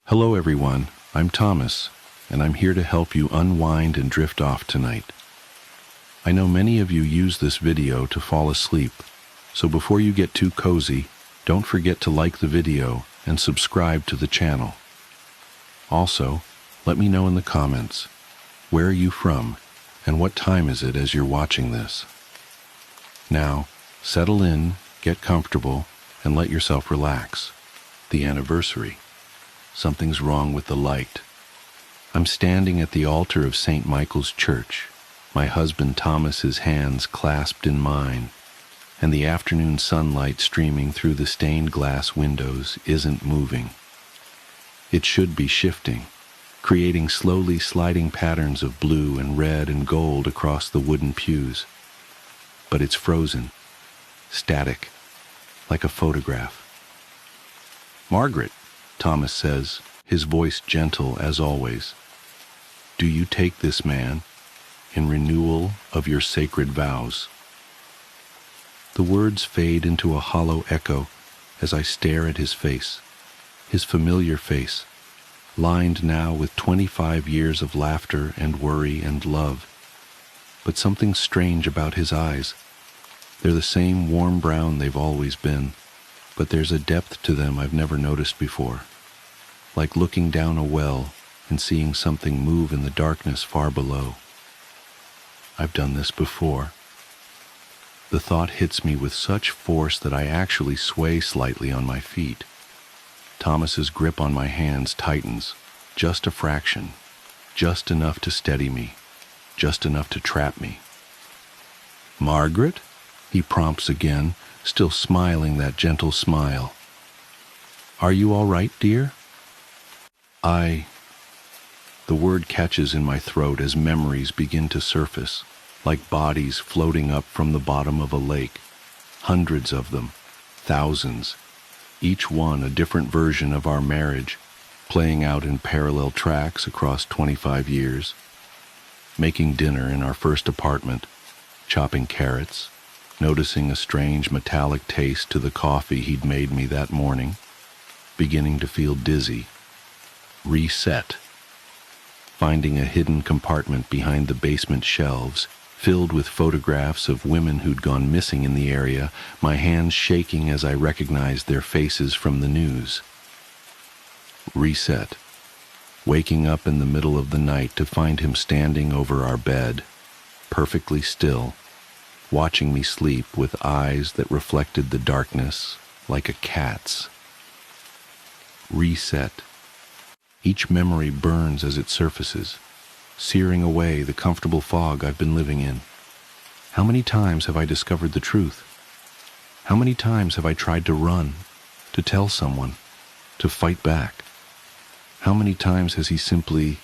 Hello everyone, I'm Thomas, and I'm here to help you unwind and drift off tonight. I know many of you use this video to fall asleep, so before you get too cozy, don't forget to like the video and subscribe to the channel. Also, let me know in the comments, where are you from and what time is it as you're watching this? Now, settle in, get comfortable, and let yourself relax. The anniversary. Something's wrong with the light. I'm standing at the altar of St. Michael's Church, my husband Thomas's hands clasped in mine, and the afternoon sunlight streaming through the stained glass windows isn't moving. It should be shifting, creating slowly sliding patterns of blue and red and gold across the wooden pews. But it's frozen, static, like a photograph. "Margaret," Thomas says, his voice gentle as always, "do you take this man in renewal of your sacred vows?" The words fade into a hollow echo as I stare at his face, his familiar face, lined now with 25 years of laughter and worry and love. But something strange about his eyes. They're the same warm brown they've always been, but there's a depth to them I've never noticed before, like looking down a well and seeing something move in the darkness far below. I've done this before. The thought hits me with such force that I actually sway slightly on my feet. Thomas's grip on my hands tightens, just a fraction, just enough to steady me, just enough to trap me. "Margaret?" he prompts again, still smiling that gentle smile. "Are you all right, dear?" The word catches in my throat as memories begin to surface, like bodies floating up from the bottom of a lake. Hundreds of them, thousands, each one a different version of our marriage, playing out in parallel tracks across 25 years. Making dinner in our first apartment, chopping carrots, noticing a strange metallic taste to the coffee he'd made me that morning, beginning to feel dizzy. Reset. Finding a hidden compartment behind the basement shelves, filled with photographs of women who'd gone missing in the area, my hands shaking as I recognized their faces from the news. Reset. Waking up in the middle of the night to find him standing over our bed, perfectly still, watching me sleep with eyes that reflected the darkness like a cat's. Reset. Each memory burns as it surfaces, searing away the comfortable fog I've been living in. How many times have I discovered the truth? How many times have I tried to run, to tell someone, to fight back? How many times has he simply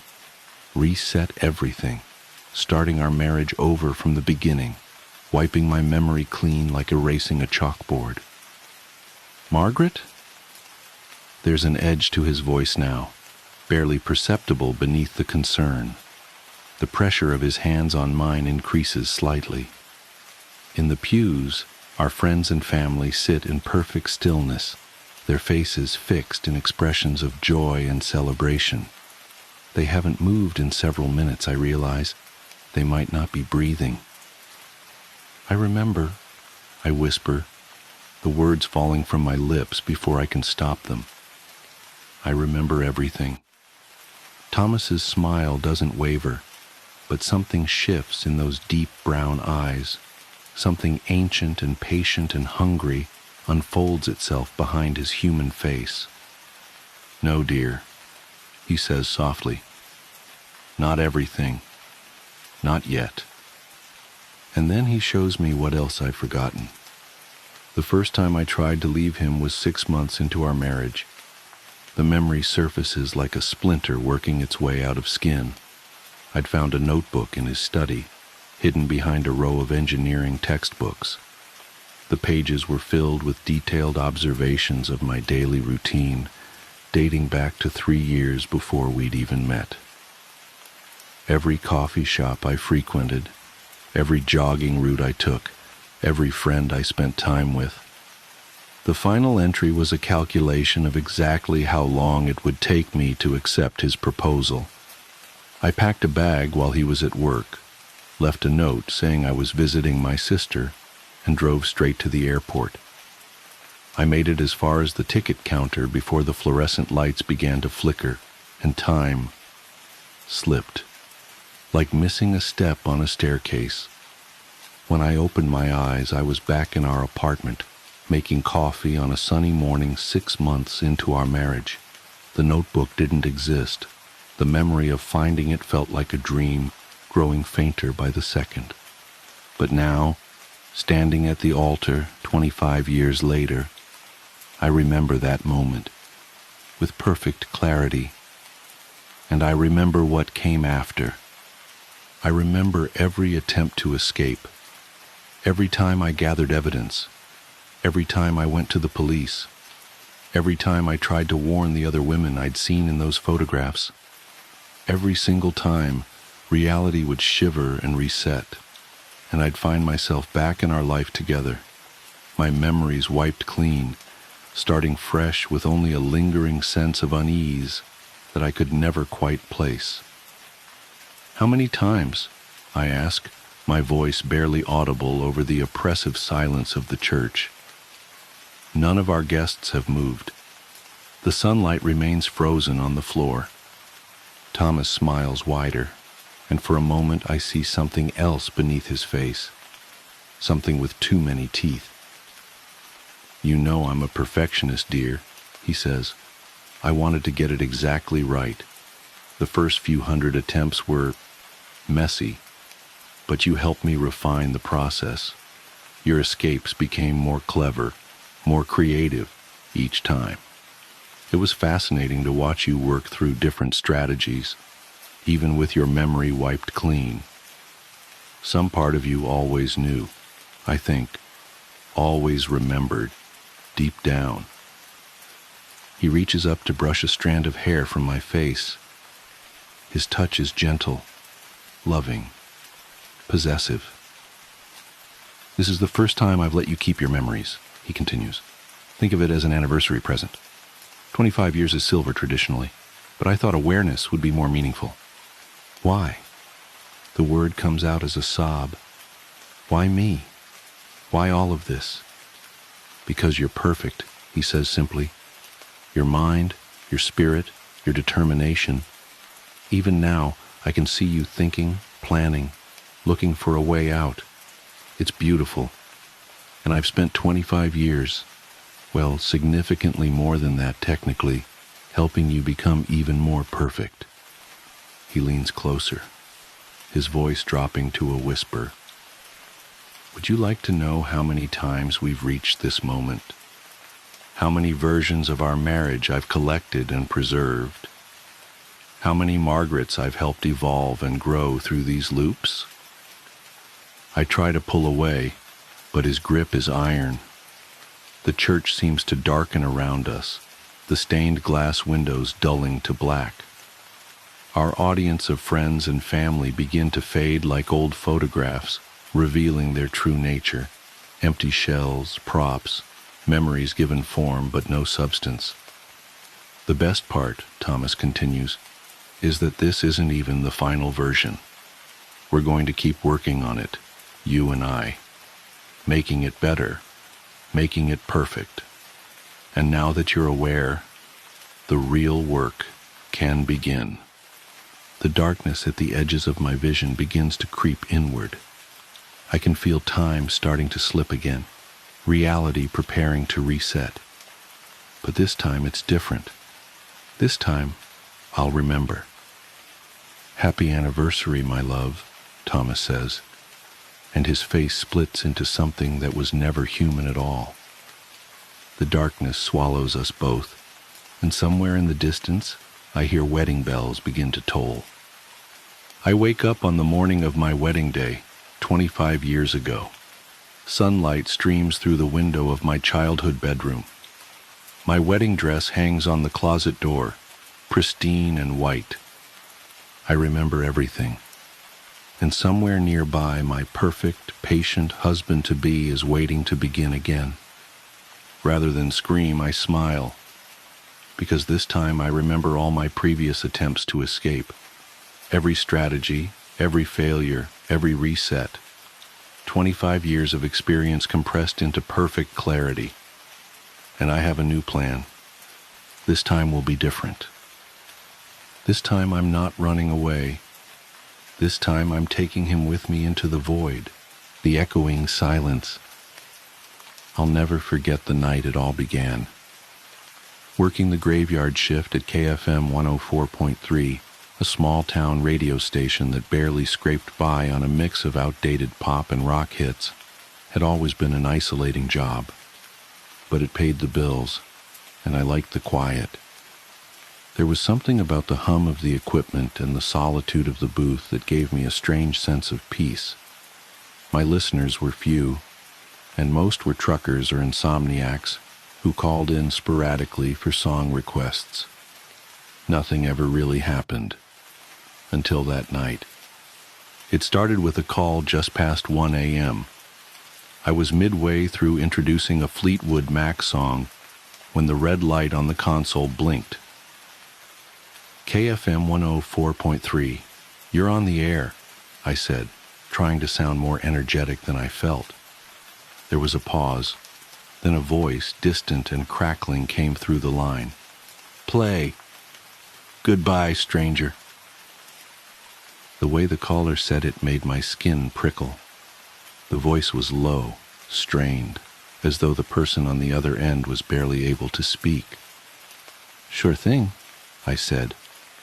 reset everything, starting our marriage over from the beginning, wiping my memory clean like erasing a chalkboard? "Margaret?" There's an edge to his voice now, barely perceptible beneath the concern. The pressure of his hands on mine increases slightly. In the pews, our friends and family sit in perfect stillness, their faces fixed in expressions of joy and celebration. They haven't moved in several minutes, I realize. They might not be breathing. "I remember," I whisper, the words falling from my lips before I can stop them. I remember everything. Thomas's smile doesn't waver, but something shifts in those deep brown eyes. Something ancient and patient and hungry unfolds itself behind his human face. "No, dear," he says softly. "Not everything. Not yet." And then he shows me what else I've forgotten. The first time I tried to leave him was 6 months into our marriage. The memory surfaces like a splinter working its way out of skin. I'd found a notebook in his study, hidden behind a row of engineering textbooks. The pages were filled with detailed observations of my daily routine, dating back to 3 years before we'd even met. Every coffee shop I frequented, every jogging route I took, every friend I spent time with. The final entry was a calculation of exactly how long it would take me to accept his proposal. I packed a bag while he was at work, left a note saying I was visiting my sister, and drove straight to the airport. I made it as far as the ticket counter before the fluorescent lights began to flicker, and time slipped, like missing a step on a staircase. When I opened my eyes, I was back in our apartment, making coffee on a sunny morning 6 months into our marriage. The notebook didn't exist. The memory of finding it felt like a dream, growing fainter by the second. But now, standing at the altar 25 years later, I remember that moment with perfect clarity. And I remember what came after. I remember every attempt to escape, every time I gathered evidence, every time I went to the police, every time I tried to warn the other women I'd seen in those photographs. Every single time, reality would shiver and reset, and I'd find myself back in our life together, my memories wiped clean, starting fresh with only a lingering sense of unease that I could never quite place. "How many times?" I ask, my voice barely audible over the oppressive silence of the church. None of our guests have moved. The sunlight remains frozen on the floor. Thomas smiles wider, and for a moment I see something else beneath his face, something with too many teeth. "You know I'm a perfectionist, dear," he says. "I wanted to get it exactly right. The first few hundred attempts were messy, but you helped me refine the process. Your escapes became more clever, more creative each time. It was fascinating to watch you work through different strategies, even with your memory wiped clean. Some part of you always knew, I think, always remembered, deep down." He reaches up to brush a strand of hair from my face. His touch is gentle, loving, possessive. "This is the first time I've let you keep your memories," he continues. "Think of it as an anniversary present. 25 years is silver traditionally, but I thought awareness would be more meaningful." "Why?" The word comes out as a sob. "Why me? Why all of this?" "Because you're perfect," he says simply. "Your mind, your spirit, your determination. Even now, I can see you thinking, planning, looking for a way out. It's beautiful. And I've spent 25 years, well, significantly more than that technically, helping you become even more perfect." He leans closer, his voice dropping to a whisper. "Would you like to know how many times we've reached this moment? How many versions of our marriage I've collected and preserved? How many Margarets I've helped evolve and grow through these loops?" I try to pull away, but his grip is iron. The church seems to darken around us, the stained glass windows dulling to black. Our audience of friends and family begin to fade like old photographs, revealing their true nature. Empty shells, props, memories given form but no substance. "The best part," Thomas continues, "is that this isn't even the final version. We're going to keep working on it, you and I, making it better, making it perfect. And now that you're aware, the real work can begin." The darkness at the edges of my vision begins to creep inward. I can feel time starting to slip again, reality preparing to reset. But this time it's different. This time, I'll remember. "Happy anniversary, my love," Thomas says, and his face splits into something that was never human at all. The darkness swallows us both, and somewhere in the distance, I hear wedding bells begin to toll. I wake up on the morning of my wedding day, 25 years ago. Sunlight streams through the window of my childhood bedroom. My wedding dress hangs on the closet door, pristine and white. I remember everything. And somewhere nearby, my perfect, patient husband-to-be is waiting to begin again. Rather than scream, I smile, because this time I remember all my previous attempts to escape. Every strategy, every failure, every reset. 25 years of experience compressed into perfect clarity. And I have a new plan. This time will be different. This time I'm not running away. This time I'm taking him with me into the void, the echoing silence. I'll never forget the night it all began. Working the graveyard shift at KFM 104.3, a small-town radio station that barely scraped by on a mix of outdated pop and rock hits, had always been an isolating job. But it paid the bills, and I liked the quiet. There was something about the hum of the equipment and the solitude of the booth that gave me a strange sense of peace. My listeners were few, and most were truckers or insomniacs who called in sporadically for song requests. Nothing ever really happened, until that night. It started with a call just past 1 a.m. I was midway through introducing a Fleetwood Mac song when the red light on the console blinked. KFM 104.3, you're on the air, I said, trying to sound more energetic than I felt. There was a pause, then a voice, distant and crackling, came through the line. Play. Goodbye, stranger. The way the caller said it made my skin prickle. The voice was low, strained, as though the person on the other end was barely able to speak. Sure thing, I said,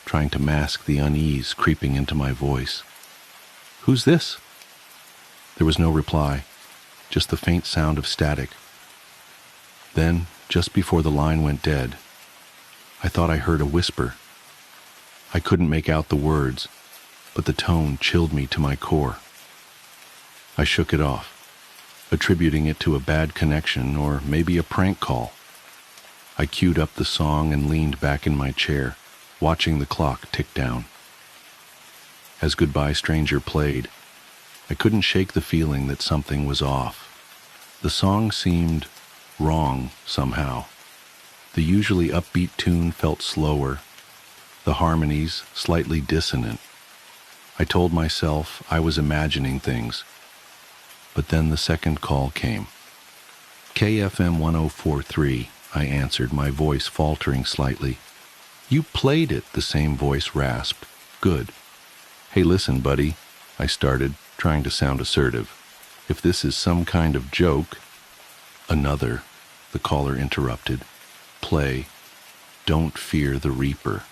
trying to mask the unease creeping into my voice. Who's this? There was no reply, just the faint sound of static. Then, just before the line went dead, I thought I heard a whisper. I couldn't make out the words, but the tone chilled me to my core. I shook it off, attributing it to a bad connection or maybe a prank call. I queued up the song and leaned back in my chair, watching the clock tick down. As Goodbye Stranger played, I couldn't shake the feeling that something was off. The song seemed wrong somehow. The usually upbeat tune felt slower, the harmonies slightly dissonant. I told myself I was imagining things, but then the second call came. KFM 104.3, I answered, my voice faltering slightly. You played it, the same voice rasped. Good. Hey, listen, buddy, I started, trying to sound assertive. If this is some kind of joke... Another, the caller interrupted. Play. Don't fear the Reaper.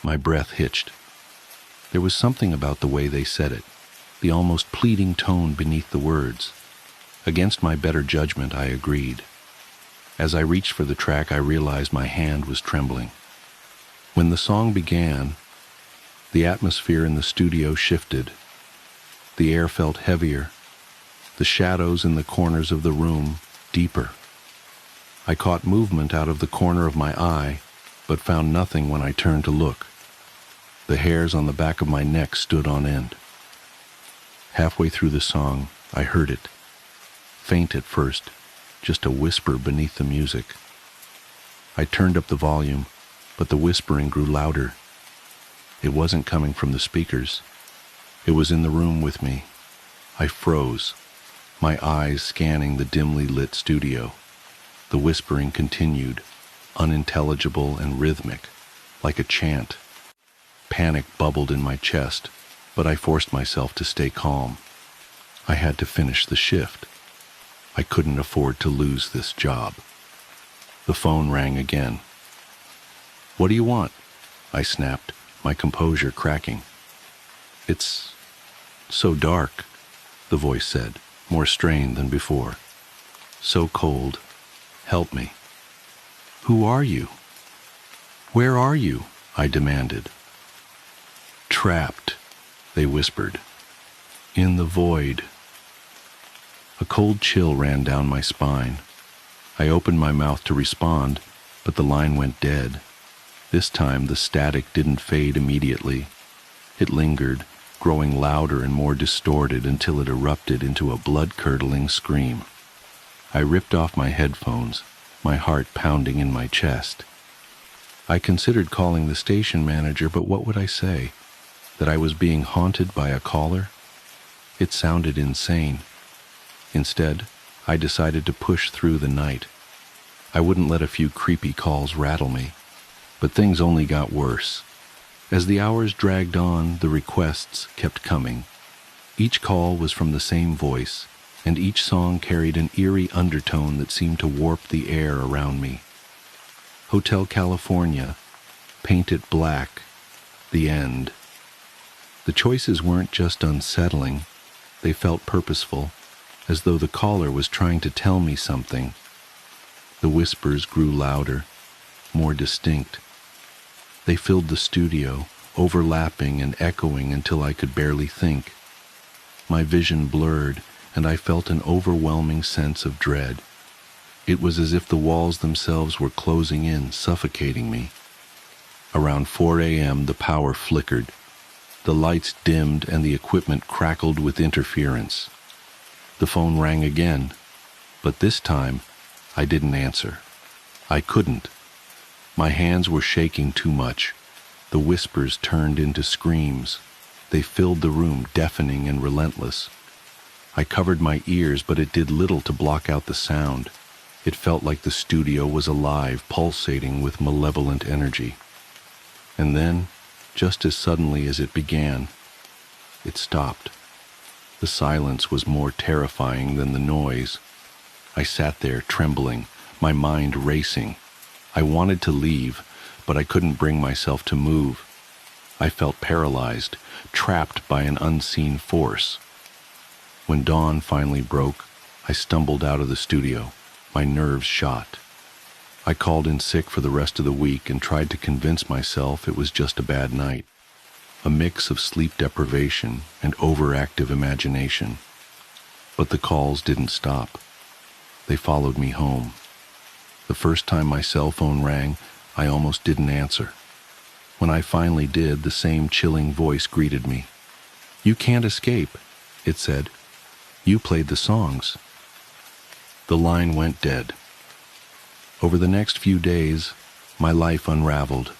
My breath hitched. There was something about the way they said it, the almost pleading tone beneath the words. Against my better judgment, I agreed. As I reached for the track, I realized my hand was trembling. When the song began, the atmosphere in the studio shifted. The air felt heavier, the shadows in the corners of the room deeper. I caught movement out of the corner of my eye, but found nothing when I turned to look. The hairs on the back of my neck stood on end. Halfway through the song, I heard it. Faint at first, just a whisper beneath the music. I turned up the volume, but the whispering grew louder. It wasn't coming from the speakers. It was in the room with me. I froze, my eyes scanning the dimly lit studio. The whispering continued, unintelligible and rhythmic, like a chant. Panic bubbled in my chest, but I forced myself to stay calm. I had to finish the shift. I couldn't afford to lose this job. The phone rang again. What do you want? I snapped, my composure cracking. It's so dark, the voice said, more strained than before. So cold. Help me. Who are you? Where are you? I demanded. Trapped, they whispered. In the void. A cold chill ran down my spine. I opened my mouth to respond, but the line went dead. This time the static didn't fade immediately. It lingered, growing louder and more distorted until it erupted into a blood-curdling scream. I ripped off my headphones, my heart pounding in my chest. I considered calling the station manager, but what would I say? That I was being haunted by a caller? It sounded insane. Instead, I decided to push through the night. I wouldn't let a few creepy calls rattle me. But things only got worse. As the hours dragged on, the requests kept coming. Each call was from the same voice, and each song carried an eerie undertone that seemed to warp the air around me. Hotel California, Paint It Black, The End. The choices weren't just unsettling, they felt purposeful, as though the caller was trying to tell me something. The whispers grew louder, more distinct. They filled the studio, overlapping and echoing until I could barely think. My vision blurred, and I felt an overwhelming sense of dread. It was as if the walls themselves were closing in, suffocating me. Around 4 a.m., the power flickered. The lights dimmed and the equipment crackled with interference. The phone rang again, but this time, I didn't answer. I couldn't. My hands were shaking too much. The whispers turned into screams. They filled the room, deafening and relentless. I covered my ears, but it did little to block out the sound. It felt like the studio was alive, pulsating with malevolent energy. And then, just as suddenly as it began, it stopped. The silence was more terrifying than the noise. I sat there, trembling, my mind racing. I wanted to leave, but I couldn't bring myself to move. I felt paralyzed, trapped by an unseen force. When dawn finally broke, I stumbled out of the studio, my nerves shot. I called in sick for the rest of the week and tried to convince myself it was just a bad night, a mix of sleep deprivation and overactive imagination. But the calls didn't stop. They followed me home. The first time my cell phone rang, I almost didn't answer. When I finally did, the same chilling voice greeted me. "You can't escape," it said. "You played the songs." The line went dead. Over the next few days, my life unraveled.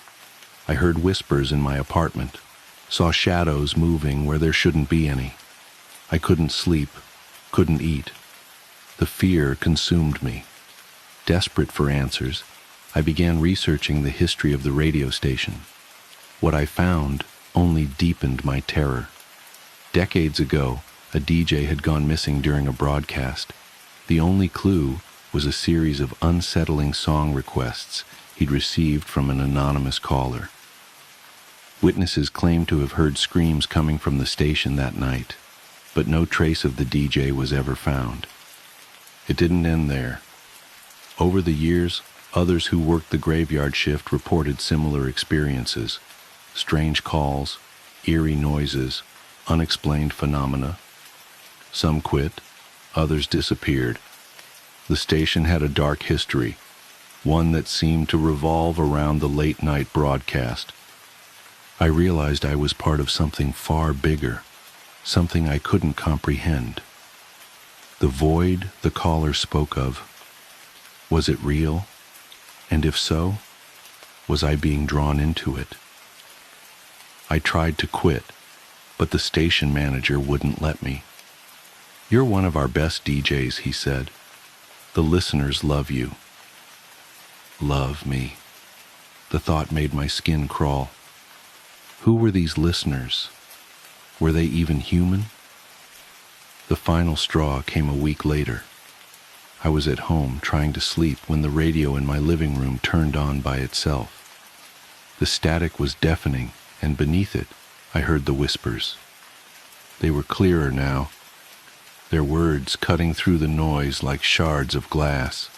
I heard whispers in my apartment, saw shadows moving where there shouldn't be any. I couldn't sleep, couldn't eat. The fear consumed me. Desperate for answers, I began researching the history of the radio station. What I found only deepened my terror. Decades ago, a DJ had gone missing during a broadcast. The only clue was a series of unsettling song requests he'd received from an anonymous caller. Witnesses claimed to have heard screams coming from the station that night, but no trace of the DJ was ever found. It didn't end there. Over the years, others who worked the graveyard shift reported similar experiences: strange calls, eerie noises, unexplained phenomena. Some quit, others disappeared. The station had a dark history, one that seemed to revolve around the late-night broadcast. I realized I was part of something far bigger, something I couldn't comprehend. The void the caller spoke of, was it real? And if so, was I being drawn into it? I tried to quit, but the station manager wouldn't let me. "You're one of our best DJs," he said. "The listeners love you." Love me. The thought made my skin crawl. Who were these listeners? Were they even human? The final straw came a week later. I was at home trying to sleep when the radio in my living room turned on by itself. The static was deafening, and beneath it, I heard the whispers. They were clearer now, their words cutting through the noise like shards of glass.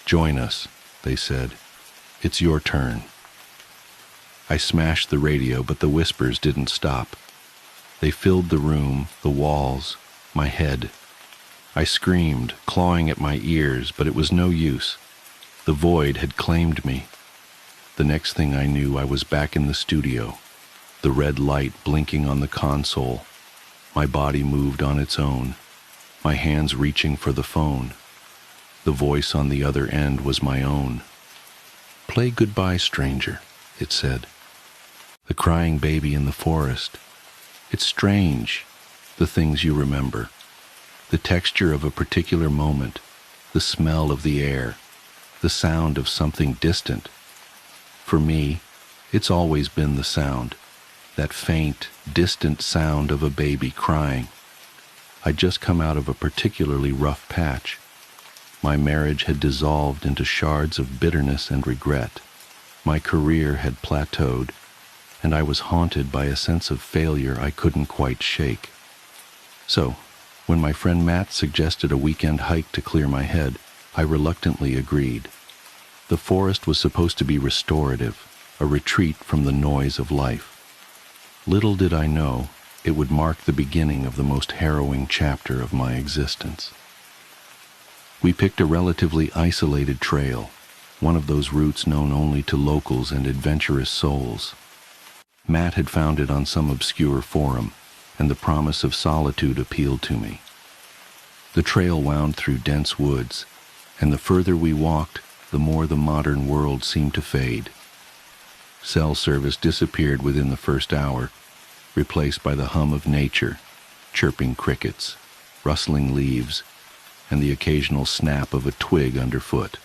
"Join us," they said. "It's your turn." I smashed the radio, but the whispers didn't stop. They filled the room, the walls, my head. I screamed, clawing at my ears, but it was no use. The void had claimed me. The next thing I knew, I was back in the studio, the red light blinking on the console. My body moved on its own. my hands reaching for the phone. The voice on the other end was my own. "Play Goodbye, Stranger," it said. "The crying baby in the forest. It's strange, the things you remember. The texture of a particular moment, the smell of the air, the sound of something distant. For me, it's always been the sound, that faint, distant sound of a baby crying. I'd just come out of a particularly rough patch. My marriage had dissolved into shards of bitterness and regret. My career had plateaued, and I was haunted by a sense of failure I couldn't quite shake. So, when my friend Matt suggested a weekend hike to clear my head, I reluctantly agreed. The forest was supposed to be restorative, a retreat from the noise of life. Little did I know, it would mark the beginning of the most harrowing chapter of my existence. We picked a relatively isolated trail, one of those routes known only to locals and adventurous souls. Matt had found it on some obscure forum, and the promise of solitude appealed to me. The trail wound through dense woods, and the further we walked, the more the modern world seemed to fade. Cell service disappeared within the first hour, replaced by the hum of nature, chirping crickets, rustling leaves, and the occasional snap of a twig underfoot.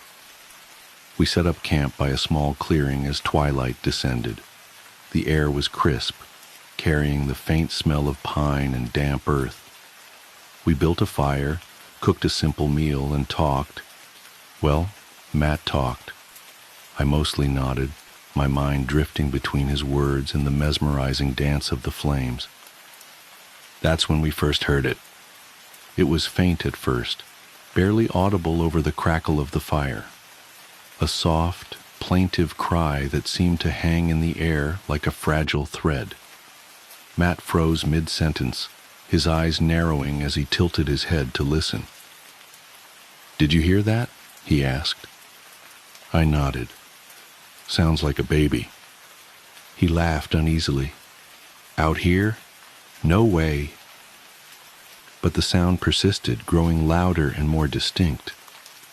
We set up camp by a small clearing as twilight descended. The air was crisp, carrying the faint smell of pine and damp earth. We built a fire, cooked a simple meal, and talked. Well, Matt talked. I mostly nodded, my mind drifting between his words and the mesmerizing dance of the flames. That's when we first heard it. It was faint at first, barely audible over the crackle of the fire. A soft, plaintive cry that seemed to hang in the air like a fragile thread. Matt froze mid-sentence, his eyes narrowing as he tilted his head to listen. "Did you hear that?" he asked. I nodded. "Sounds like a baby." He laughed uneasily. "Out here? No way." But the sound persisted, growing louder and more distinct.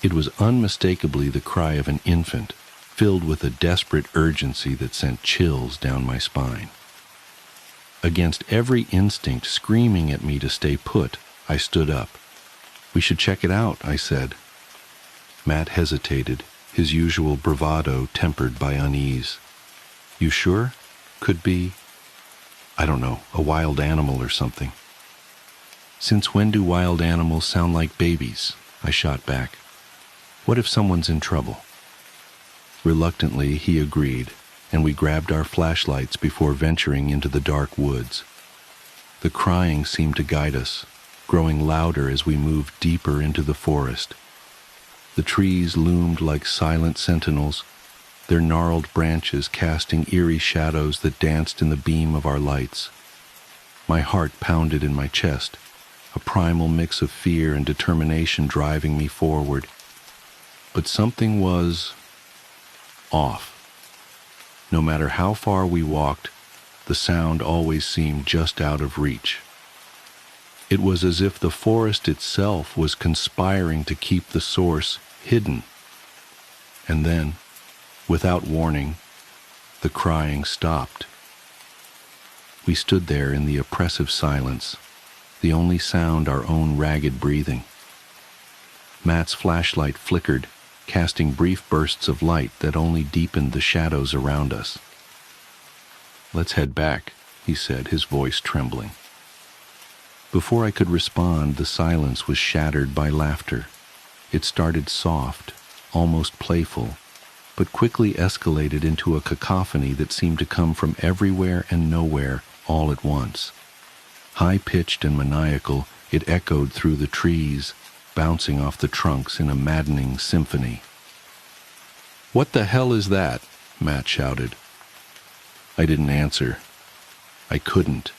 It was unmistakably the cry of an infant, filled with a desperate urgency that sent chills down my spine. Against every instinct screaming at me to stay put, I stood up. "We should check it out," I said. Matt hesitated, his usual bravado tempered by unease. "You sure? Could be, I don't know, a wild animal or something." "Since when do wild animals sound like babies?" I shot back. "What if someone's in trouble?" Reluctantly, he agreed, and we grabbed our flashlights before venturing into the dark woods. The crying seemed to guide us, growing louder as we moved deeper into the forest. The trees loomed like silent sentinels, their gnarled branches casting eerie shadows that danced in the beam of our lights. My heart pounded in my chest, a primal mix of fear and determination driving me forward. But something was off. No matter how far we walked, the sound always seemed just out of reach. It was as if the forest itself was conspiring to keep the source hidden. And then, without warning, the crying stopped. We stood there in the oppressive silence, the only sound our own ragged breathing. Matt's flashlight flickered, casting brief bursts of light that only deepened the shadows around us. "Let's head back," he said, his voice trembling. Before I could respond, the silence was shattered by laughter. It started soft, almost playful, but quickly escalated into a cacophony that seemed to come from everywhere and nowhere all at once. High-pitched and maniacal, it echoed through the trees, bouncing off the trunks in a maddening symphony. "What the hell is that?" Matt shouted. I didn't answer. I couldn't.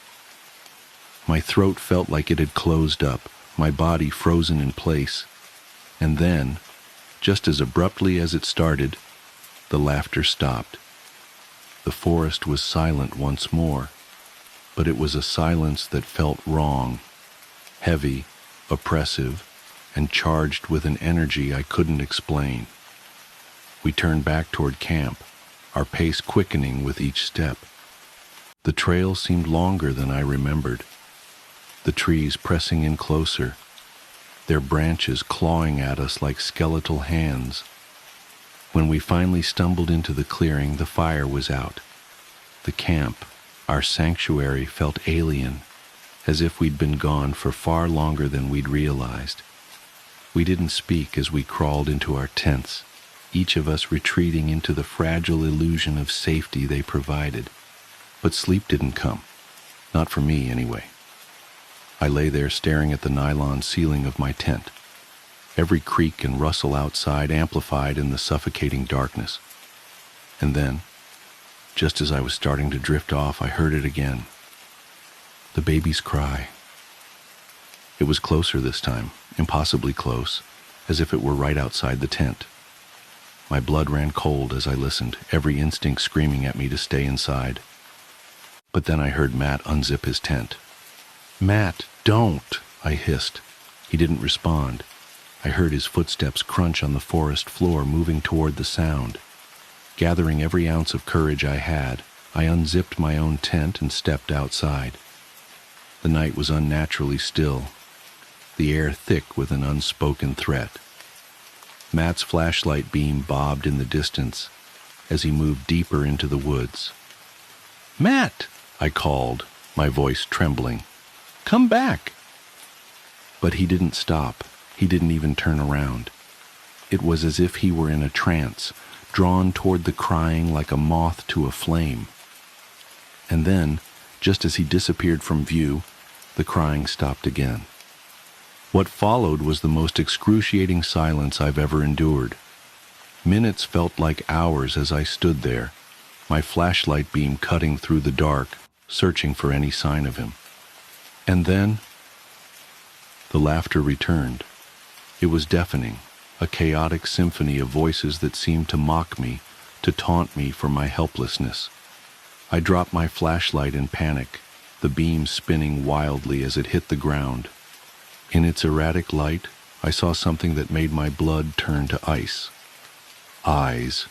My throat felt like it had closed up, my body frozen in place. And then, just as abruptly as it started, the laughter stopped. The forest was silent once more, but it was a silence that felt wrong, heavy, oppressive, and charged with an energy I couldn't explain. We turned back toward camp, our pace quickening with each step. The trail seemed longer than I remembered, the trees pressing in closer, their branches clawing at us like skeletal hands. When we finally stumbled into the clearing, the fire was out. The camp, our sanctuary, felt alien, as if we'd been gone for far longer than we'd realized. We didn't speak as we crawled into our tents, each of us retreating into the fragile illusion of safety they provided. But sleep didn't come. Not for me, anyway. I lay there staring at the nylon ceiling of my tent, every creak and rustle outside amplified in the suffocating darkness. And then, just as I was starting to drift off, I heard it again. The baby's cry. It was closer this time, impossibly close, as if it were right outside the tent. My blood ran cold as I listened, every instinct screaming at me to stay inside. But then I heard Matt unzip his tent. "Matt, don't!" I hissed. He didn't respond. I heard his footsteps crunch on the forest floor, moving toward the sound. Gathering every ounce of courage I had, I unzipped my own tent and stepped outside. The night was unnaturally still, the air thick with an unspoken threat. Matt's flashlight beam bobbed in the distance as he moved deeper into the woods. "Matt!" I called, my voice trembling. "Come back!" But he didn't stop. He didn't even turn around. It was as if he were in a trance, drawn toward the crying like a moth to a flame. And then, just as he disappeared from view, the crying stopped again. What followed was the most excruciating silence I've ever endured. Minutes felt like hours as I stood there, my flashlight beam cutting through the dark, searching for any sign of him. And then, the laughter returned. It was deafening, a chaotic symphony of voices that seemed to mock me, to taunt me for my helplessness. I dropped my flashlight in panic, the beam spinning wildly as it hit the ground. In its erratic light, I saw something that made my blood turn to ice. Eyes,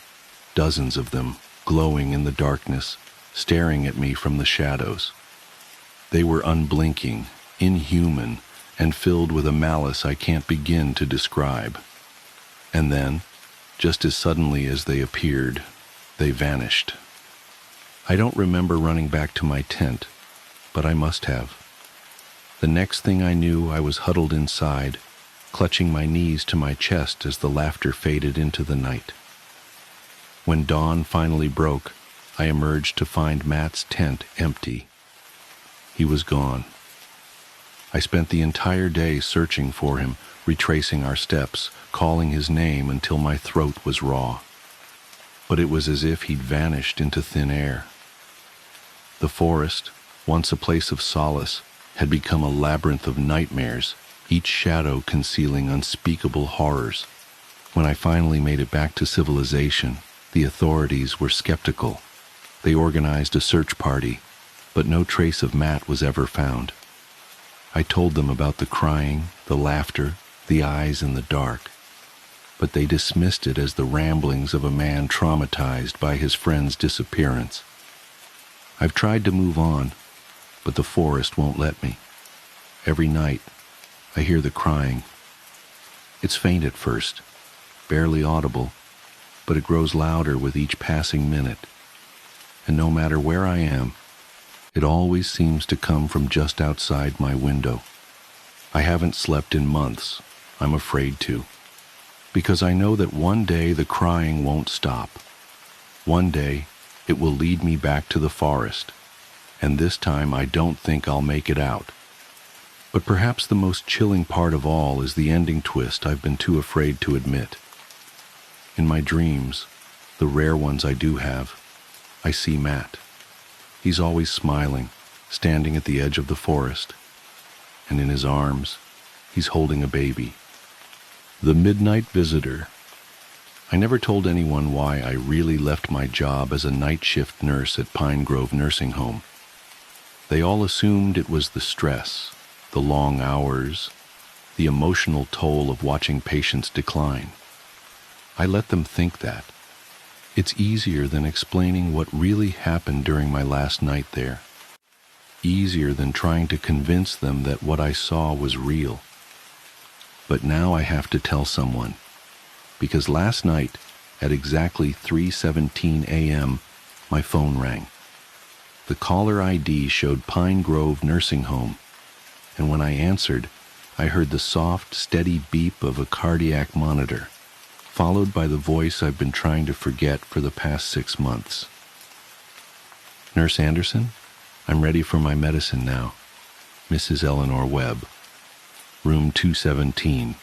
dozens of them, glowing in the darkness, staring at me from the shadows. They were unblinking, inhuman, and filled with a malice I can't begin to describe. And then, just as suddenly as they appeared, they vanished. I don't remember running back to my tent, but I must have. The next thing I knew, I was huddled inside, clutching my knees to my chest as the laughter faded into the night. When dawn finally broke, I emerged to find Matt's tent empty. He was gone. I spent the entire day searching for him, retracing our steps, calling his name until my throat was raw. But it was as if he'd vanished into thin air. The forest, once a place of solace, had become a labyrinth of nightmares, each shadow concealing unspeakable horrors. When I finally made it back to civilization, the authorities were skeptical. They organized a search party, but no trace of Matt was ever found. I told them about the crying, the laughter, the eyes in the dark, but they dismissed it as the ramblings of a man traumatized by his friend's disappearance. I've tried to move on, but the forest won't let me. Every night, I hear the crying. It's faint at first, barely audible, but it grows louder with each passing minute. And no matter where I am, it always seems to come from just outside my window. I haven't slept in months. I'm afraid to. Because I know that one day the crying won't stop. One day, it will lead me back to the forest. And this time I don't think I'll make it out. But perhaps the most chilling part of all is the ending twist I've been too afraid to admit. In my dreams, the rare ones I do have, I see Matt. He's always smiling, standing at the edge of the forest, and in his arms, he's holding a baby. The midnight visitor. I never told anyone why I really left my job as a night shift nurse at Pine Grove Nursing Home. They all assumed it was the stress, the long hours, the emotional toll of watching patients decline. I let them think that. It's easier than explaining what really happened during my last night there. Easier than trying to convince them that what I saw was real. But now I have to tell someone, because last night, at exactly 3:17 a.m., my phone rang. The caller ID showed Pine Grove Nursing Home, and when I answered, I heard the soft, steady beep of a cardiac monitor, followed by the voice I've been trying to forget for the past 6 months. Nurse Anderson, I'm ready for my medicine now. Mrs. Eleanor Webb. Room 217.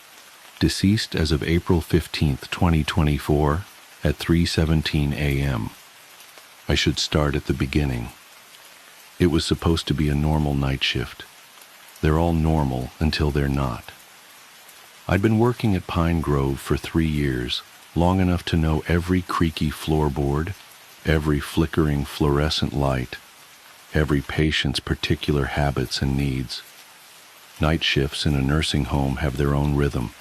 Deceased as of April 15th, 2024, at 3:17 a.m. I should start at the beginning. It was supposed to be a normal night shift. They're all normal until they're not. I'd been working at Pine Grove for 3 years, long enough to know every creaky floorboard, every flickering fluorescent light, every patient's particular habits and needs. Night shifts in a nursing home have their own rhythm.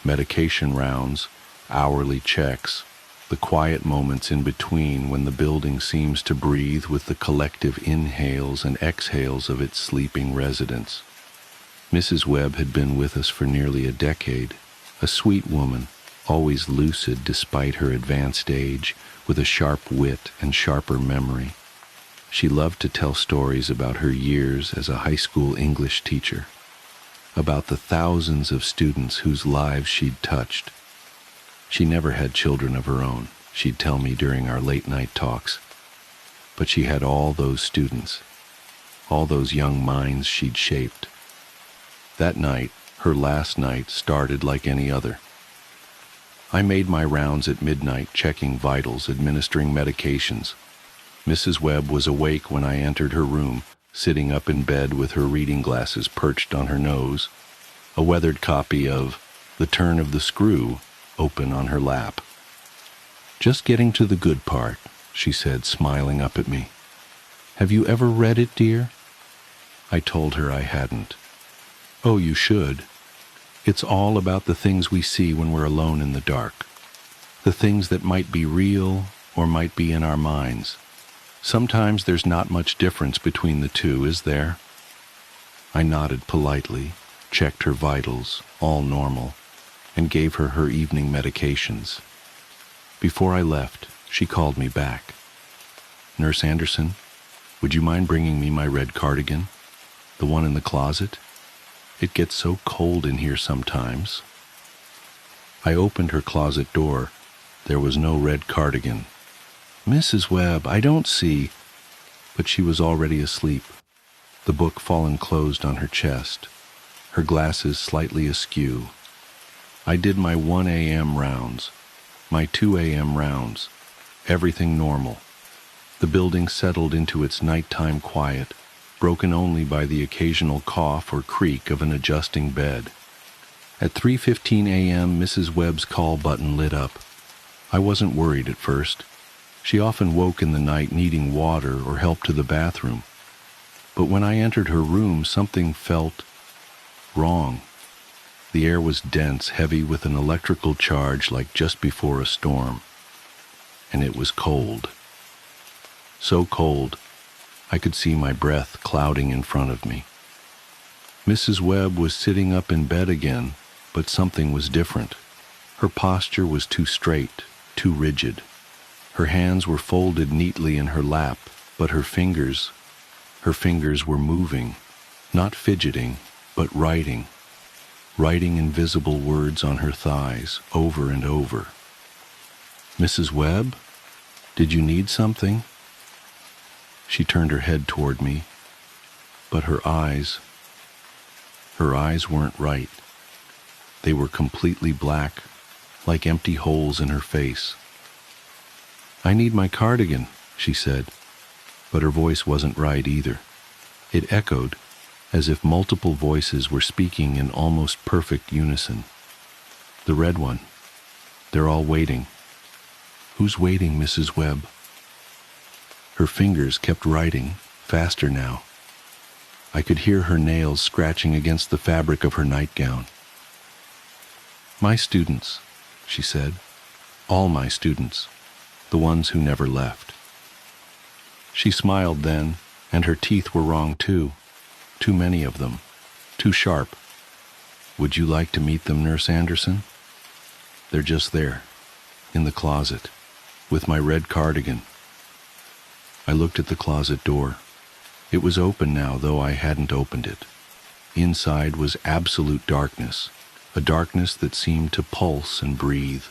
Medication rounds, hourly checks, the quiet moments in between when the building seems to breathe with the collective inhales and exhales of its sleeping residents. Mrs. Webb had been with us for nearly a decade, a sweet woman, always lucid despite her advanced age, with a sharp wit and sharper memory. She loved to tell stories about her years as a high school English teacher, about the thousands of students whose lives she'd touched. She never had children of her own, she'd tell me during our late-night talks, but she had all those students, all those young minds she'd shaped. That night, her last night, started like any other. I made my rounds at midnight, checking vitals, administering medications. Mrs. Webb was awake when I entered her room, sitting up in bed with her reading glasses perched on her nose, a weathered copy of The Turn of the Screw open on her lap. "Just getting to the good part," she said, smiling up at me. "Have you ever read it, dear?" I told her I hadn't. "Oh, you should. It's all about the things we see when we're alone in the dark. The things that might be real or might be in our minds. Sometimes there's not much difference between the two, is there?" I nodded politely, checked her vitals, all normal, and gave her her evening medications. Before I left, she called me back. "Nurse Anderson, would you mind bringing me my red cardigan? The one in the closet? It gets so cold in here sometimes." I opened her closet door. There was no red cardigan. "Mrs. Webb, I don't see..." But she was already asleep, the book fallen closed on her chest, her glasses slightly askew. I did my 1 a.m. rounds, my 2 a.m. rounds, everything normal. The building settled into its nighttime quiet, broken only by the occasional cough or creak of an adjusting bed. At 3:15 a.m., Mrs. Webb's call button lit up. I wasn't worried at first. She often woke in the night needing water or help to the bathroom. But when I entered her room, something felt wrong. The air was dense, heavy with an electrical charge like just before a storm. And it was cold. So cold, I could see my breath clouding in front of me. Mrs. Webb was sitting up in bed again, but something was different. Her posture was too straight, too rigid. Her hands were folded neatly in her lap, but her fingers were moving, not fidgeting, but writing invisible words on her thighs, over and over. "Mrs. Webb, did you need something?" She turned her head toward me, but her eyes weren't right. They were completely black, like empty holes in her face. "I need my cardigan," she said, but her voice wasn't right either. It echoed, as if multiple voices were speaking in almost perfect unison. "The red one. They're all waiting." "Who's waiting, Mrs. Webb?" Her fingers kept writing, faster now. I could hear her nails scratching against the fabric of her nightgown. My students, she said. All my students. The ones who never left. She smiled then, and her teeth were wrong too. Too many of them. Too sharp. Would you like to meet them, Nurse Anderson? They're just there, in the closet, with my red cardigan. I looked at the closet door. It was open now, though I hadn't opened it. Inside was absolute darkness, a darkness that seemed to pulse and breathe.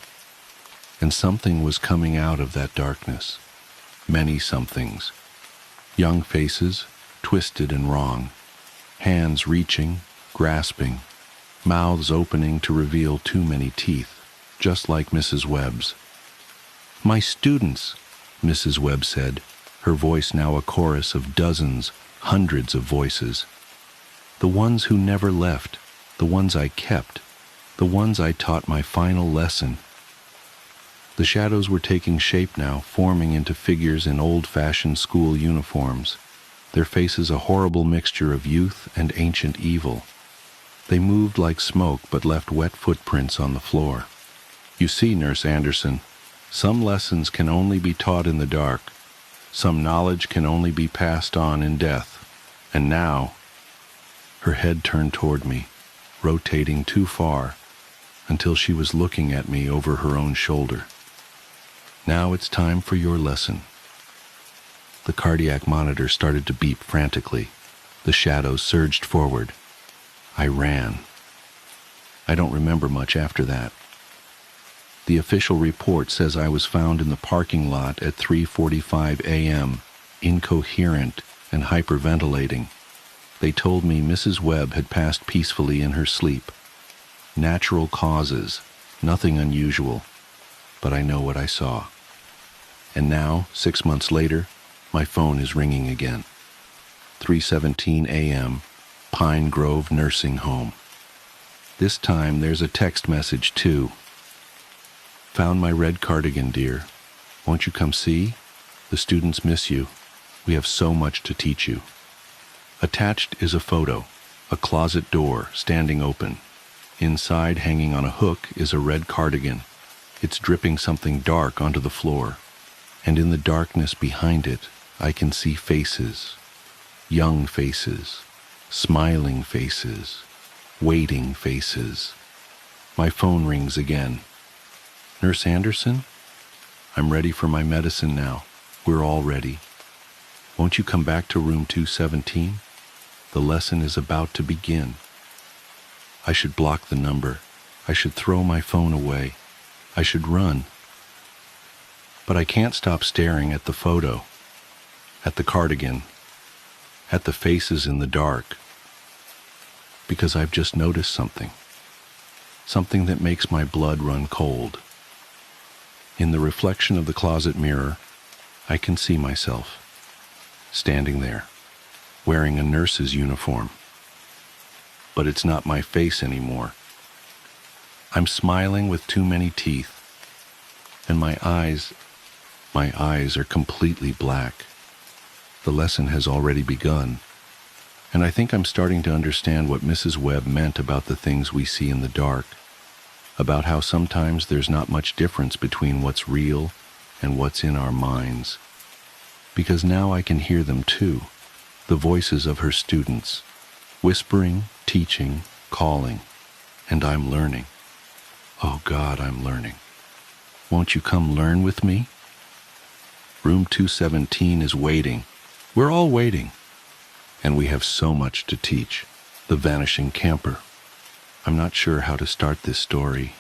And something was coming out of that darkness. Many somethings. Young faces, twisted and wrong. Hands reaching, grasping. Mouths opening to reveal too many teeth, just like Mrs. Webb's. My students, Mrs. Webb said, her voice now a chorus of dozens, hundreds of voices. The ones who never left, the ones I kept, the ones I taught my final lesson. The shadows were taking shape now, forming into figures in old-fashioned school uniforms, their faces a horrible mixture of youth and ancient evil. They moved like smoke but left wet footprints on the floor. You see, Nurse Anderson, some lessons can only be taught in the dark. Some knowledge can only be passed on in death. And now, her head turned toward me, rotating too far, until she was looking at me over her own shoulder. Now it's time for your lesson. The cardiac monitor started to beep frantically. The shadows surged forward. I ran. I don't remember much after that. The official report says I was found in the parking lot at 3:45 a.m., incoherent and hyperventilating. They told me Mrs. Webb had passed peacefully in her sleep. Natural causes, nothing unusual, but I know what I saw. And now, 6 months later, my phone is ringing again. 3:17 a.m., Pine Grove Nursing Home. This time there's a text message too. Found my red cardigan, dear. Won't you come see? The students miss you. We have so much to teach you. Attached is a photo, a closet door standing open. Inside, hanging on a hook, is a red cardigan. It's dripping something dark onto the floor. And in the darkness behind it, I can see faces. Young faces. Smiling faces. Waiting faces. My phone rings again. Nurse Anderson? I'm ready for my medicine now. We're all ready. Won't you come back to room 217? The lesson is about to begin. I should block the number. I should throw my phone away. I should run. But I can't stop staring at the photo, at the cardigan, at the faces in the dark, because I've just noticed something. Something that makes my blood run cold. In the reflection of the closet mirror, I can see myself, standing there, wearing a nurse's uniform. But it's not my face anymore. I'm smiling with too many teeth, and my eyes are completely black. The lesson has already begun, and I think I'm starting to understand what Mrs. Webb meant about the things we see in the dark, about how sometimes there's not much difference between what's real and what's in our minds. Because now I can hear them too, the voices of her students, whispering, teaching, calling, and I'm learning. Oh God, I'm learning. Won't you come learn with me? Room 217 is waiting. We're all waiting. And we have so much to teach. The vanishing camper. I'm not sure how to start this story.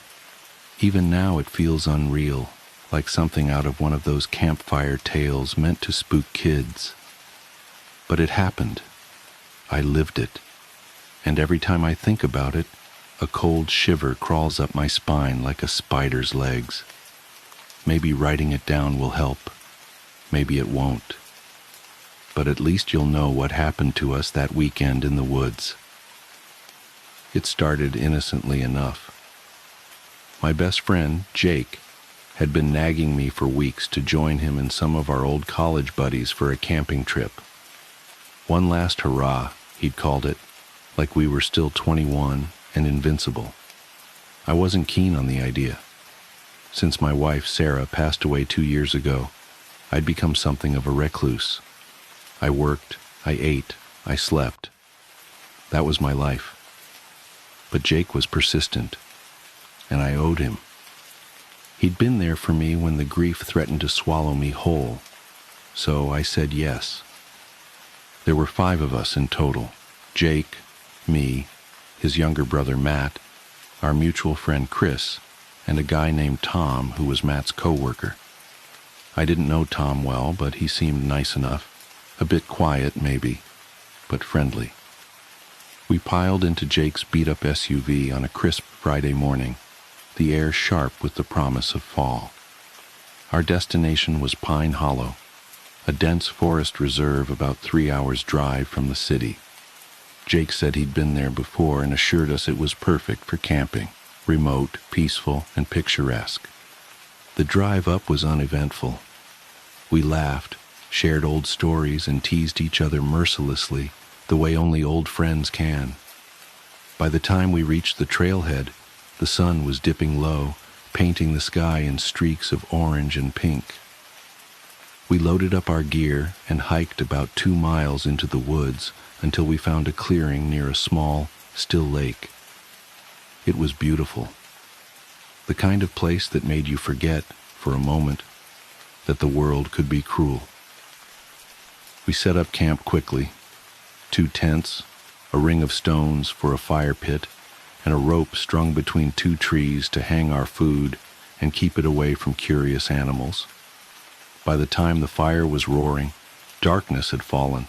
Even now it feels unreal, like something out of one of those campfire tales meant to spook kids. But it happened. I lived it. And every time I think about it, a cold shiver crawls up my spine like a spider's legs. Maybe writing it down will help. Maybe it won't. But at least you'll know what happened to us that weekend in the woods. It started innocently enough. My best friend, Jake, had been nagging me for weeks to join him and some of our old college buddies for a camping trip. One last hurrah, he'd called it, like we were still 21 and invincible. I wasn't keen on the idea. Since my wife, Sarah, passed away 2 years ago, I'd become something of a recluse. I worked, I ate, I slept. That was my life. But Jake was persistent, and I owed him. He'd been there for me when the grief threatened to swallow me whole, so I said yes. There were 5 of us in total: Jake, me, his younger brother Matt, our mutual friend Chris, and a guy named Tom who was Matt's co-worker. I didn't know Tom well, but he seemed nice enough. A bit quiet, maybe, but friendly. We piled into Jake's beat-up SUV on a crisp Friday morning, the air sharp with the promise of fall. Our destination was Pine Hollow, a dense forest reserve about 3 hours' drive from the city. Jake said he'd been there before and assured us it was perfect for camping, remote, peaceful, and picturesque. The drive up was uneventful. We laughed, shared old stories, and teased each other mercilessly, the way only old friends can. By the time we reached the trailhead, the sun was dipping low, painting the sky in streaks of orange and pink. We loaded up our gear and hiked about 2 miles into the woods until we found a clearing near a small, still lake. It was beautiful. The kind of place that made you forget, for a moment, that the world could be cruel. We set up camp quickly. 2 tents, a ring of stones for a fire pit, and a rope strung between 2 trees to hang our food and keep it away from curious animals. By the time the fire was roaring, darkness had fallen.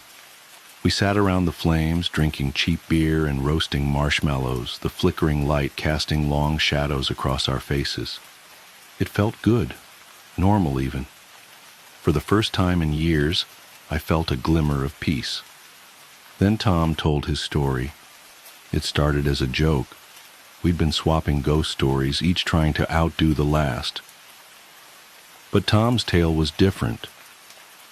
We sat around the flames, drinking cheap beer and roasting marshmallows, the flickering light casting long shadows across our faces. It felt good, normal even. For the first time in years, I felt a glimmer of peace. Then Tom told his story. It started as a joke. We'd been swapping ghost stories, each trying to outdo the last. But Tom's tale was different.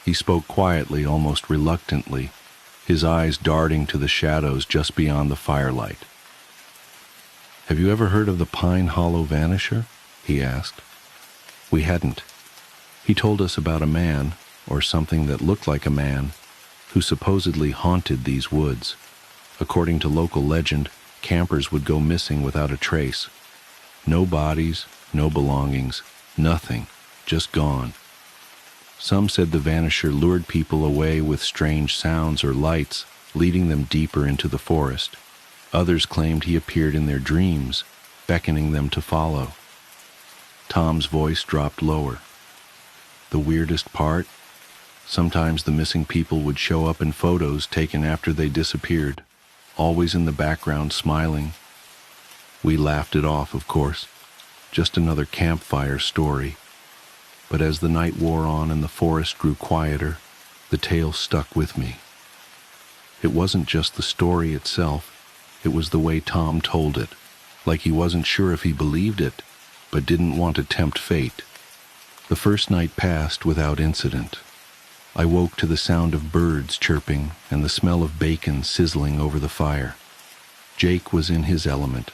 He spoke quietly, almost reluctantly, his eyes darting to the shadows just beyond the firelight. "Have you ever heard of the Pine Hollow Vanisher?" he asked. We hadn't. He told us about a man, or something that looked like a man, who supposedly haunted these woods. According to local legend, campers would go missing without a trace. No bodies, no belongings, nothing, just gone. Some said the Vanisher lured people away with strange sounds or lights, leading them deeper into the forest. Others claimed he appeared in their dreams, beckoning them to follow. Tom's voice dropped lower. The weirdest part? Sometimes the missing people would show up in photos taken after they disappeared, always in the background smiling. We laughed it off, of course. Just another campfire story. But as the night wore on and the forest grew quieter, the tale stuck with me. It wasn't just the story itself, it was the way Tom told it, like he wasn't sure if he believed it, but didn't want to tempt fate. The first night passed without incident. I woke to the sound of birds chirping and the smell of bacon sizzling over the fire. Jake was in his element,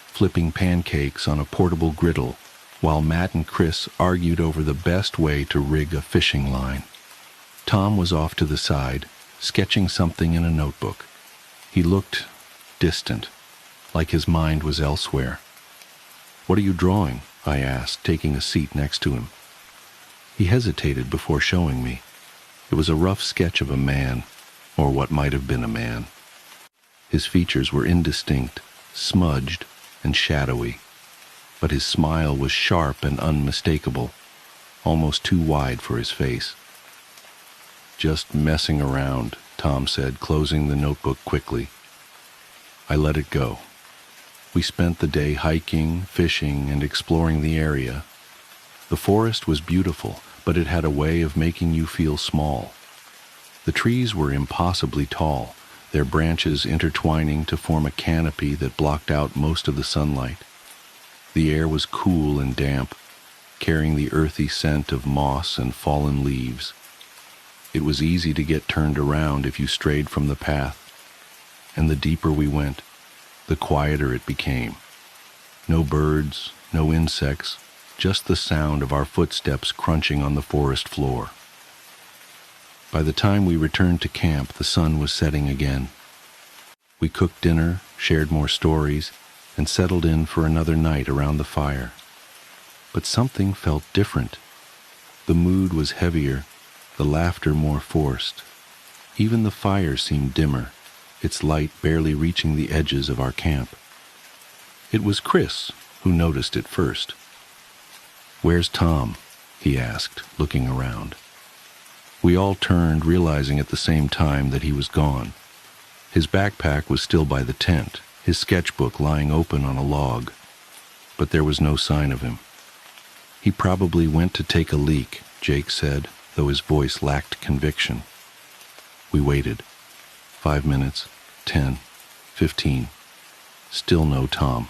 flipping pancakes on a portable griddle, while Matt and Chris argued over the best way to rig a fishing line. Tom was off to the side, sketching something in a notebook. He looked distant, like his mind was elsewhere. "What are you drawing?" I asked, taking a seat next to him. He hesitated before showing me. It was a rough sketch of a man, or what might have been a man. His features were indistinct, smudged, and shadowy, but his smile was sharp and unmistakable, almost too wide for his face. "Just messing around," Tom said, closing the notebook quickly. I let it go. We spent the day hiking, fishing, and exploring the area. The forest was beautiful, but it had a way of making you feel small. The trees were impossibly tall, their branches intertwining to form a canopy that blocked out most of the sunlight. The air was cool and damp, carrying the earthy scent of moss and fallen leaves. It was easy to get turned around if you strayed from the path, and the deeper we went, the quieter it became. No birds, no insects, just the sound of our footsteps crunching on the forest floor. By the time we returned to camp, the sun was setting again. We cooked dinner, shared more stories, and settled in for another night around the fire. But something felt different. The mood was heavier, the laughter more forced. Even the fire seemed dimmer, its light barely reaching the edges of our camp. It was Chris who noticed it first. "Where's Tom?" he asked, looking around. We all turned, realizing at the same time that he was gone. His backpack was still by the tent, his sketchbook lying open on a log, but there was no sign of him. "He probably went to take a leak," Jake said, though his voice lacked conviction. We waited. 5 minutes, 10, 15. Still no Tom.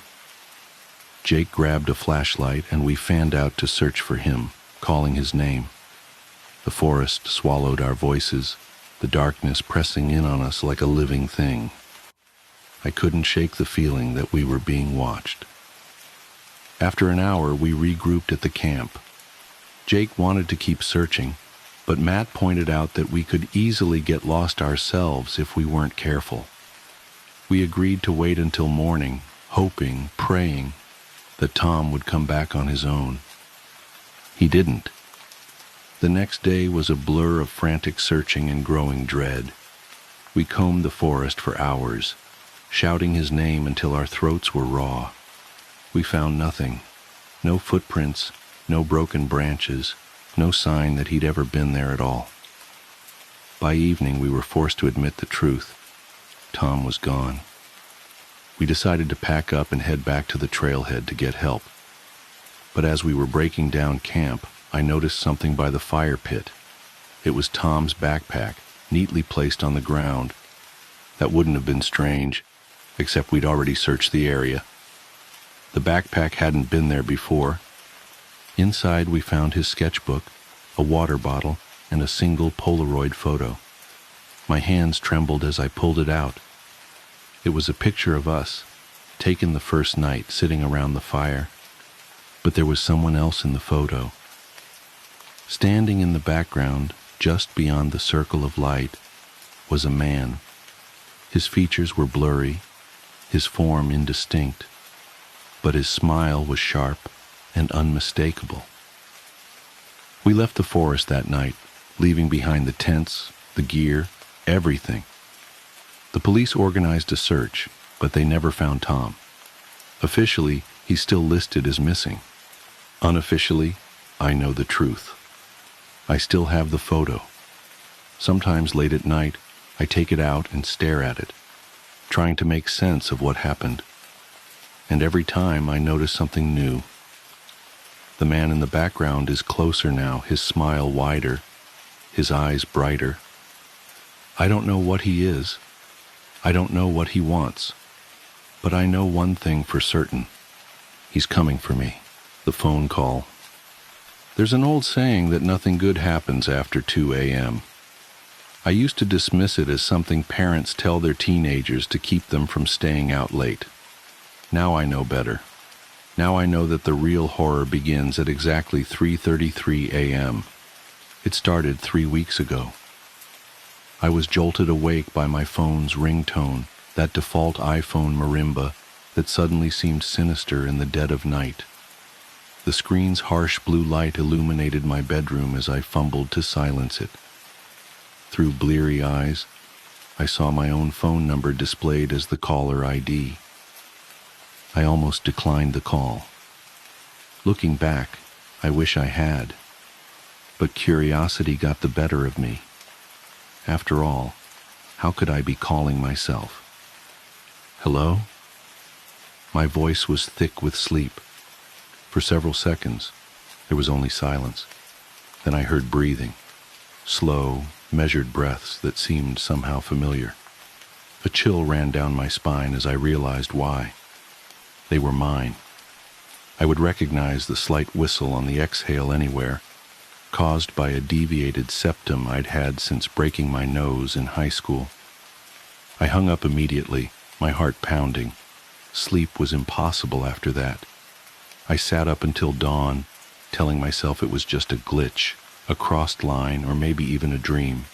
Jake grabbed a flashlight and we fanned out to search for him, calling his name. The forest swallowed our voices, the darkness pressing in on us like a living thing. I couldn't shake the feeling that we were being watched. After an hour, we regrouped at the camp. Jake wanted to keep searching, but Matt pointed out that we could easily get lost ourselves if we weren't careful. We agreed to wait until morning, hoping, praying, that Tom would come back on his own. He didn't. The next day was a blur of frantic searching and growing dread. We combed the forest for hours, shouting his name until our throats were raw. We found nothing. No footprints, no broken branches, no sign that he'd ever been there at all. By evening, we were forced to admit the truth. Tom was gone. We decided to pack up and head back to the trailhead to get help. But as we were breaking down camp, I noticed something by the fire pit. It was Tom's backpack, neatly placed on the ground. That wouldn't have been strange, except we'd already searched the area. The backpack hadn't been there before. Inside we found his sketchbook, a water bottle, and a single Polaroid photo. My hands trembled as I pulled it out. It was a picture of us, taken the first night sitting around the fire. But there was someone else in the photo. Standing in the background, just beyond the circle of light, was a man. His features were blurry, his form indistinct, but his smile was sharp and unmistakable. We left the forest that night, leaving behind the tents, the gear, everything. The police organized a search, but they never found Tom. Officially, he's still listed as missing. Unofficially, I know the truth. I still have the photo. Sometimes late at night, I take it out and stare at it, trying to make sense of what happened. And every time I notice something new. The man in the background is closer now, his smile wider, his eyes brighter. I don't know what he is. I don't know what he wants. But I know one thing for certain. He's coming for me. The phone call. There's an old saying that nothing good happens after 2 a.m. I used to dismiss it as something parents tell their teenagers to keep them from staying out late. Now I know better. Now I know that the real horror begins at exactly 3:33 a.m. It started 3 weeks ago. I was jolted awake by my phone's ringtone, that default iPhone marimba that suddenly seemed sinister in the dead of night. The screen's harsh blue light illuminated my bedroom as I fumbled to silence it. Through bleary eyes, I saw my own phone number displayed as the caller ID. I almost declined the call. Looking back, I wish I had. But curiosity got the better of me. After all, how could I be calling myself? Hello? My voice was thick with sleep. For several seconds, there was only silence. Then I heard breathing, slow, measured breaths that seemed somehow familiar. A chill ran down my spine as I realized why. They were mine. I would recognize the slight whistle on the exhale anywhere, caused by a deviated septum I'd had since breaking my nose in high school. I hung up immediately, my heart pounding. Sleep was impossible after that. I sat up until dawn, telling myself it was just a glitch, a crossed line, or maybe even a dream.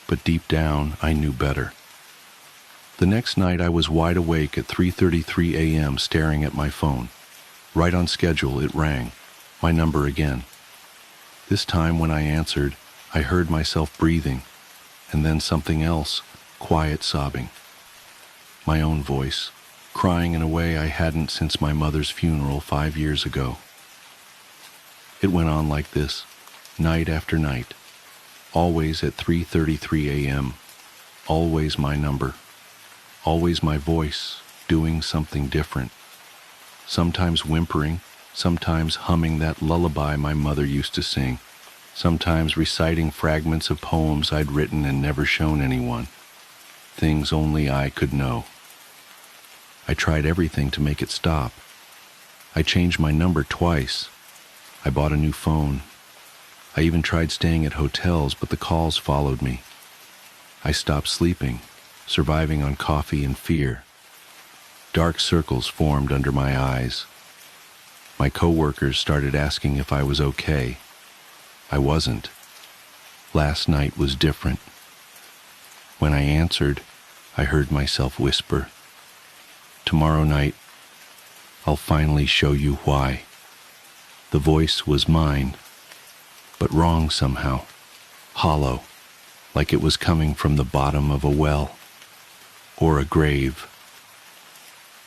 But deep down, I knew better. The next night I was wide awake at 3:33 a.m. staring at my phone. Right on schedule, it rang. My number again. This time when I answered, I heard myself breathing, and then something else, quiet sobbing. My own voice, crying in a way I hadn't since my mother's funeral 5 years ago. It went on like this, night after night, always at 3:33 a.m., always my number, always my voice, doing something different, sometimes whimpering, sometimes humming that lullaby my mother used to sing, sometimes reciting fragments of poems I'd written and never shown anyone, things only I could know. I tried everything to make it stop. I changed my number twice. I bought a new phone. I even tried staying at hotels, but the calls followed me. I stopped sleeping, surviving on coffee and fear. Dark circles formed under my eyes. My coworkers started asking if I was okay. I wasn't. Last night was different. When I answered, I heard myself whisper, "Tomorrow night, I'll finally show you why." The voice was mine, but wrong somehow, hollow, like it was coming from the bottom of a well or a grave.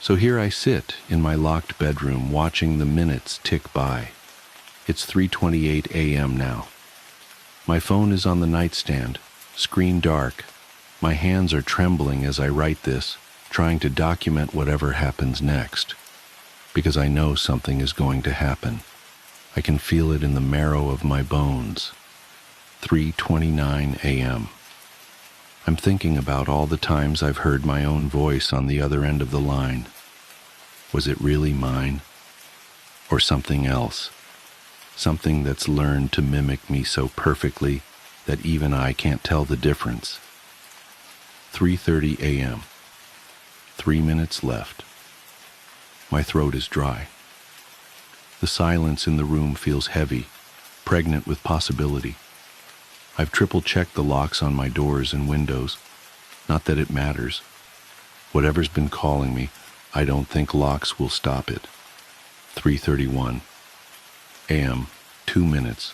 So here I sit in my locked bedroom watching the minutes tick by. It's 3:28 a.m. now. My phone is on the nightstand, screen dark. My hands are trembling as I write this, trying to document whatever happens next, because I know something is going to happen. I can feel it in the marrow of my bones. 3:29 a.m. I'm thinking about all the times I've heard my own voice on the other end of the line. Was it really mine? Or something else? Something that's learned to mimic me so perfectly that even I can't tell the difference. 3:30 a.m. 3 minutes left. My throat is dry. The silence in the room feels heavy, pregnant with possibility. I've triple-checked the locks on my doors and windows. Not that it matters. Whatever's been calling me, I don't think locks will stop it. 3:31 a.m., 2 minutes.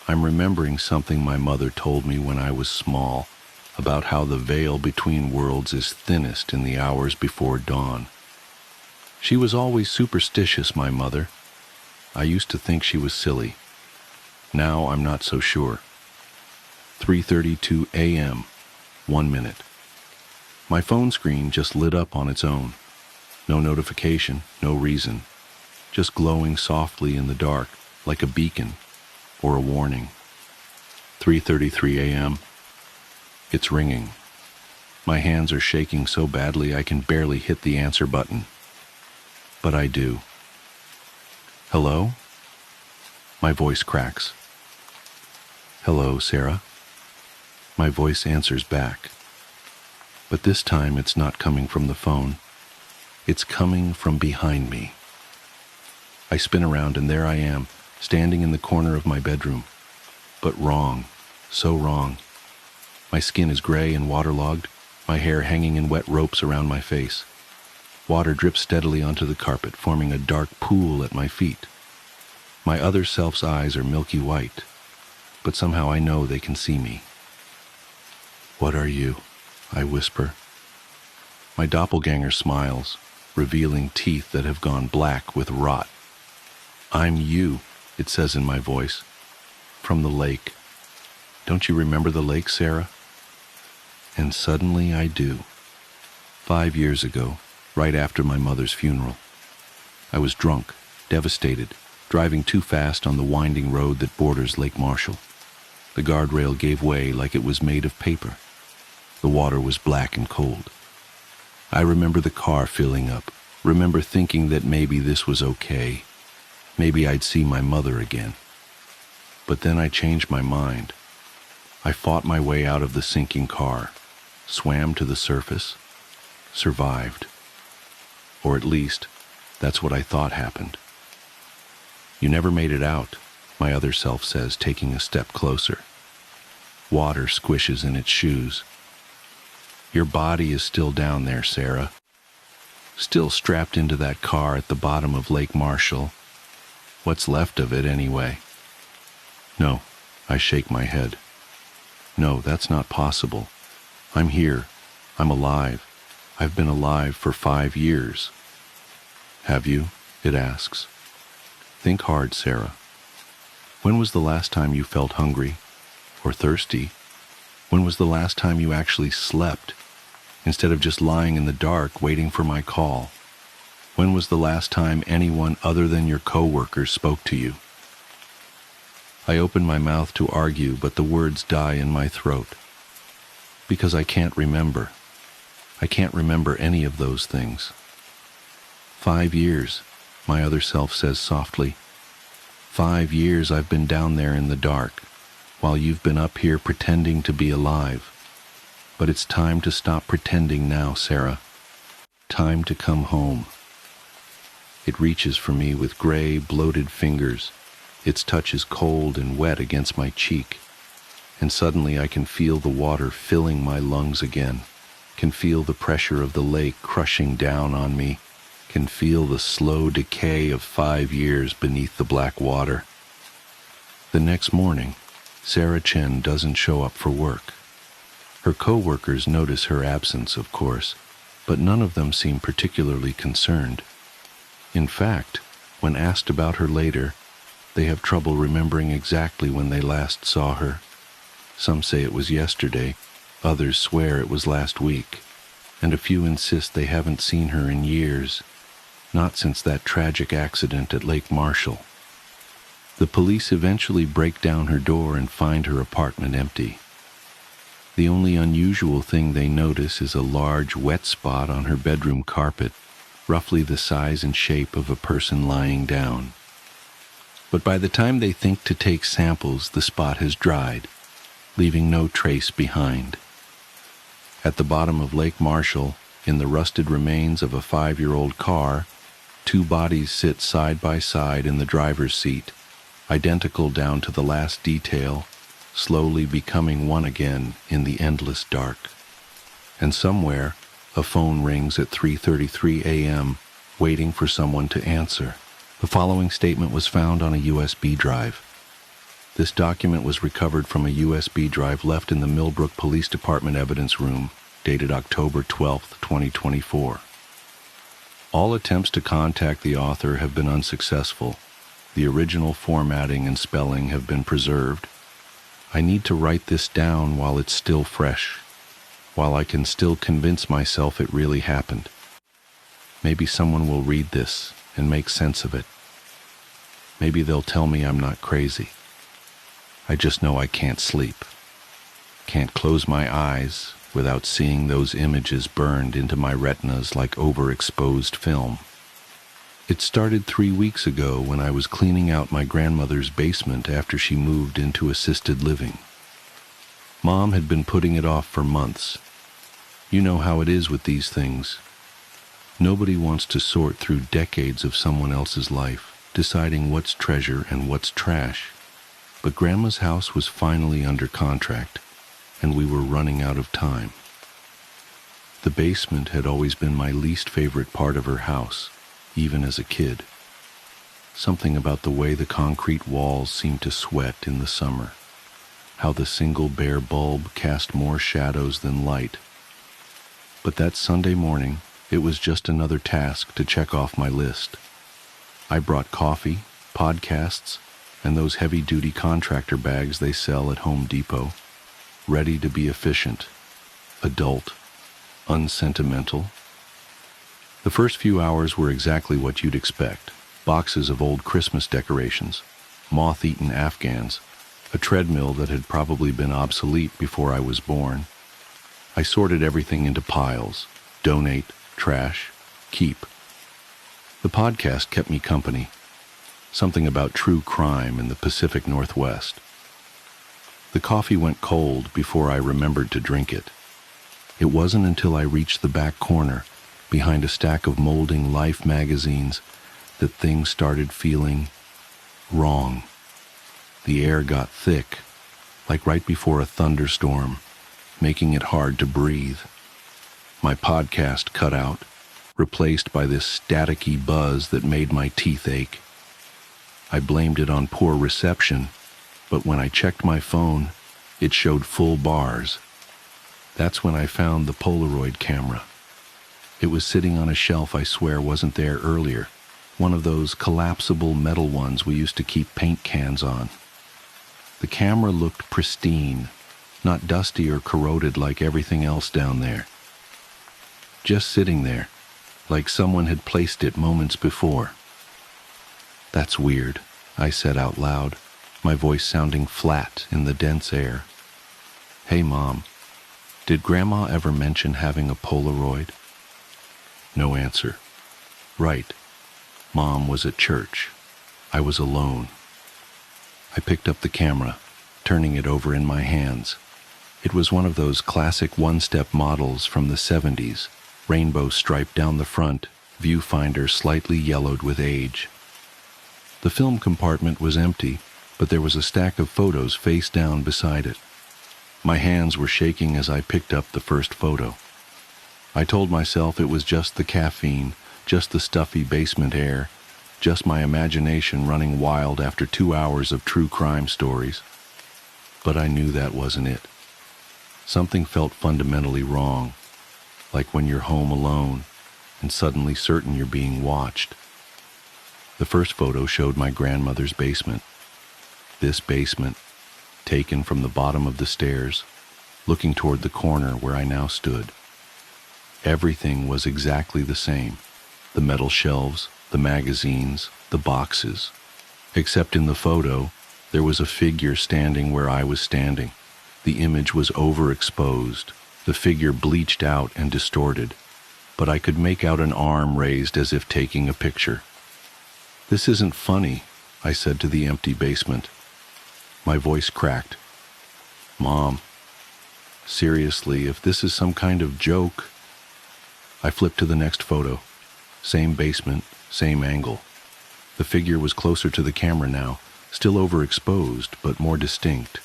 I'm remembering something my mother told me when I was small, about how the veil between worlds is thinnest in the hours before dawn. She was always superstitious, my mother. I used to think she was silly. Now I'm not so sure. 3:32 a.m., 1 minute. My phone screen just lit up on its own. No notification, no reason. Just glowing softly in the dark, like a beacon or a warning. 3:33 a.m. It's ringing. My hands are shaking so badly I can barely hit the answer button. But I do. Hello? My voice cracks. Hello, Sarah? My voice answers back. But this time it's not coming from the phone. It's coming from behind me. I spin around and there I am, standing in the corner of my bedroom. But wrong, so wrong. My skin is gray and waterlogged, my hair hanging in wet ropes around my face. Water drips steadily onto the carpet, forming a dark pool at my feet. My other self's eyes are milky white, but somehow I know they can see me. "What are you?" I whisper. My doppelganger smiles, revealing teeth that have gone black with rot. "I'm you," it says in my voice. "From the lake. Don't you remember the lake, Sarah?" And suddenly I do. 5 years ago, right after my mother's funeral. I was drunk, devastated, driving too fast on the winding road that borders Lake Marshall. The guardrail gave way like it was made of paper. The water was black and cold. I remember the car filling up, remember thinking that maybe this was okay. Maybe I'd see my mother again. But then I changed my mind. I fought my way out of the sinking car, swam to the surface, survived. Or at least, that's what I thought happened. You never made it out, my other self says, taking a step closer. Water squishes in its shoes. Your body is still down there, Sarah. Still strapped into that car at the bottom of Lake Marshall. What's left of it, anyway? No, I shake my head. No, that's not possible. I'm here. I'm alive. I've been alive for 5 years. Have you? It asks. Think hard, Sarah. When was the last time you felt hungry or thirsty? When was the last time you actually slept instead of just lying in the dark waiting for my call? When was the last time anyone other than your coworkers spoke to you? I open my mouth to argue, but the words die in my throat. Because I can't remember. I can't remember any of those things. 5 years, my other self says softly. 5 years I've been down there in the dark, while you've been up here pretending to be alive. But it's time to stop pretending now, Sarah. Time to come home. It reaches for me with gray, bloated fingers. Its touch is cold and wet against my cheek. And suddenly I can feel the water filling my lungs again, can feel the pressure of the lake crushing down on me, can feel the slow decay of 5 years beneath the black water. The next morning, Sarah Chen doesn't show up for work. Her co-workers notice her absence, of course, but none of them seem particularly concerned. In fact, when asked about her later, they have trouble remembering exactly when they last saw her. Some say it was yesterday, others swear it was last week, and a few insist they haven't seen her in years, not since that tragic accident at Lake Marshall. The police eventually break down her door and find her apartment empty. The only unusual thing they notice is a large wet spot on her bedroom carpet, roughly the size and shape of a person lying down. But by the time they think to take samples, the spot has dried, leaving no trace behind. At the bottom of Lake Marshall, in the rusted remains of a 5-year-old car, 2 bodies sit side by side in the driver's seat, identical down to the last detail, slowly becoming one again in the endless dark. And somewhere, a phone rings at 3:33 a.m., waiting for someone to answer. The following statement was found on a USB drive. This document was recovered from a USB drive left in the Millbrook Police Department evidence room, dated October 12, 2024. All attempts to contact the author have been unsuccessful. The original formatting and spelling have been preserved. I need to write this down while it's still fresh, while I can still convince myself it really happened. Maybe someone will read this and make sense of it. Maybe they'll tell me I'm not crazy. I just know I can't sleep. Can't close my eyes without seeing those images burned into my retinas like overexposed film. It started 3 weeks ago when I was cleaning out my grandmother's basement after she moved into assisted living. Mom had been putting it off for months. You know how it is with these things. Nobody wants to sort through decades of someone else's life, deciding what's treasure and what's trash. But Grandma's house was finally under contract, and we were running out of time. The basement had always been my least favorite part of her house, even as a kid. Something about the way the concrete walls seemed to sweat in the summer, how the single bare bulb cast more shadows than light. But that Sunday morning, it was just another task to check off my list. I brought coffee, podcasts, and those heavy-duty contractor bags they sell at Home Depot, ready to be efficient, adult, unsentimental. The first few hours were exactly what you'd expect. Boxes of old Christmas decorations, moth-eaten Afghans, a treadmill that had probably been obsolete before I was born. I sorted everything into piles: donate, trash, keep. The podcast kept me company. Something about true crime in the Pacific Northwest. The coffee went cold before I remembered to drink it. It wasn't until I reached the back corner, behind a stack of molding Life magazines, that things started feeling wrong. The air got thick, like right before a thunderstorm, making it hard to breathe. My podcast cut out, replaced by this staticky buzz that made my teeth ache. I blamed it on poor reception, but when I checked my phone, it showed full bars. That's when I found the Polaroid camera. It was sitting on a shelf I swear wasn't there earlier, one of those collapsible metal ones we used to keep paint cans on. The camera looked pristine, not dusty or corroded like everything else down there. Just sitting there, like someone had placed it moments before. "That's weird," I said out loud, my voice sounding flat in the dense air. "Hey, Mom, did Grandma ever mention having a Polaroid?" No answer. Right. Mom was at church. I was alone. I picked up the camera, turning it over in my hands. It was one of those classic one-step models from the 70s, rainbow stripe down the front, viewfinder slightly yellowed with age. The film compartment was empty, but there was a stack of photos face down beside it. My hands were shaking as I picked up the first photo. I told myself it was just the caffeine, just the stuffy basement air, just my imagination running wild after 2 hours of true crime stories. But I knew that wasn't it. Something felt fundamentally wrong, like when you're home alone and suddenly certain you're being watched. The first photo showed my grandmother's basement. This basement, taken from the bottom of the stairs, looking toward the corner where I now stood. Everything was exactly the same. The metal shelves, the magazines, the boxes. Except in the photo, there was a figure standing where I was standing. The image was overexposed, the figure bleached out and distorted, but I could make out an arm raised as if taking a picture. "This isn't funny," I said to the empty basement. My voice cracked. "Mom, seriously, if this is some kind of joke..." I flipped to the next photo. Same basement, same angle. The figure was closer to the camera now, still overexposed, but more distinct.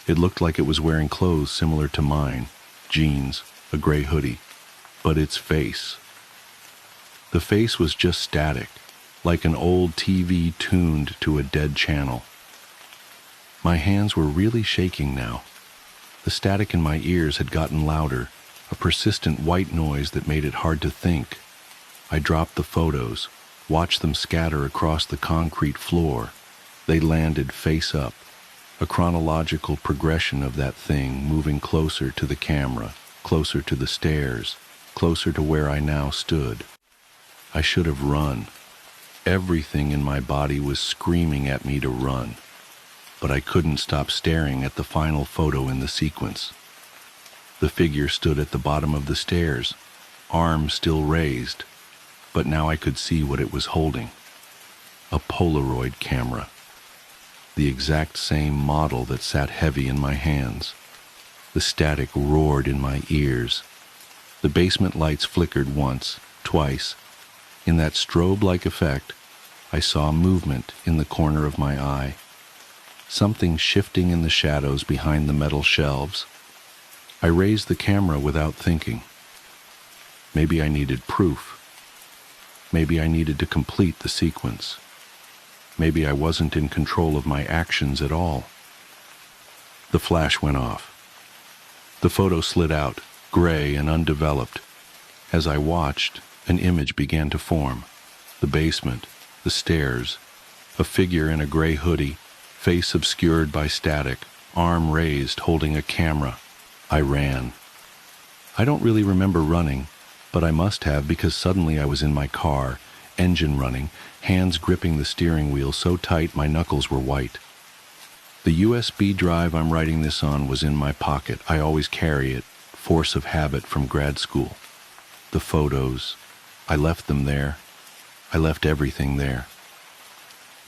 It looked like it was wearing clothes similar to mine, jeans, a gray hoodie, but its face. The face was just static, like an old TV tuned to a dead channel. My hands were really shaking now. The static in my ears had gotten louder, a persistent white noise that made it hard to think. I dropped the photos, watched them scatter across the concrete floor. They landed face up, a chronological progression of that thing moving closer to the camera, closer to the stairs, closer to where I now stood. I should have run. Everything in my body was screaming at me to run, but I couldn't stop staring at the final photo in the sequence. The figure stood at the bottom of the stairs, arms still raised, but now I could see what it was holding. A Polaroid camera. The exact same model that sat heavy in my hands. The static roared in my ears. The basement lights flickered once, twice. In that strobe-like effect, I saw movement in the corner of my eye. Something shifting in the shadows behind the metal shelves. I raised the camera without thinking. Maybe I needed proof. Maybe I needed to complete the sequence. Maybe I wasn't in control of my actions at all. The flash went off. The photo slid out, gray and undeveloped. As I watched, an image began to form. The basement, the stairs, a figure in a gray hoodie, face obscured by static, arm raised holding a camera. I ran. I don't really remember running, but I must have because suddenly I was in my car, engine running, hands gripping the steering wheel so tight my knuckles were white. The USB drive I'm writing this on was in my pocket. I always carry it, force of habit from grad school. The photos, I left them there. I left everything there.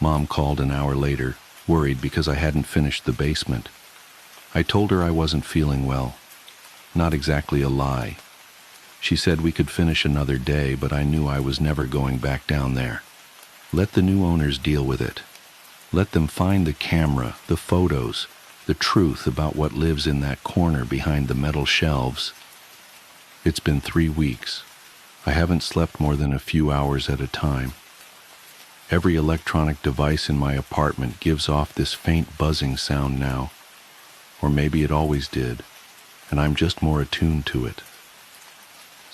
Mom called an hour later, worried because I hadn't finished the basement. I told her I wasn't feeling well. Not exactly a lie. She said we could finish another day, but I knew I was never going back down there. Let the new owners deal with it. Let them find the camera, the photos, the truth about what lives in that corner behind the metal shelves. It's been 3 weeks. I haven't slept more than a few hours at a time. Every electronic device in my apartment gives off this faint buzzing sound now. Or maybe it always did, and I'm just more attuned to it.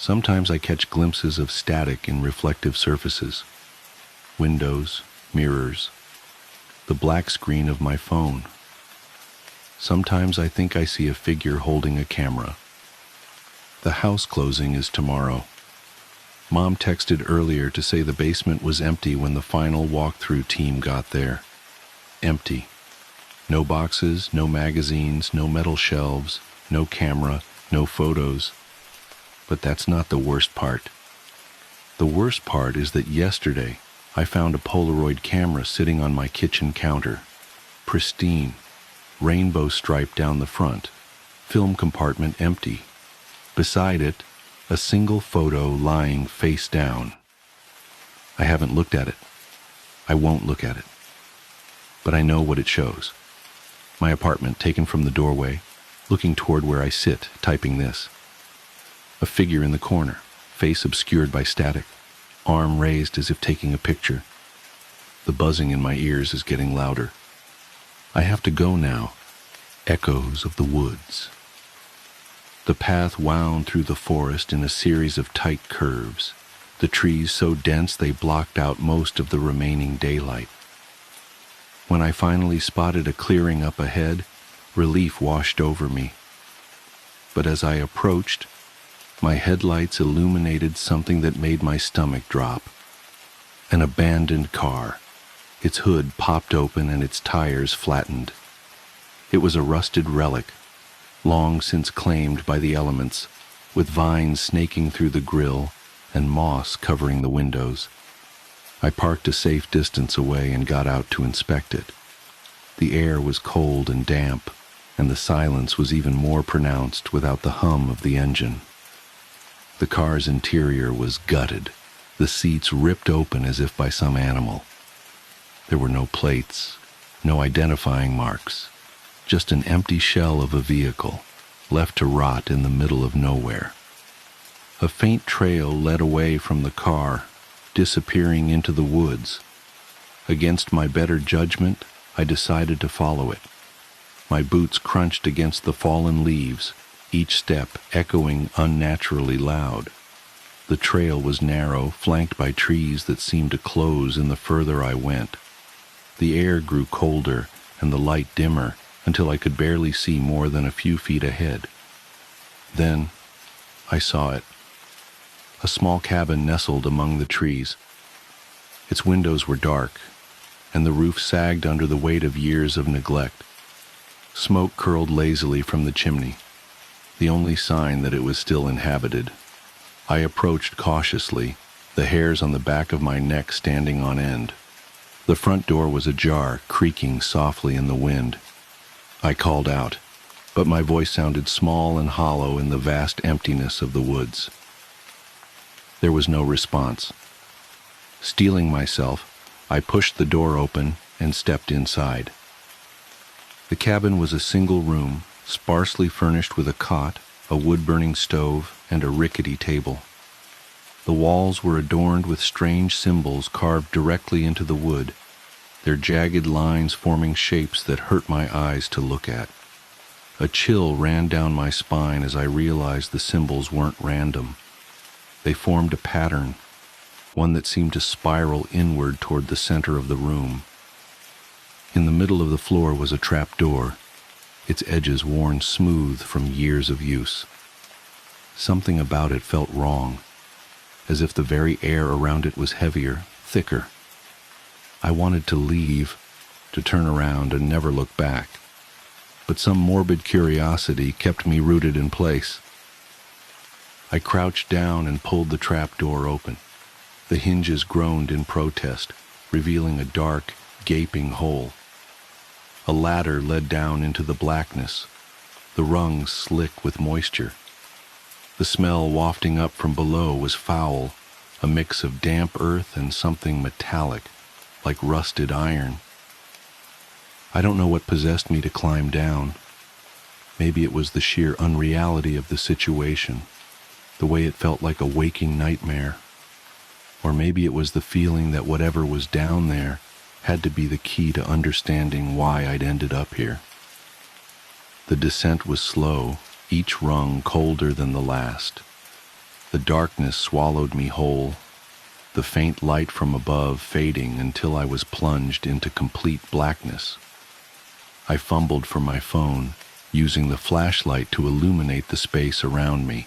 Sometimes I catch glimpses of static in reflective surfaces. Windows, mirrors, the black screen of my phone. Sometimes I think I see a figure holding a camera. The house closing is tomorrow. Mom texted earlier to say the basement was empty when the final walkthrough team got there. Empty. No boxes, no magazines, no metal shelves, no camera, no photos. But that's not the worst part. The worst part is that yesterday I found a Polaroid camera sitting on my kitchen counter. Pristine. Rainbow stripe down the front. Film compartment empty. Beside it, a single photo lying face down. I haven't looked at it. I won't look at it. But I know what it shows. My apartment taken from the doorway, looking toward where I sit, typing this. A figure in the corner, face obscured by static, arm raised as if taking a picture. The buzzing in my ears is getting louder. I have to go now. Echoes of the woods. The path wound through the forest in a series of tight curves, the trees so dense they blocked out most of the remaining daylight. When I finally spotted a clearing up ahead, relief washed over me. But as I approached, my headlights illuminated something that made my stomach drop. An abandoned car. Its hood popped open and its tires flattened. It was a rusted relic, long since claimed by the elements, with vines snaking through the grill and moss covering the windows. I parked a safe distance away and got out to inspect it. The air was cold and damp, and the silence was even more pronounced without the hum of the engine. The car's interior was gutted, the seats ripped open as if by some animal. There were no plates, no identifying marks, just an empty shell of a vehicle, left to rot in the middle of nowhere. A faint trail led away from the car, disappearing into the woods. Against my better judgment, I decided to follow it. My boots crunched against the fallen leaves, each step echoing unnaturally loud. The trail was narrow, flanked by trees that seemed to close in the further I went. The air grew colder and the light dimmer until I could barely see more than a few feet ahead. Then I saw it. A small cabin nestled among the trees. Its windows were dark, and the roof sagged under the weight of years of neglect. Smoke curled lazily from the chimney, the only sign that it was still inhabited. I approached cautiously, the hairs on the back of my neck standing on end. The front door was ajar, creaking softly in the wind. I called out, but my voice sounded small and hollow in the vast emptiness of the woods. There was no response. Steeling myself, I pushed the door open and stepped inside. The cabin was a single room, sparsely furnished with a cot, a wood-burning stove, and a rickety table. The walls were adorned with strange symbols carved directly into the wood, their jagged lines forming shapes that hurt my eyes to look at. A chill ran down my spine as I realized the symbols weren't random. They formed a pattern, one that seemed to spiral inward toward the center of the room. In the middle of the floor was a trap door, its edges worn smooth from years of use. Something about it felt wrong, as if the very air around it was heavier, thicker. I wanted to leave, to turn around and never look back, but some morbid curiosity kept me rooted in place. I crouched down and pulled the trap door open. The hinges groaned in protest, revealing a dark, gaping hole. A ladder led down into the blackness, the rungs slick with moisture. The smell wafting up from below was foul, a mix of damp earth and something metallic, like rusted iron. I don't know what possessed me to climb down. Maybe it was the sheer unreality of the situation, the way it felt like a waking nightmare. Or maybe it was the feeling that whatever was down there had to be the key to understanding why I'd ended up here. The descent was slow, each rung colder than the last. The darkness swallowed me whole, the faint light from above fading until I was plunged into complete blackness. I fumbled for my phone, using the flashlight to illuminate the space around me.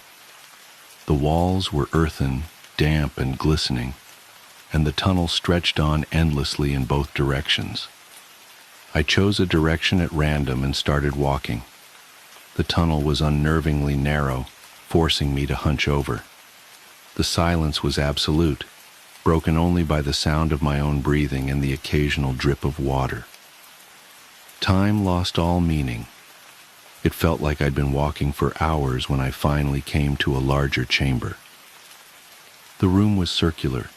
The walls were earthen, damp and glistening, and the tunnel stretched on endlessly in both directions. I chose a direction at random and started walking. The tunnel was unnervingly narrow, forcing me to hunch over. The silence was absolute, broken only by the sound of my own breathing and the occasional drip of water. Time lost all meaning. It felt like I'd been walking for hours when I finally came to a larger chamber. The room was circular,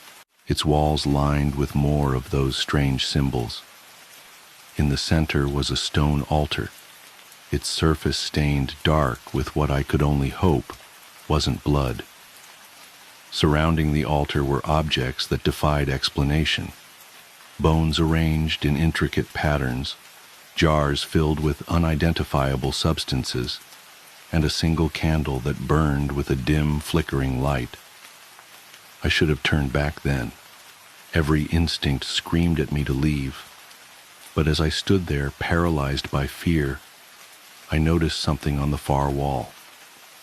its walls lined with more of those strange symbols. In the center was a stone altar, its surface stained dark with what I could only hope wasn't blood. Surrounding the altar were objects that defied explanation. Bones arranged in intricate patterns, jars filled with unidentifiable substances, and a single candle that burned with a dim, flickering light. I should have turned back then. Every instinct screamed at me to leave. But as I stood there, paralyzed by fear, I noticed something on the far wall.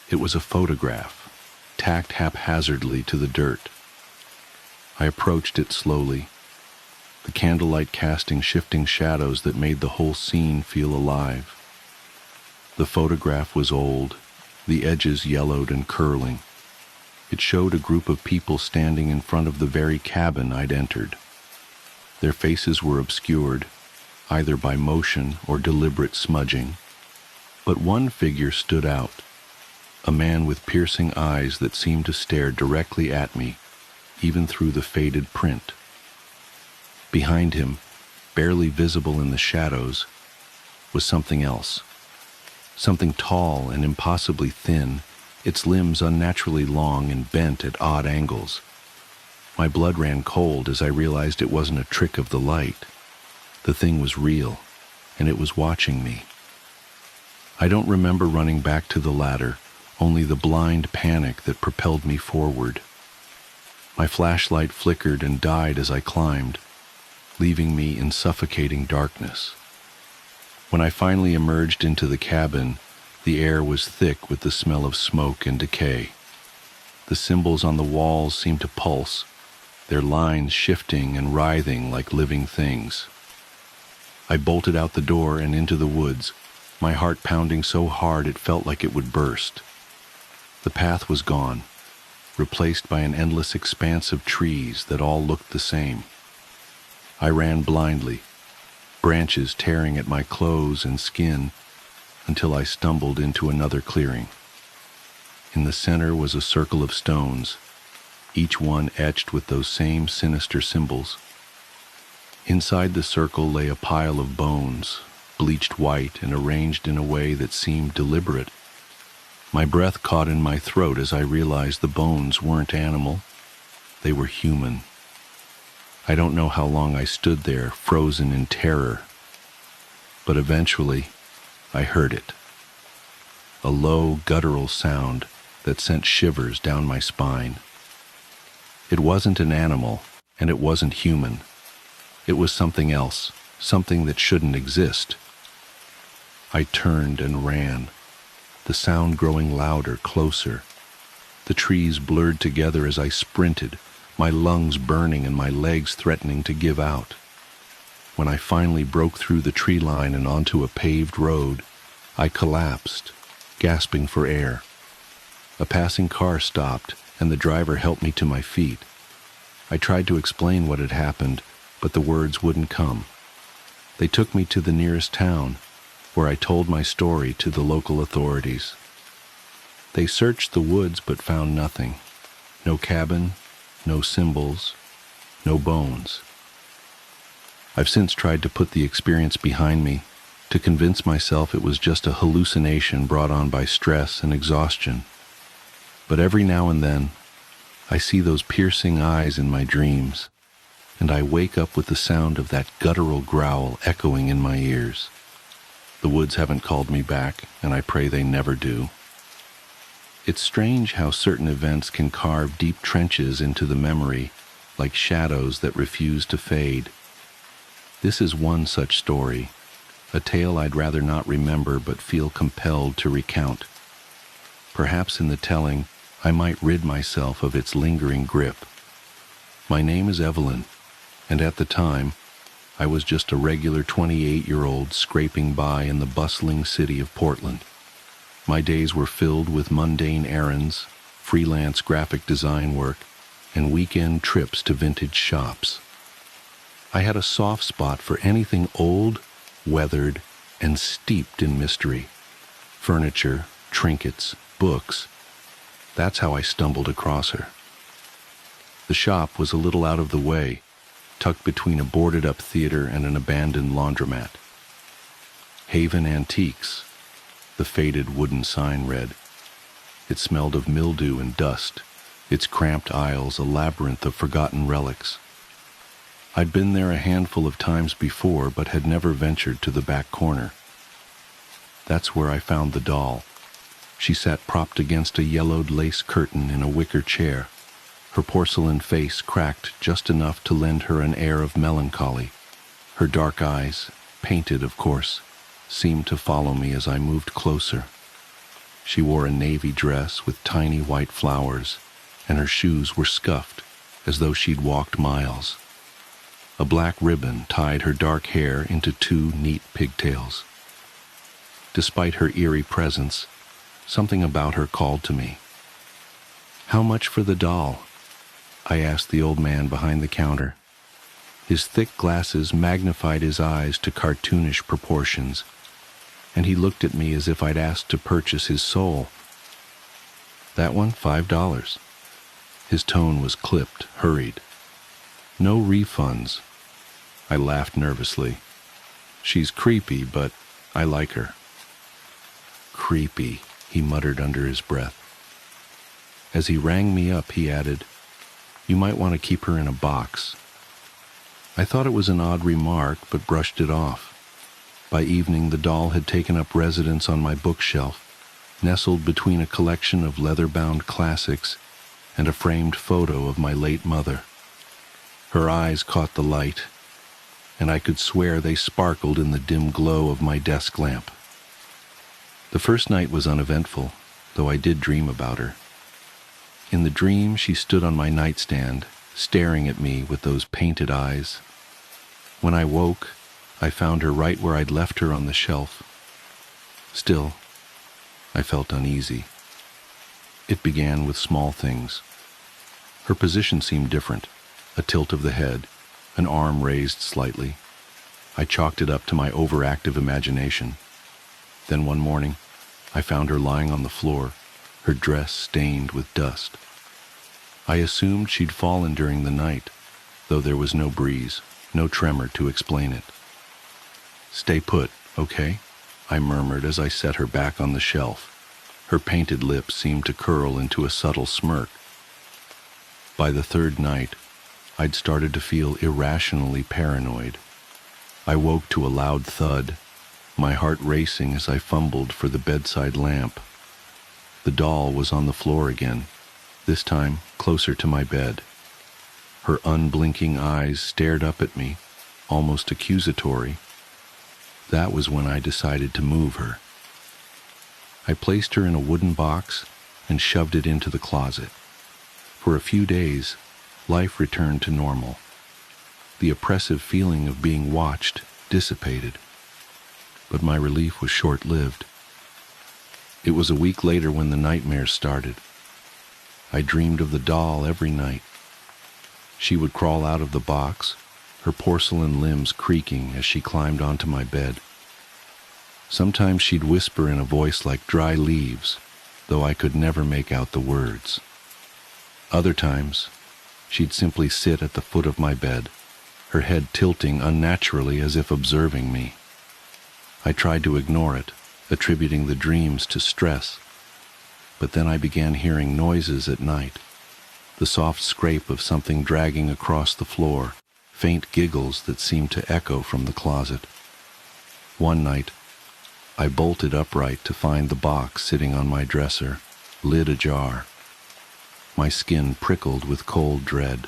It was a photograph, tacked haphazardly to the dirt. I approached it slowly, the candlelight casting shifting shadows that made the whole scene feel alive. The photograph was old, the edges yellowed and curling. It showed a group of people standing in front of the very cabin I'd entered. Their faces were obscured, either by motion or deliberate smudging. But one figure stood out, a man with piercing eyes that seemed to stare directly at me, even through the faded print. Behind him, barely visible in the shadows, was something else. Something tall and impossibly thin, its limbs unnaturally long and bent at odd angles. My blood ran cold as I realized it wasn't a trick of the light. The thing was real, and it was watching me. I don't remember running back to the ladder, only the blind panic that propelled me forward. My flashlight flickered and died as I climbed, leaving me in suffocating darkness. When I finally emerged into the cabin, the air was thick with the smell of smoke and decay. The symbols on the walls seemed to pulse, their lines shifting and writhing like living things. I bolted out the door and into the woods, my heart pounding so hard it felt like it would burst. The path was gone, replaced by an endless expanse of trees that all looked the same. I ran blindly, branches tearing at my clothes and skin, until I stumbled into another clearing. In the center was a circle of stones, each one etched with those same sinister symbols. Inside the circle lay a pile of bones, bleached white and arranged in a way that seemed deliberate. My breath caught in my throat as I realized the bones weren't animal, they were human. I don't know how long I stood there, frozen in terror, but eventually I heard it. A low, guttural sound that sent shivers down my spine. It wasn't an animal, and it wasn't human. It was something else, something that shouldn't exist. I turned and ran, the sound growing louder, closer. The trees blurred together as I sprinted, my lungs burning and my legs threatening to give out. When I finally broke through the tree line and onto a paved road, I collapsed, gasping for air. A passing car stopped, and the driver helped me to my feet. I tried to explain what had happened, but the words wouldn't come. They took me to the nearest town, where I told my story to the local authorities. They searched the woods but found nothing. No cabin, no symbols, no bones. I've since tried to put the experience behind me, to convince myself it was just a hallucination brought on by stress and exhaustion. But every now and then, I see those piercing eyes in my dreams, and I wake up with the sound of that guttural growl echoing in my ears. The woods haven't called me back, and I pray they never do. It's strange how certain events can carve deep trenches into the memory, like shadows that refuse to fade. This is one such story, a tale I'd rather not remember but feel compelled to recount. Perhaps in the telling, I might rid myself of its lingering grip. My name is Evelyn, and at the time, I was just a regular 28-year-old scraping by in the bustling city of Portland. My days were filled with mundane errands, freelance graphic design work, and weekend trips to vintage shops. I had a soft spot for anything old, weathered, and steeped in mystery. Furniture, trinkets, books. That's how I stumbled across her. The shop was a little out of the way, tucked between a boarded-up theater and an abandoned laundromat. Haven Antiques, the faded wooden sign read. It smelled of mildew and dust, its cramped aisles a labyrinth of forgotten relics. I'd been there a handful of times before, but had never ventured to the back corner. That's where I found the doll. She sat propped against a yellowed lace curtain in a wicker chair, her porcelain face cracked just enough to lend her an air of melancholy. Her dark eyes, painted of course, seemed to follow me as I moved closer. She wore a navy dress with tiny white flowers, and her shoes were scuffed, as though she'd walked miles. A black ribbon tied her dark hair into 2 neat pigtails. Despite her eerie presence, something about her called to me. "How much for the doll?" I asked the old man behind the counter. His thick glasses magnified his eyes to cartoonish proportions, and he looked at me as if I'd asked to purchase his soul. "That one, $5. His tone was clipped, hurried. "No refunds." I laughed nervously. "She's creepy, but I like her." "Creepy," he muttered under his breath. As he rang me up, he added, "You might want to keep her in a box." I thought it was an odd remark, but brushed it off. By evening, the doll had taken up residence on my bookshelf, nestled between a collection of leather-bound classics and a framed photo of my late mother. Her eyes caught the light, and I could swear they sparkled in the dim glow of my desk lamp. The first night was uneventful, though I did dream about her. In the dream, she stood on my nightstand, staring at me with those painted eyes. When I woke, I found her right where I'd left her on the shelf. Still, I felt uneasy. It began with small things. Her position seemed different, a tilt of the head, an arm raised slightly. I chalked it up to my overactive imagination. Then one morning, I found her lying on the floor, her dress stained with dust. I assumed she'd fallen during the night, though there was no breeze, no tremor to explain it. "Stay put, okay?" I murmured as I set her back on the shelf. Her painted lips seemed to curl into a subtle smirk. By the third night, I'd started to feel irrationally paranoid. I woke to a loud thud, my heart racing as I fumbled for the bedside lamp. The doll was on the floor again, this time closer to my bed. Her unblinking eyes stared up at me, almost accusatory. That was when I decided to move her. I placed her in a wooden box and shoved it into the closet. For a few days, life returned to normal. The oppressive feeling of being watched dissipated, but my relief was short-lived. It was a week later when the nightmares started. I dreamed of the doll every night. She would crawl out of the box, her porcelain limbs creaking as she climbed onto my bed. Sometimes she'd whisper in a voice like dry leaves, though I could never make out the words. Other times, she'd simply sit at the foot of my bed, her head tilting unnaturally as if observing me. I tried to ignore it, attributing the dreams to stress, but then I began hearing noises at night, the soft scrape of something dragging across the floor, faint giggles that seemed to echo from the closet. One night, I bolted upright to find the box sitting on my dresser, lid ajar. My skin prickled with cold dread.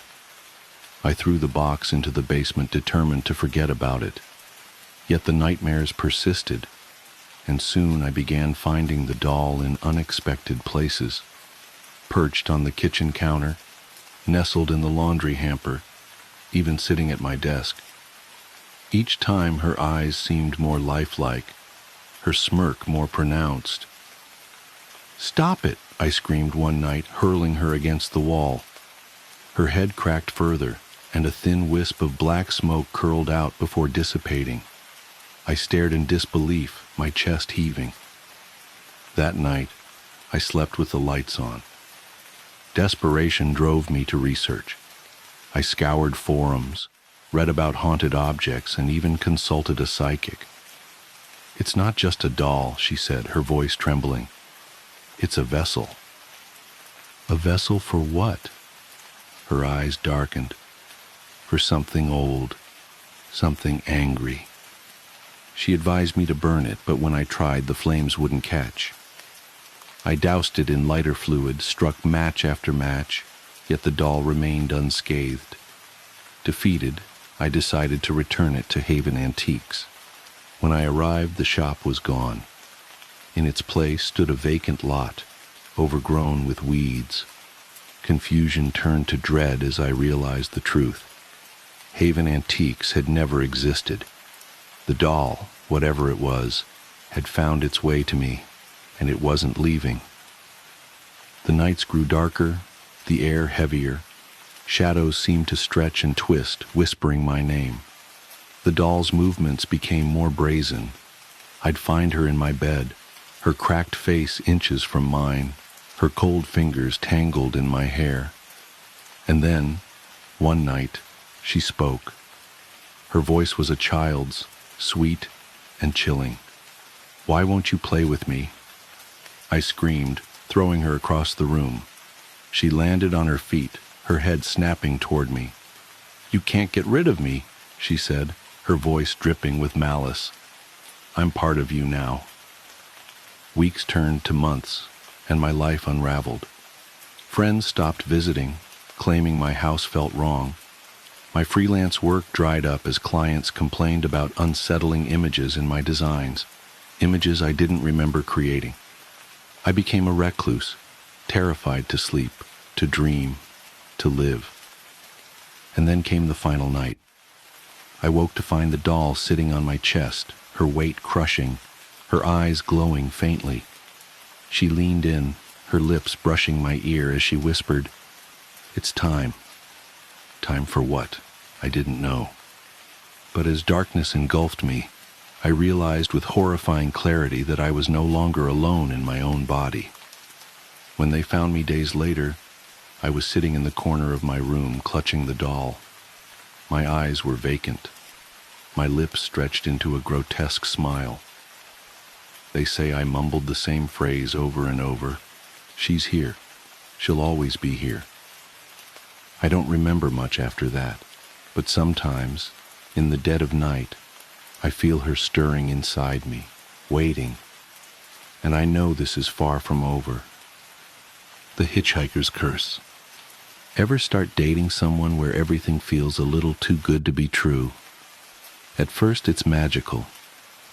I threw the box into the basement, determined to forget about it. Yet the nightmares persisted, and soon I began finding the doll in unexpected places, perched on the kitchen counter, nestled in the laundry hamper, even sitting at my desk. Each time her eyes seemed more lifelike, her smirk more pronounced. "Stop it!" I screamed one night, hurling her against the wall. Her head cracked further, and a thin wisp of black smoke curled out before dissipating. I stared in disbelief, my chest heaving. That night, I slept with the lights on. Desperation drove me to research. I scoured forums, read about haunted objects, and even consulted a psychic. "It's not just a doll," she said, her voice trembling. "It's a vessel." "A vessel for what?" Her eyes darkened. "For something old, something angry." She advised me to burn it, but when I tried, the flames wouldn't catch. I doused it in lighter fluid, struck match after match, yet the doll remained unscathed. Defeated, I decided to return it to Haven Antiques. When I arrived, the shop was gone. In its place stood a vacant lot, overgrown with weeds. Confusion turned to dread as I realized the truth. Haven Antiques had never existed. The doll, whatever it was, had found its way to me, and it wasn't leaving. The nights grew darker, the air heavier. Shadows seemed to stretch and twist, whispering my name. The doll's movements became more brazen. I'd find her in my bed, her cracked face inches from mine, her cold fingers tangled in my hair. And then, one night, she spoke. Her voice was a child's, sweet and chilling. "Why won't you play with me?" I screamed, throwing her across the room. She landed on her feet, her head snapping toward me. "You can't get rid of me," she said, her voice dripping with malice. "I'm part of you now." Weeks turned to months, and my life unraveled. Friends stopped visiting, claiming my house felt wrong. My freelance work dried up as clients complained about unsettling images in my designs, images I didn't remember creating. I became a recluse, terrified to sleep, to dream, to live. And then came the final night. I woke to find the doll sitting on my chest, her weight crushing, her eyes glowing faintly. She leaned in, her lips brushing my ear as she whispered, "It's time." Time for what? I didn't know. But as darkness engulfed me, I realized with horrifying clarity that I was no longer alone in my own body. When they found me days later, I was sitting in the corner of my room, clutching the doll. My eyes were vacant, my lips stretched into a grotesque smile. They say I mumbled the same phrase over and over. "She's here. She'll always be here." I don't remember much after that, but sometimes, in the dead of night, I feel her stirring inside me, waiting, and I know this is far from over. The Hitchhiker's Curse. Ever start dating someone where everything feels a little too good to be true? At first it's magical.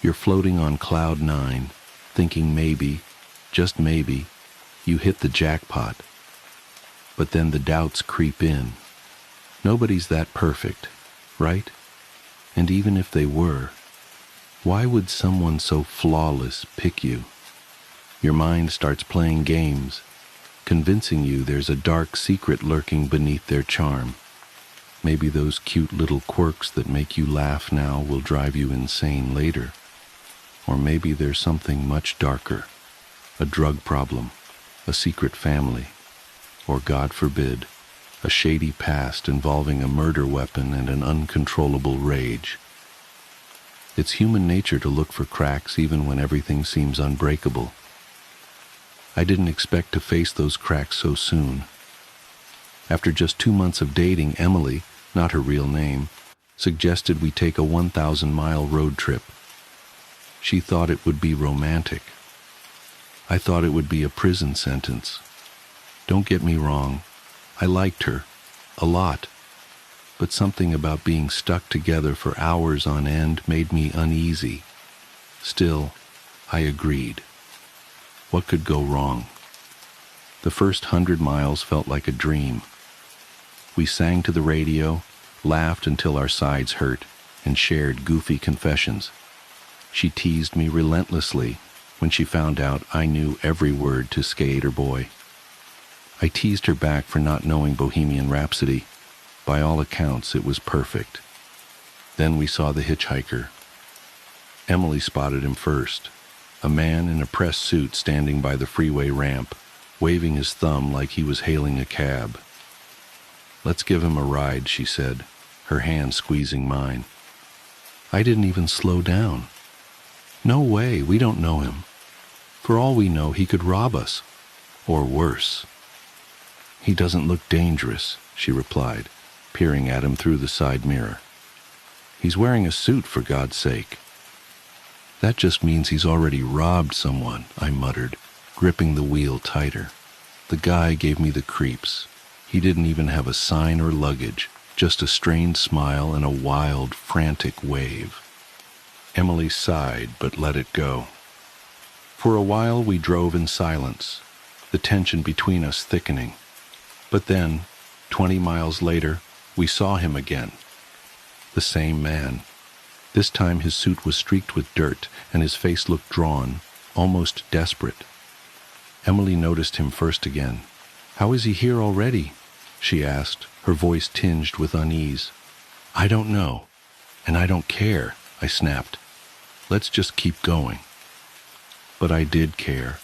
You're floating on cloud 9, thinking maybe, just maybe, you hit the jackpot. But then the doubts creep in. Nobody's that perfect, right? And even if they were, why would someone so flawless pick you? Your mind starts playing games, convincing you there's a dark secret lurking beneath their charm. Maybe those cute little quirks that make you laugh now will drive you insane later. Or maybe there's something much darker, a drug problem, a secret family, or, God forbid, a shady past involving a murder weapon and an uncontrollable rage. It's human nature to look for cracks even when everything seems unbreakable. I didn't expect to face those cracks so soon. After just 2 months of dating, Emily, not her real name, suggested we take a 1,000-mile road trip. She thought it would be romantic. I thought it would be a prison sentence. Don't get me wrong, I liked her, a lot, but something about being stuck together for hours on end made me uneasy. Still, I agreed. What could go wrong? The first 100 miles felt like a dream. We sang to the radio, laughed until our sides hurt, and shared goofy confessions. She teased me relentlessly when she found out I knew every word to Skater Boy. I teased her back for not knowing Bohemian Rhapsody. By all accounts, it was perfect. Then we saw the hitchhiker. Emily spotted him first, a man in a press suit standing by the freeway ramp, waving his thumb like he was hailing a cab. "Let's give him a ride," she said, her hand squeezing mine. I didn't even slow down. "No way, we don't know him. For all we know, he could rob us, or worse." "He doesn't look dangerous," she replied, peering at him through the side mirror. "He's wearing a suit, for God's sake." "That just means he's already robbed someone," I muttered, gripping the wheel tighter. The guy gave me the creeps. He didn't even have a sign or luggage, just a strained smile and a wild, frantic wave. Emily sighed, but let it go. For a while we drove in silence, the tension between us thickening. But then, 20 miles later, we saw him again. The same man. This time his suit was streaked with dirt, and his face looked drawn, almost desperate. Emily noticed him first again. "How is he here already?" she asked, her voice tinged with unease. "I don't know, and I don't care," I snapped. "Let's just keep going." But I did care.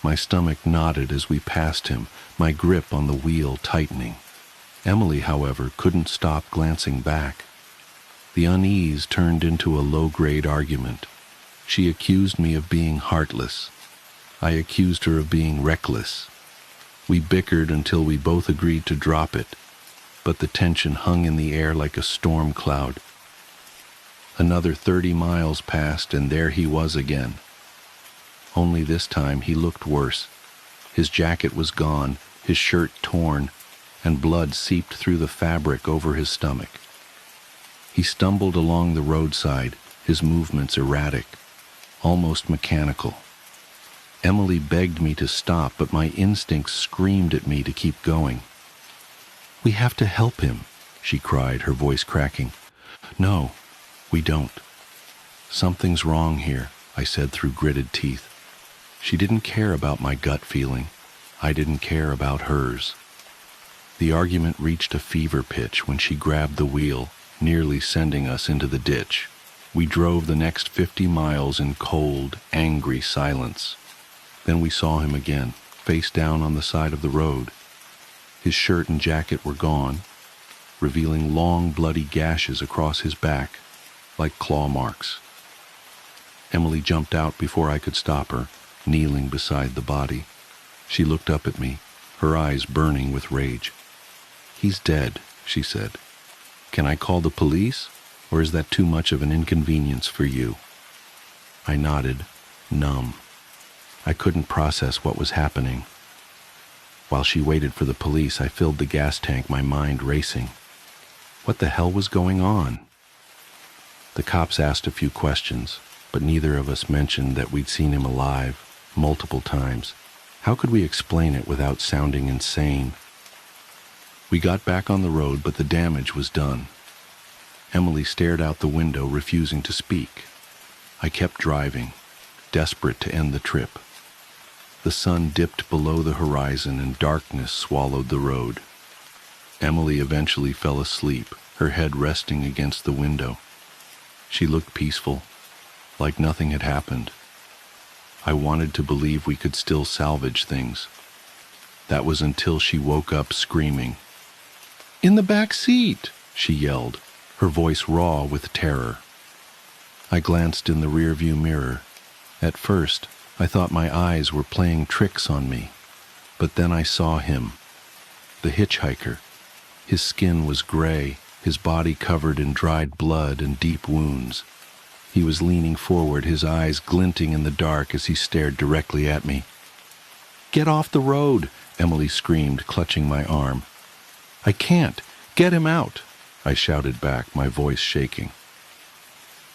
My stomach knotted as we passed him, my grip on the wheel tightening. Emily, however, couldn't stop glancing back. The unease turned into a low-grade argument. She accused me of being heartless. I accused her of being reckless. We bickered until we both agreed to drop it, but the tension hung in the air like a storm cloud. Another 30 miles passed, and there he was again. Only this time he looked worse. His jacket was gone, his shirt torn, and blood seeped through the fabric over his stomach. He stumbled along the roadside, his movements erratic, almost mechanical. Emily begged me to stop, but my instincts screamed at me to keep going. "We have to help him," she cried, her voice cracking. "No, we don't." "Something's wrong here," I said through gritted teeth. She didn't care about my gut feeling. I didn't care about hers. The argument reached a fever pitch when she grabbed the wheel, nearly sending us into the ditch. We drove the next 50 miles in cold, angry silence. Then we saw him again, face down on the side of the road. His shirt and jacket were gone, revealing long, bloody gashes across his back, like claw marks. Emily jumped out before I could stop her, kneeling beside the body. She looked up at me, her eyes burning with rage. "He's dead," she said. "Can I call the police, or is that too much of an inconvenience for you?" I nodded, numb. I couldn't process what was happening. While she waited for the police, I filled the gas tank, my mind racing. What the hell was going on? The cops asked a few questions, but neither of us mentioned that we'd seen him alive, multiple times. How could we explain it without sounding insane? We got back on the road, but the damage was done. Emily stared out the window, refusing to speak. I kept driving, desperate to end the trip. The sun dipped below the horizon and darkness swallowed the road. Emily eventually fell asleep, her head resting against the window. She looked peaceful, like nothing had happened. I wanted to believe we could still salvage things. That was until she woke up screaming. "In the back seat!" she yelled, her voice raw with terror. I glanced in the rearview mirror. At first, I thought my eyes were playing tricks on me, but then I saw him, the hitchhiker. His skin was gray, his body covered in dried blood and deep wounds. He was leaning forward, his eyes glinting in the dark as he stared directly at me. "Get off the road!" Emily screamed, clutching my arm. "I can't! Get him out!" I shouted back, my voice shaking.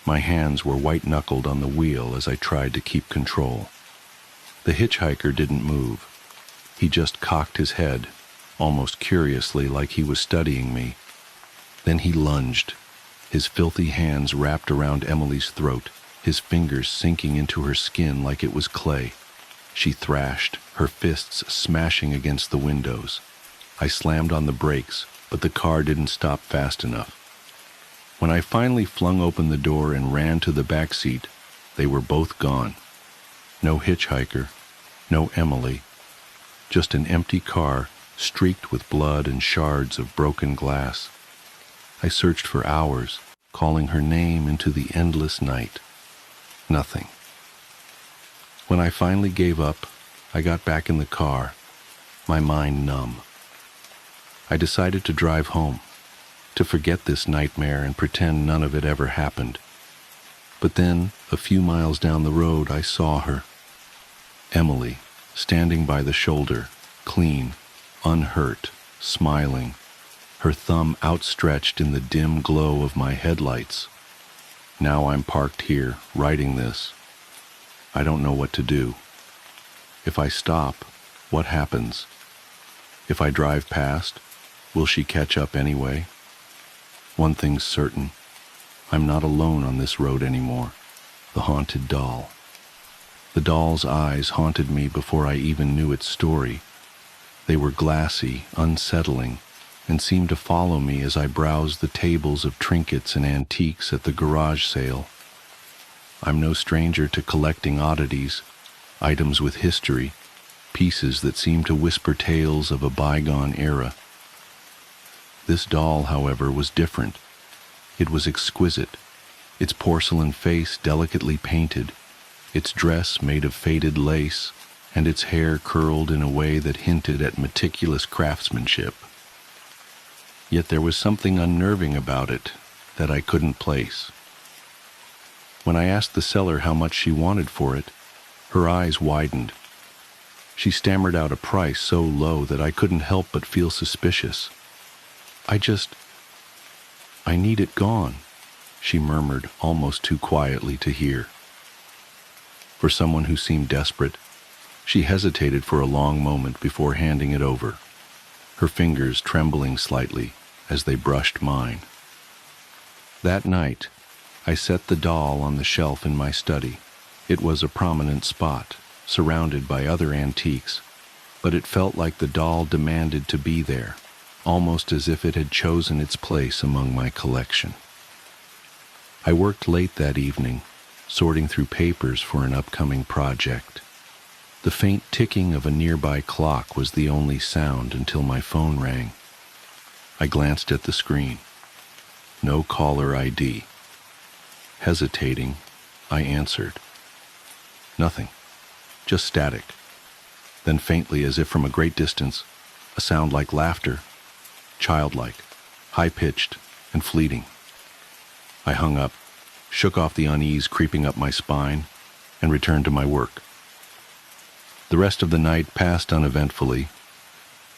My hands were white-knuckled on the wheel as I tried to keep control. The hitchhiker didn't move. He just cocked his head, almost curiously, like he was studying me. Then he lunged, his filthy hands wrapped around Emily's throat, his fingers sinking into her skin like it was clay. She thrashed, her fists smashing against the windows. I slammed on the brakes, but the car didn't stop fast enough. When I finally flung open the door and ran to the back seat, they were both gone. No hitchhiker, no Emily, just an empty car streaked with blood and shards of broken glass. I searched for hours, calling her name into the endless night. Nothing. When I finally gave up, I got back in the car, my mind numb. I decided to drive home, to forget this nightmare and pretend none of it ever happened. But then, a few miles down the road, I saw her. Emily, standing by the shoulder, clean, unhurt, smiling, her thumb outstretched in the dim glow of my headlights. Now I'm parked here, writing this. I don't know what to do. If I stop, what happens? If I drive past, will she catch up anyway? One thing's certain. I'm not alone on this road anymore. The haunted doll. The doll's eyes haunted me before I even knew its story. They were glassy, unsettling, and seemed to follow me as I browsed the tables of trinkets and antiques at the garage sale. I'm no stranger to collecting oddities, items with history, pieces that seem to whisper tales of a bygone era. This doll, however, was different. It was exquisite, its porcelain face delicately painted, its dress made of faded lace, and its hair curled in a way that hinted at meticulous craftsmanship. Yet there was something unnerving about it that I couldn't place. When I asked the seller how much she wanted for it, her eyes widened. She stammered out a price so low that I couldn't help but feel suspicious. I need it gone," she murmured almost too quietly to hear. For someone who seemed desperate, she hesitated for a long moment before handing it over, her fingers trembling slightly as they brushed mine. That night, I set the doll on the shelf in my study. It was a prominent spot, surrounded by other antiques, but it felt like the doll demanded to be there, almost as if it had chosen its place among my collection. I worked late that evening, sorting through papers for an upcoming project. The faint ticking of a nearby clock was the only sound until my phone rang. I glanced at the screen. No caller ID. Hesitating, I answered. Nothing. Just static. Then faintly, as if from a great distance, a sound like laughter, childlike, high-pitched, and fleeting. I hung up, shook off the unease creeping up my spine, and returned to my work. The rest of the night passed uneventfully,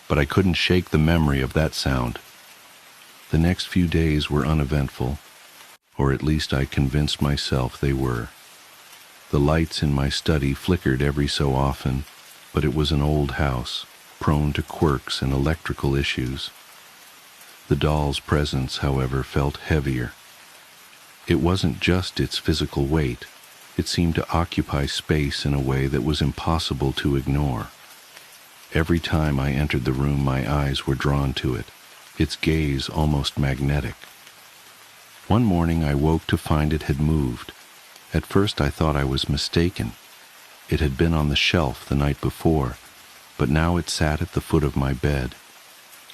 but I couldn't shake the memory of that sound. The next few days were uneventful, or at least I convinced myself they were. The lights in my study flickered every so often, but it was an old house, prone to quirks and electrical issues. The doll's presence, however, felt heavier. It wasn't just its physical weight. It seemed to occupy space in a way that was impossible to ignore. Every time I entered the room, my eyes were drawn to it, its gaze almost magnetic. One morning I woke to find it had moved. At first I thought I was mistaken. It had been on the shelf the night before, but now it sat at the foot of my bed.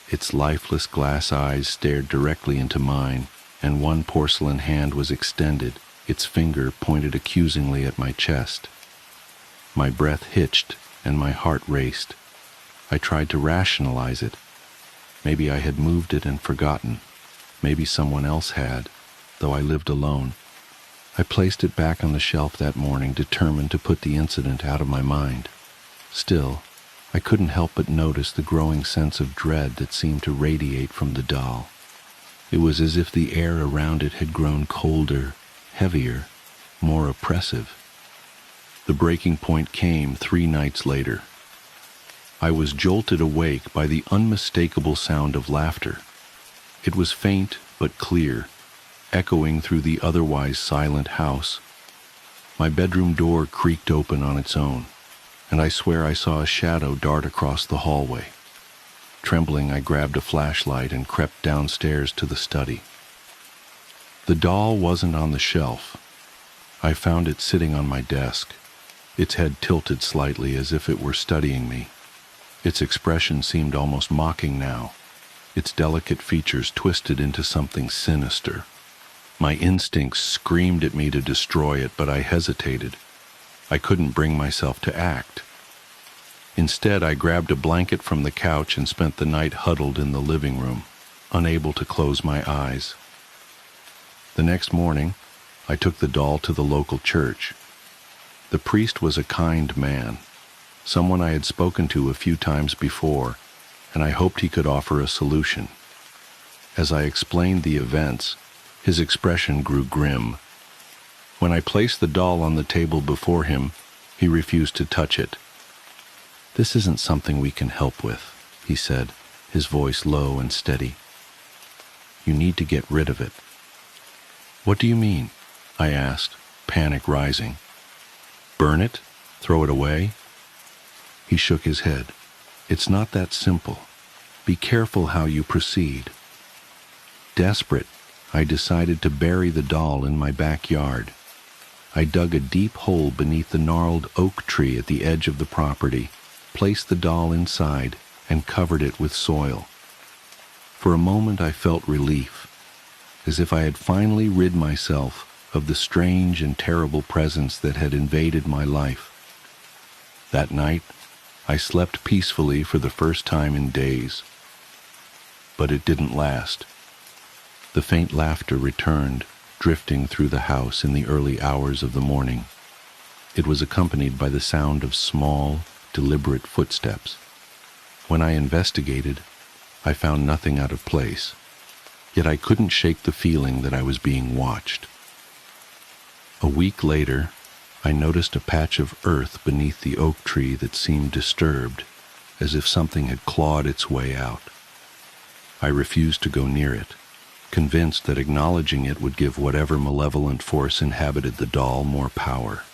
Its lifeless glass eyes stared directly into mine, and one porcelain hand was extended, its finger pointed accusingly at my chest. My breath hitched, and my heart raced. I tried to rationalize it. Maybe I had moved it and forgotten. Maybe someone else had, though I lived alone. I placed it back on the shelf that morning, determined to put the incident out of my mind. Still, I couldn't help but notice the growing sense of dread that seemed to radiate from the doll. It was as if the air around it had grown colder, heavier, more oppressive. The breaking point came 3 nights later. I was jolted awake by the unmistakable sound of laughter. It was faint but clear, echoing through the otherwise silent house. My bedroom door creaked open on its own, and I swear I saw a shadow dart across the hallway. Trembling, I grabbed a flashlight and crept downstairs to the study. The doll wasn't on the shelf. I found it sitting on my desk, its head tilted slightly as if it were studying me. Its expression seemed almost mocking now, its delicate features twisted into something sinister. My instincts screamed at me to destroy it, but I hesitated. I couldn't bring myself to act. Instead, I grabbed a blanket from the couch and spent the night huddled in the living room, unable to close my eyes. The next morning, I took the doll to the local church. The priest was a kind man, someone I had spoken to a few times before, and I hoped he could offer a solution. As I explained the events, his expression grew grim. When I placed the doll on the table before him, he refused to touch it. "This isn't something we can help with," he said, his voice low and steady. "You need to get rid of it." "What do you mean?" I asked, panic rising. "Burn it? Throw it away?" He shook his head. "It's not that simple. Be careful how you proceed." Desperate, I decided to bury the doll in my backyard. I dug a deep hole beneath the gnarled oak tree at the edge of the property, placed the doll inside, and covered it with soil. For a moment I felt relief, as if I had finally rid myself of the strange and terrible presence that had invaded my life. That night, I slept peacefully for the first time in days. But it didn't last. The faint laughter returned, drifting through the house in the early hours of the morning. It was accompanied by the sound of small, deliberate footsteps. When I investigated, I found nothing out of place, yet I couldn't shake the feeling that I was being watched. A week later, I noticed a patch of earth beneath the oak tree that seemed disturbed, as if something had clawed its way out. I refused to go near it, convinced that acknowledging it would give whatever malevolent force inhabited the doll more power.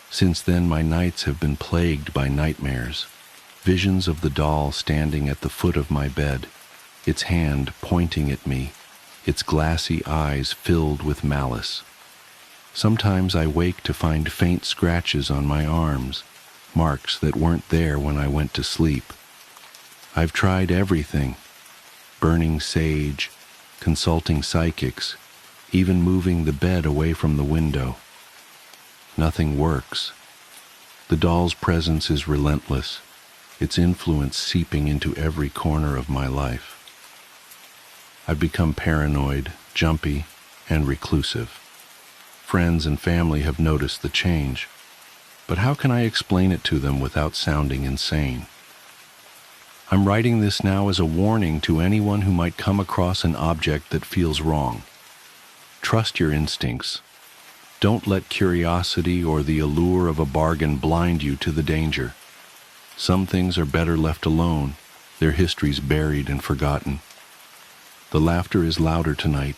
Since then, my nights have been plagued by nightmares, visions of the doll standing at the foot of my bed, its hand pointing at me, its glassy eyes filled with malice. Sometimes I wake to find faint scratches on my arms, marks that weren't there when I went to sleep. I've tried everything: burning sage, consulting psychics, even moving the bed away from the window. Nothing works. The doll's presence is relentless, its influence seeping into every corner of my life. I've become paranoid, jumpy, and reclusive. Friends and family have noticed the change, but how can I explain it to them without sounding insane? I'm writing this now as a warning to anyone who might come across an object that feels wrong. Trust your instincts. Don't let curiosity or the allure of a bargain blind you to the danger. Some things are better left alone, their histories buried and forgotten. The laughter is louder tonight,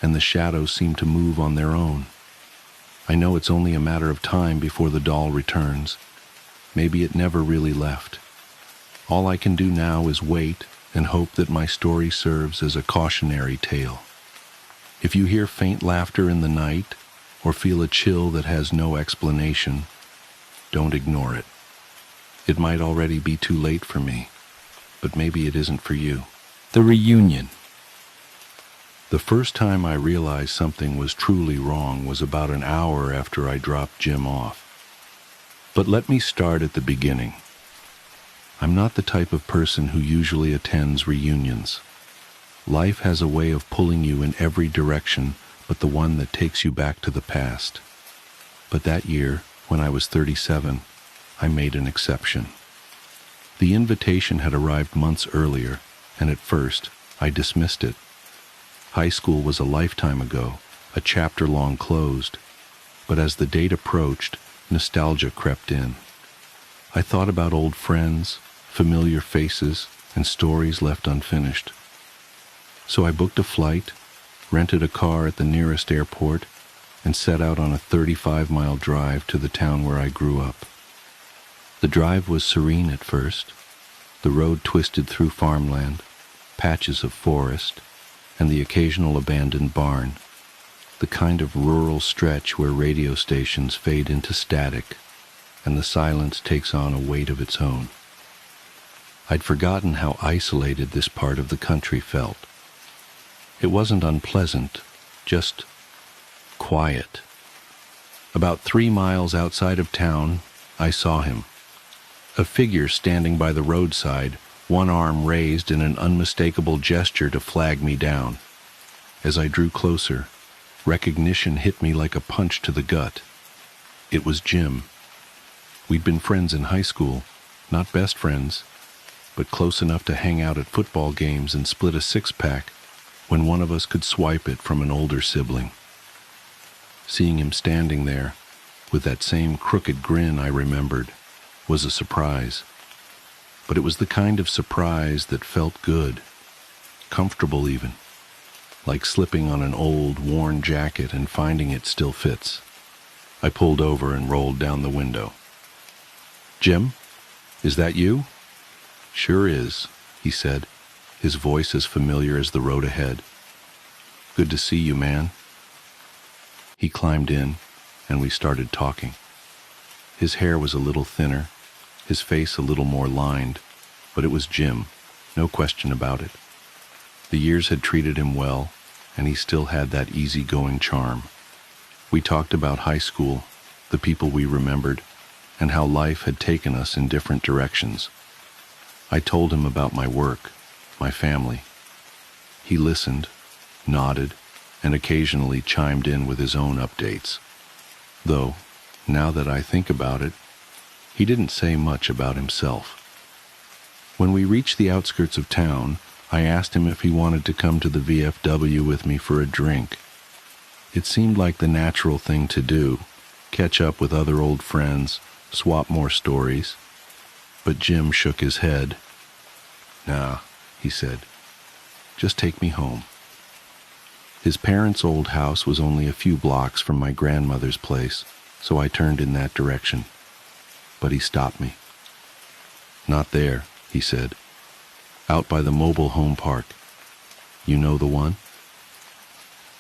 and the shadows seem to move on their own. I know it's only a matter of time before the doll returns. Maybe it never really left. All I can do now is wait and hope that my story serves as a cautionary tale. If you hear faint laughter in the night, or feel a chill that has no explanation, Don't ignore it. It might already be too late for me, but maybe it isn't for you. The reunion. The first time I realized something was truly wrong was about an hour after I dropped Jim off. But let me start at the beginning. I'm not the type of person who usually attends reunions. Life has a way of pulling you in every direction but the one that takes you back to the past. But that year, when I was 37, I made an exception. The invitation had arrived months earlier, and at first, I dismissed it. High school was a lifetime ago, a chapter long closed, but as the date approached, nostalgia crept in. I thought about old friends, familiar faces, and stories left unfinished. So I booked a flight, rented a car at the nearest airport, and set out on a 35-mile drive to the town where I grew up. The drive was serene at first. The road twisted through farmland, patches of forest, and the occasional abandoned barn, the kind of rural stretch where radio stations fade into static and the silence takes on a weight of its own. I'd forgotten how isolated this part of the country felt. It wasn't unpleasant, just quiet. About 3 miles outside of town, I saw him. A figure standing by the roadside, one arm raised in an unmistakable gesture to flag me down. As I drew closer, recognition hit me like a punch to the gut. It was Jim. We'd been friends in high school, not best friends, but close enough to hang out at football games and split a six-pack when one of us could swipe it from an older sibling. Seeing him standing there, with that same crooked grin I remembered, was a surprise. But it was the kind of surprise that felt good, comfortable even, like slipping on an old, worn jacket and finding it still fits. I pulled over and rolled down the window. "Jim, is that you?" "Sure is," he said, his voice as familiar as the road ahead. "Good to see you, man." He climbed in, and we started talking. His hair was a little thinner, his face a little more lined, but it was Jim, no question about it. The years had treated him well, and he still had that easygoing charm. We talked about high school, the people we remembered, and how life had taken us in different directions. I told him about my work, my family. He listened, nodded, and occasionally chimed in with his own updates. Though, now that I think about it, he didn't say much about himself. When we reached the outskirts of town, I asked him if he wanted to come to the VFW with me for a drink. It seemed like the natural thing to do, catch up with other old friends, swap more stories. But Jim shook his head. "Nah," he said. "Just take me home." His parents' old house was only a few blocks from my grandmother's place, so I turned in that direction. But he stopped me. "Not there," he said. "Out by the mobile home park. You know the one?"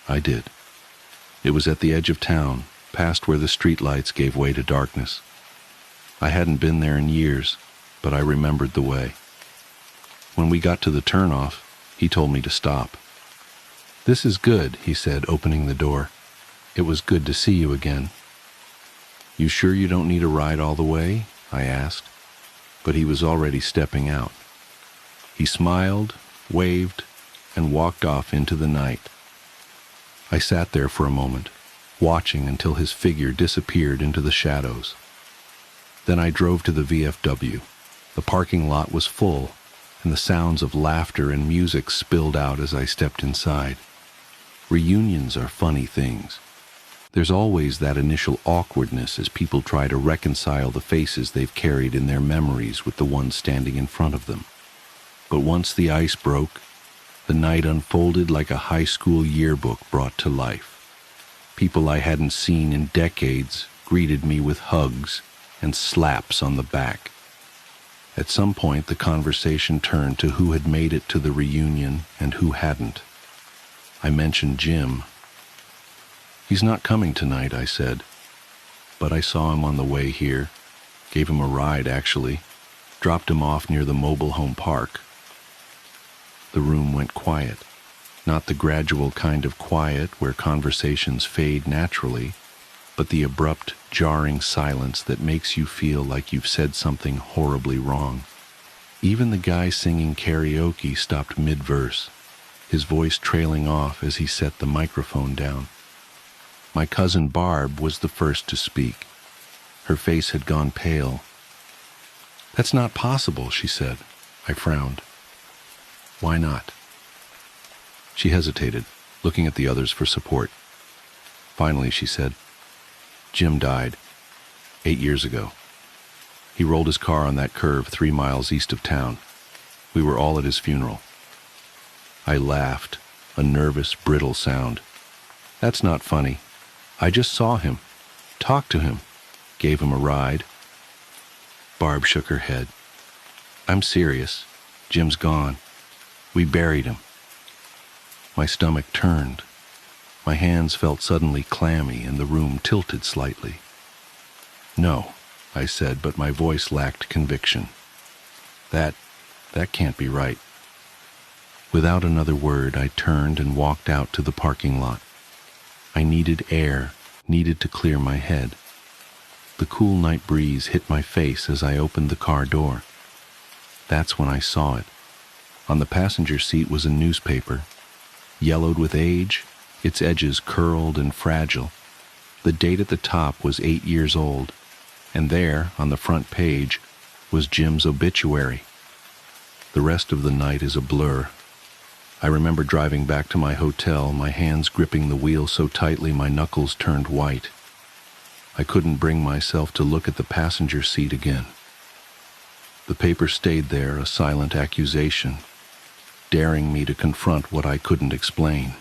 I did. It was at the edge of town, past where the streetlights gave way to darkness. I hadn't been there in years, but I remembered the way. When we got to the turnoff, he told me to stop. "This is good," he said, opening the door. "It was good to see you again." "You sure you don't need a ride all the way?" I asked, but he was already stepping out. He smiled, waved, and walked off into the night. I sat there for a moment, watching until his figure disappeared into the shadows. Then I drove to the VFW. The parking lot was full, and the sounds of laughter and music spilled out as I stepped inside. Reunions are funny things. There's always that initial awkwardness as people try to reconcile the faces they've carried in their memories with the one standing in front of them. But once the ice broke, the night unfolded like a high school yearbook brought to life. People I hadn't seen in decades greeted me with hugs and slaps on the back. At some point, the conversation turned to who had made it to the reunion and who hadn't. I mentioned Jim. "He's not coming tonight," I said, "but I saw him on the way here, Gave him a ride, actually. Dropped him off near the mobile home park. The room went quiet. Not the gradual kind of quiet where conversations fade naturally, but the abrupt, jarring silence that makes you feel like you've said something horribly wrong. Even the guy singing karaoke stopped mid-verse, his voice trailing off as he set the microphone down. My cousin Barb was the first to speak. Her face had gone pale. "That's not possible," she said. I frowned. "Why not?" She hesitated, looking at the others for support. Finally, she said, "Jim died 8 years ago. He rolled his car on that curve 3 miles east of town. We were all at his funeral." I laughed, a nervous, brittle sound. "That's not funny. I just saw him, talked to him, gave him a ride." Barb shook her head. "I'm serious. Jim's gone. We buried him." My stomach turned. My hands felt suddenly clammy and the room tilted slightly. "No," I said, but my voice lacked conviction. That can't be right." Without another word, I turned and walked out to the parking lot. I needed air, needed to clear my head. The cool night breeze hit my face as I opened the car door. That's when I saw it. On the passenger seat was a newspaper, yellowed with age, its edges curled and fragile. The date at the top was 8 years old, and there, on the front page, was Jim's obituary. The rest of the night is a blur. I remember driving back to my hotel, my hands gripping the wheel so tightly my knuckles turned white. I couldn't bring myself to look at the passenger seat again. The paper stayed there, a silent accusation, daring me to confront what I couldn't explain.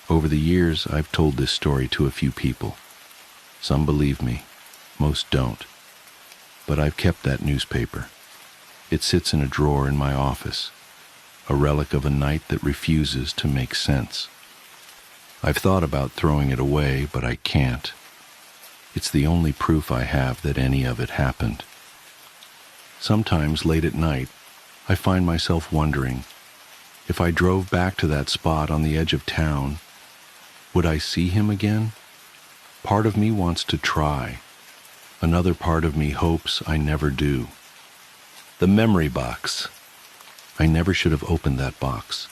Over the years, I've told this story to a few people. Some believe me, most don't. But I've kept that newspaper. It sits in a drawer in my office, a relic of a night that refuses to make sense. I've thought about throwing it away, but I can't. It's the only proof I have that any of it happened. Sometimes, late at night, I find myself wondering, if I drove back to that spot on the edge of town, would I see him again? Part of me wants to try. Another part of me hopes I never do. The memory box. I never should have opened that box.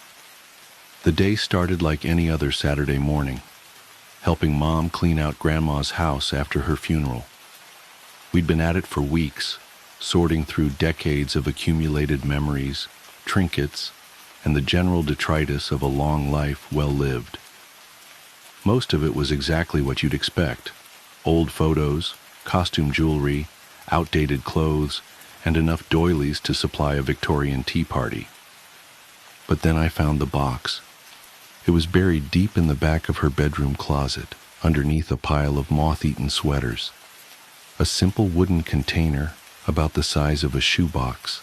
The day started like any other Saturday morning, helping Mom clean out Grandma's house after her funeral. We'd been at it for weeks, sorting through decades of accumulated memories, trinkets, and the general detritus of a long life well lived. Most of it was exactly what you'd expect: old photos, costume jewelry, outdated clothes, and enough doilies to supply a Victorian tea party. But then I found the box. It was buried deep in the back of her bedroom closet, underneath a pile of moth-eaten sweaters. A simple wooden container, about the size of a shoebox,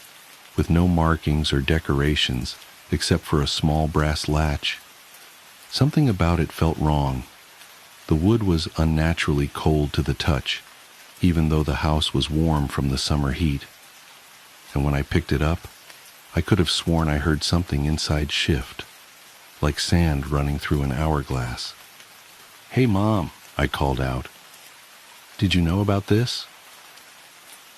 with no markings or decorations except for a small brass latch. Something about it felt wrong. The wood was unnaturally cold to the touch, even though the house was warm from the summer heat. And when I picked it up, I could have sworn I heard something inside shift, like sand running through an hourglass. "Hey, Mom," I called out. "Did you know about this?"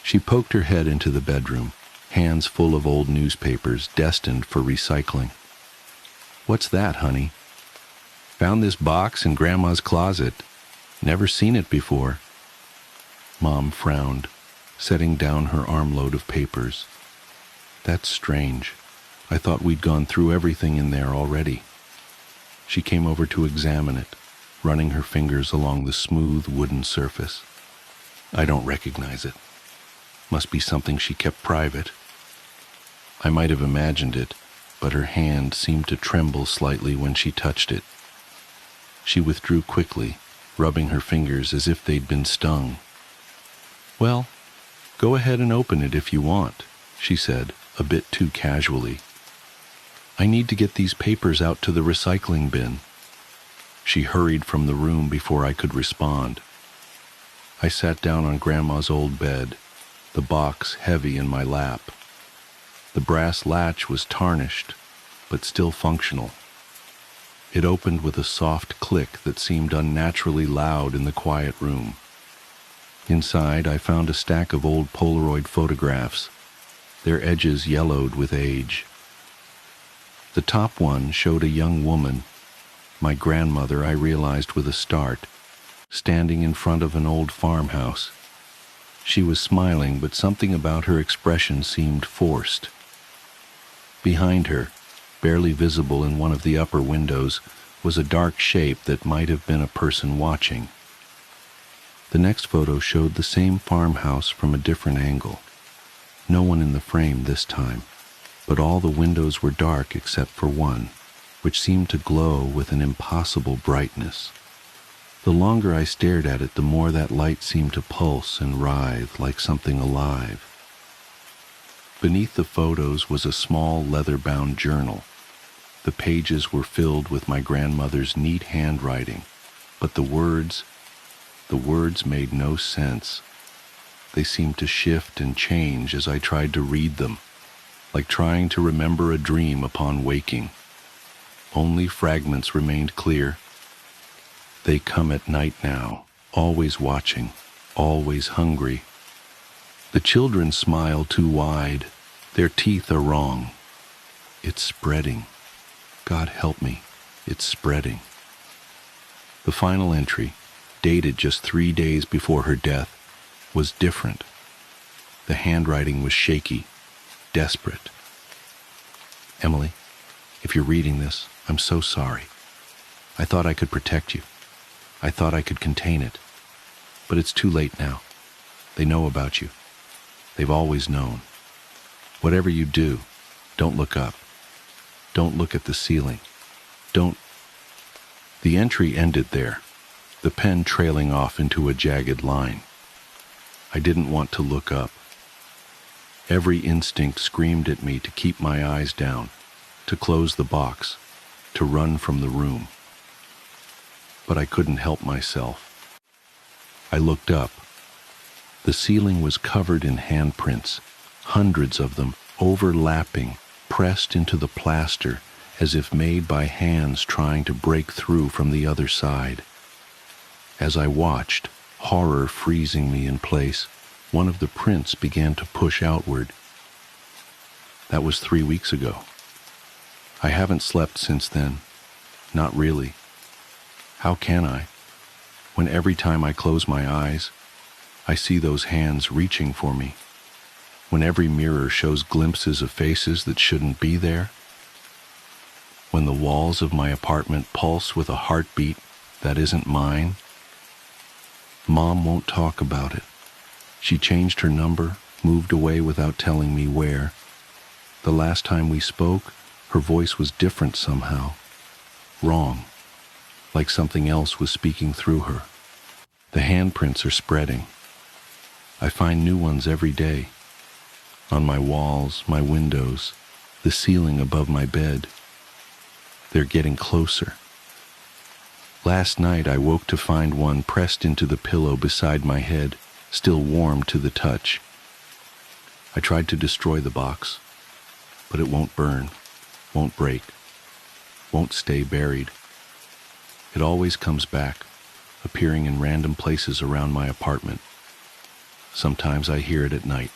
She poked her head into the bedroom, hands full of old newspapers destined for recycling. "What's that, honey?" "Found this box in Grandma's closet. Never seen it before." Mom frowned, setting down her armload of papers. "That's strange. I thought we'd gone through everything in there already." She came over to examine it, running her fingers along the smooth wooden surface. "I don't recognize it. Must be something she kept private." I might have imagined it, but her hand seemed to tremble slightly when she touched it. She withdrew quickly, rubbing her fingers as if they'd been stung. "Well, go ahead and open it if you want," she said, a bit too casually. "I need to get these papers out to the recycling bin." She hurried from the room before I could respond. I sat down on Grandma's old bed, the box heavy in my lap. The brass latch was tarnished, but still functional. It opened with a soft click that seemed unnaturally loud in the quiet room. Inside, I found a stack of old Polaroid photographs, their edges yellowed with age. The top one showed a young woman, my grandmother, I realized with a start, standing in front of an old farmhouse. She was smiling, but something about her expression seemed forced. Behind her, barely visible in one of the upper windows, was a dark shape that might have been a person watching. The next photo showed the same farmhouse from a different angle. No one in the frame this time, but all the windows were dark except for one, which seemed to glow with an impossible brightness. The longer I stared at it, the more that light seemed to pulse and writhe like something alive. Beneath the photos was a small leather-bound journal. The pages were filled with my grandmother's neat handwriting, but the words made no sense. They seemed to shift and change as I tried to read them, like trying to remember a dream upon waking. Only fragments remained clear. They come at night now, always watching, always hungry. The children smile too wide. Their teeth are wrong. It's spreading. God help me, it's spreading. The final entry, dated just 3 days before her death, was different. The handwriting was shaky, desperate. Emily, if you're reading this, I'm so sorry. I thought I could protect you. I thought I could contain it. But it's too late now. They know about you. They've always known. Whatever you do, don't look up. Don't look at the ceiling. Don't. The entry ended there, the pen trailing off into a jagged line. I didn't want to look up. Every instinct screamed at me to keep my eyes down, to close the box, to run from the room. But I couldn't help myself. I looked up. The ceiling was covered in handprints, hundreds of them, overlapping, pressed into the plaster as if made by hands trying to break through from the other side. As I watched, horror freezing me in place, one of the prints began to push outward. That was 3 weeks ago. I haven't slept since then. Not really. How can I, when every time I close my eyes, I see those hands reaching for me? When every mirror shows glimpses of faces that shouldn't be there? When the walls of my apartment pulse with a heartbeat that isn't mine? Mom won't talk about it. She changed her number, moved away without telling me where. The last time we spoke, her voice was different somehow. Wrong. Like something else was speaking through her. The handprints are spreading. I find new ones every day. On my walls, my windows, the ceiling above my bed. They're getting closer. Last night I woke to find one pressed into the pillow beside my head, still warm to the touch. I tried to destroy the box, but it won't burn, won't break, won't stay buried. It always comes back, appearing in random places around my apartment. Sometimes I hear it at night.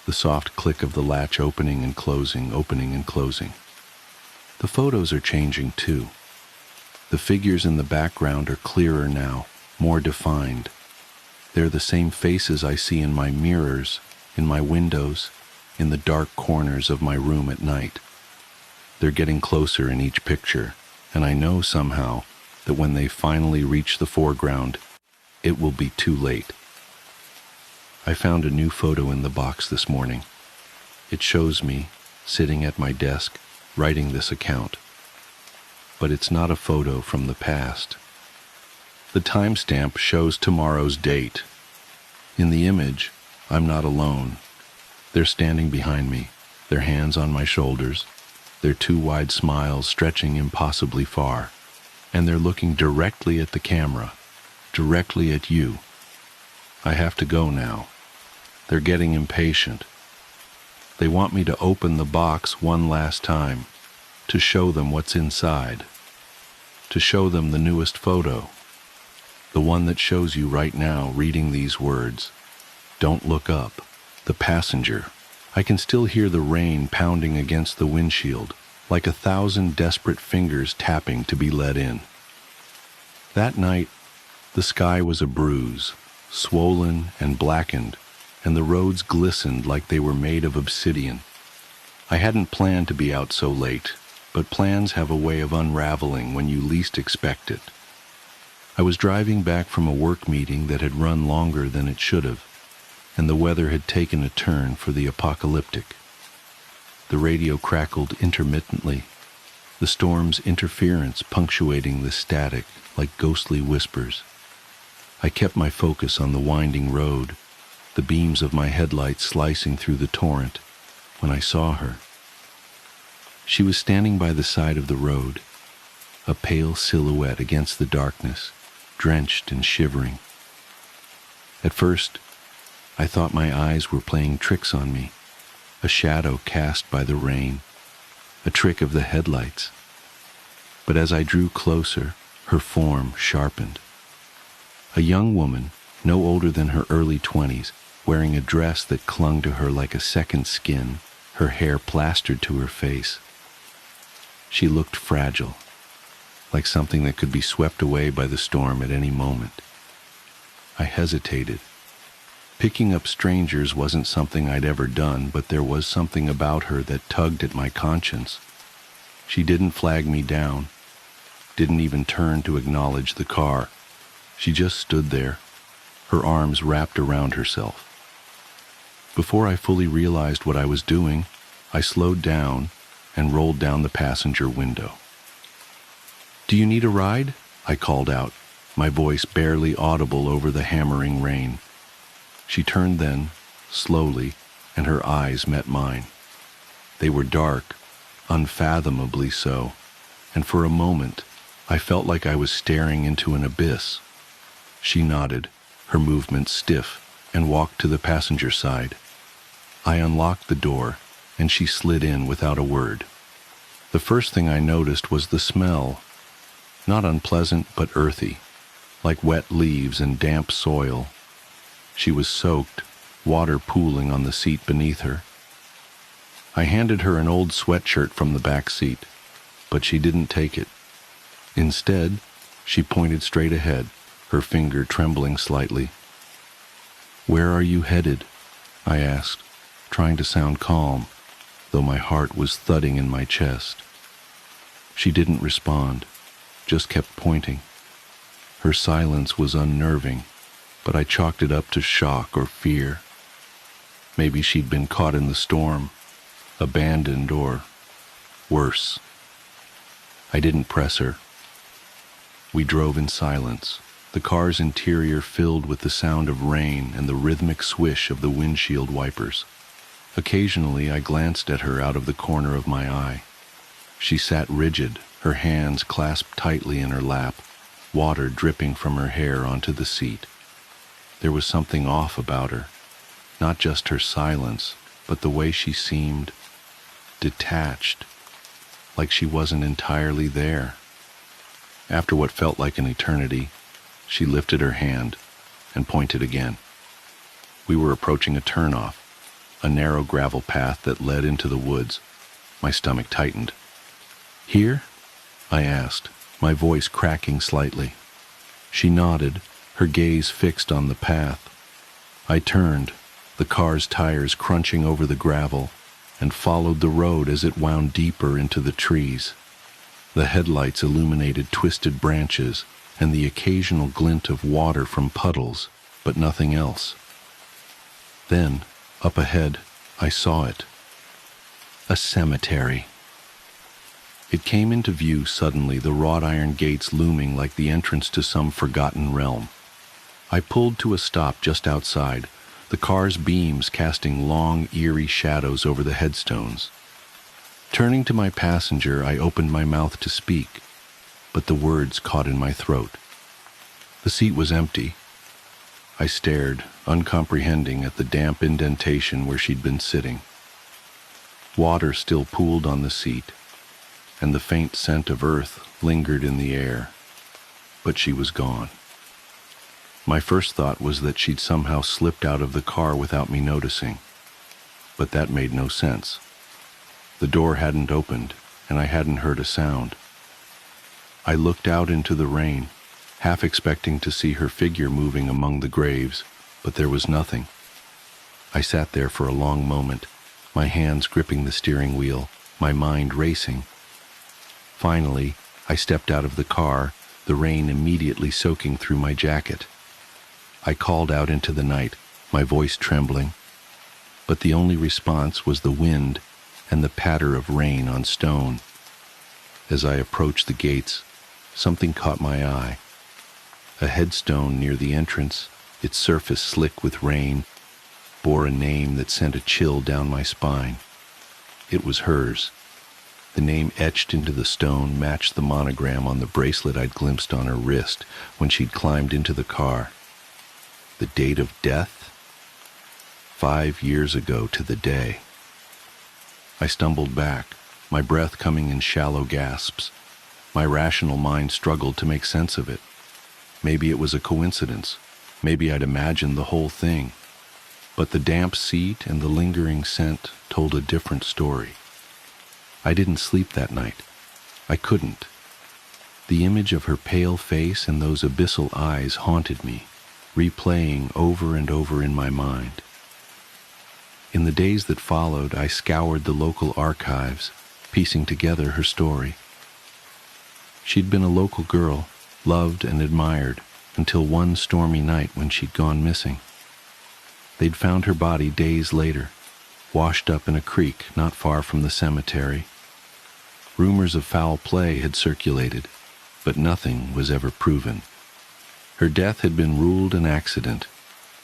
The soft click of the latch opening and closing, opening and closing. The photos are changing too. The figures in the background are clearer now, more defined. They're the same faces I see in my mirrors, in my windows, in the dark corners of my room at night. They're getting closer in each picture, and I know somehow that when they finally reach the foreground, it will be too late. I found a new photo in the box this morning. It shows me, sitting at my desk, writing this account. But it's not a photo from the past. The timestamp shows tomorrow's date. In the image, I'm not alone. They're standing behind me, their hands on my shoulders, their two wide smiles stretching impossibly far, and they're looking directly at the camera, directly at you. I have to go now. They're getting impatient. They want me to open the box one last time, to show them what's inside, to show them the newest photo, the one that shows you right now reading these words. Don't look up. The passenger. I can still hear the rain pounding against the windshield, like 1,000 desperate fingers tapping to be let in. That night, the sky was a bruise, swollen and blackened, and the roads glistened like they were made of obsidian. I hadn't planned to be out so late, but plans have a way of unraveling when you least expect it. I was driving back from a work meeting that had run longer than it should have, and the weather had taken a turn for the apocalyptic. The radio crackled intermittently, the storm's interference punctuating the static like ghostly whispers. I kept my focus on the winding road, the beams of my headlights slicing through the torrent, when I saw her. She was standing by the side of the road, a pale silhouette against the darkness, drenched and shivering. At first, I thought my eyes were playing tricks on me, a shadow cast by the rain, a trick of the headlights. But as I drew closer, her form sharpened. A young woman, no older than her early 20s, wearing a dress that clung to her like a second skin, her hair plastered to her face. She looked fragile, like something that could be swept away by the storm at any moment. I hesitated. Picking up strangers wasn't something I'd ever done, but there was something about her that tugged at my conscience. She didn't flag me down, didn't even turn to acknowledge the car. She just stood there, her arms wrapped around herself. Before I fully realized what I was doing, I slowed down and rolled down the passenger window. "Do you need a ride?" I called out, my voice barely audible over the hammering rain. She turned then, slowly, and her eyes met mine. They were dark, unfathomably so, and for a moment I felt like I was staring into an abyss. She nodded, her movements stiff, and walked to the passenger side. I unlocked the door, and she slid in without a word. The first thing I noticed was the smell, not unpleasant but earthy, like wet leaves and damp soil. She was soaked, water pooling on the seat beneath her. I handed her an old sweatshirt from the back seat, but she didn't take it. Instead, she pointed straight ahead, her finger trembling slightly. "Where are you headed?" I asked, trying to sound calm, though my heart was thudding in my chest. She didn't respond, just kept pointing. Her silence was unnerving, but I chalked it up to shock or fear. Maybe she'd been caught in the storm, abandoned, or worse. I didn't press her. We drove in silence, the car's interior filled with the sound of rain and the rhythmic swish of the windshield wipers. Occasionally I glanced at her out of the corner of my eye. She sat rigid, her hands clasped tightly in her lap, water dripping from her hair onto the seat. There was something off about her, not just her silence, but the way she seemed detached, like she wasn't entirely there. After what felt like an eternity, she lifted her hand and pointed again. We were approaching a turnoff, a narrow gravel path that led into the woods. My stomach tightened. "Here?" I asked, my voice cracking slightly. She nodded, her gaze fixed on the path. I turned, the car's tires crunching over the gravel, and followed the road as it wound deeper into the trees. The headlights illuminated twisted branches and the occasional glint of water from puddles, but nothing else. Then, up ahead, I saw it. A cemetery. It came into view suddenly, the wrought iron gates looming like the entrance to some forgotten realm. I pulled to a stop just outside, the car's beams casting long, eerie shadows over the headstones. Turning to my passenger, I opened my mouth to speak, but the words caught in my throat. The seat was empty. I stared, uncomprehending, at the damp indentation where she'd been sitting. Water still pooled on the seat, and the faint scent of earth lingered in the air, but she was gone. My first thought was that she'd somehow slipped out of the car without me noticing, but that made no sense. The door hadn't opened, and I hadn't heard a sound. I looked out into the rain, half expecting to see her figure moving among the graves, but there was nothing. I sat there for a long moment, my hands gripping the steering wheel, my mind racing. Finally, I stepped out of the car, the rain immediately soaking through my jacket. I called out into the night, my voice trembling, but the only response was the wind and the patter of rain on stone. As I approached the gates, something caught my eye. A headstone near the entrance, its surface slick with rain, bore a name that sent a chill down my spine. It was hers. The name etched into the stone matched the monogram on the bracelet I'd glimpsed on her wrist when she'd climbed into the car. The date of death? 5 years ago to the day. I stumbled back, my breath coming in shallow gasps. My rational mind struggled to make sense of it. Maybe it was a coincidence. Maybe I'd imagined the whole thing. But the damp seat and the lingering scent told a different story. I didn't sleep that night. I couldn't. The image of her pale face and those abyssal eyes haunted me, replaying over and over in my mind. In the days that followed, I scoured the local archives, piecing together her story. She'd been a local girl, loved and admired, until one stormy night when she'd gone missing. They'd found her body days later, washed up in a creek not far from the cemetery. Rumors of foul play had circulated, but nothing was ever proven. Her death had been ruled an accident,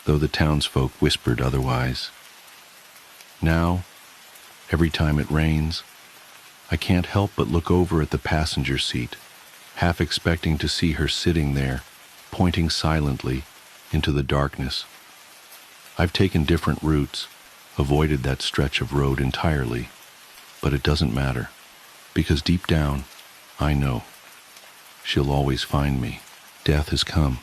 though the townsfolk whispered otherwise. Now, every time it rains, I can't help but look over at the passenger seat, half expecting to see her sitting there, pointing silently into the darkness. I've taken different routes, avoided that stretch of road entirely, but it doesn't matter, because deep down, I know. She'll always find me. Death has come.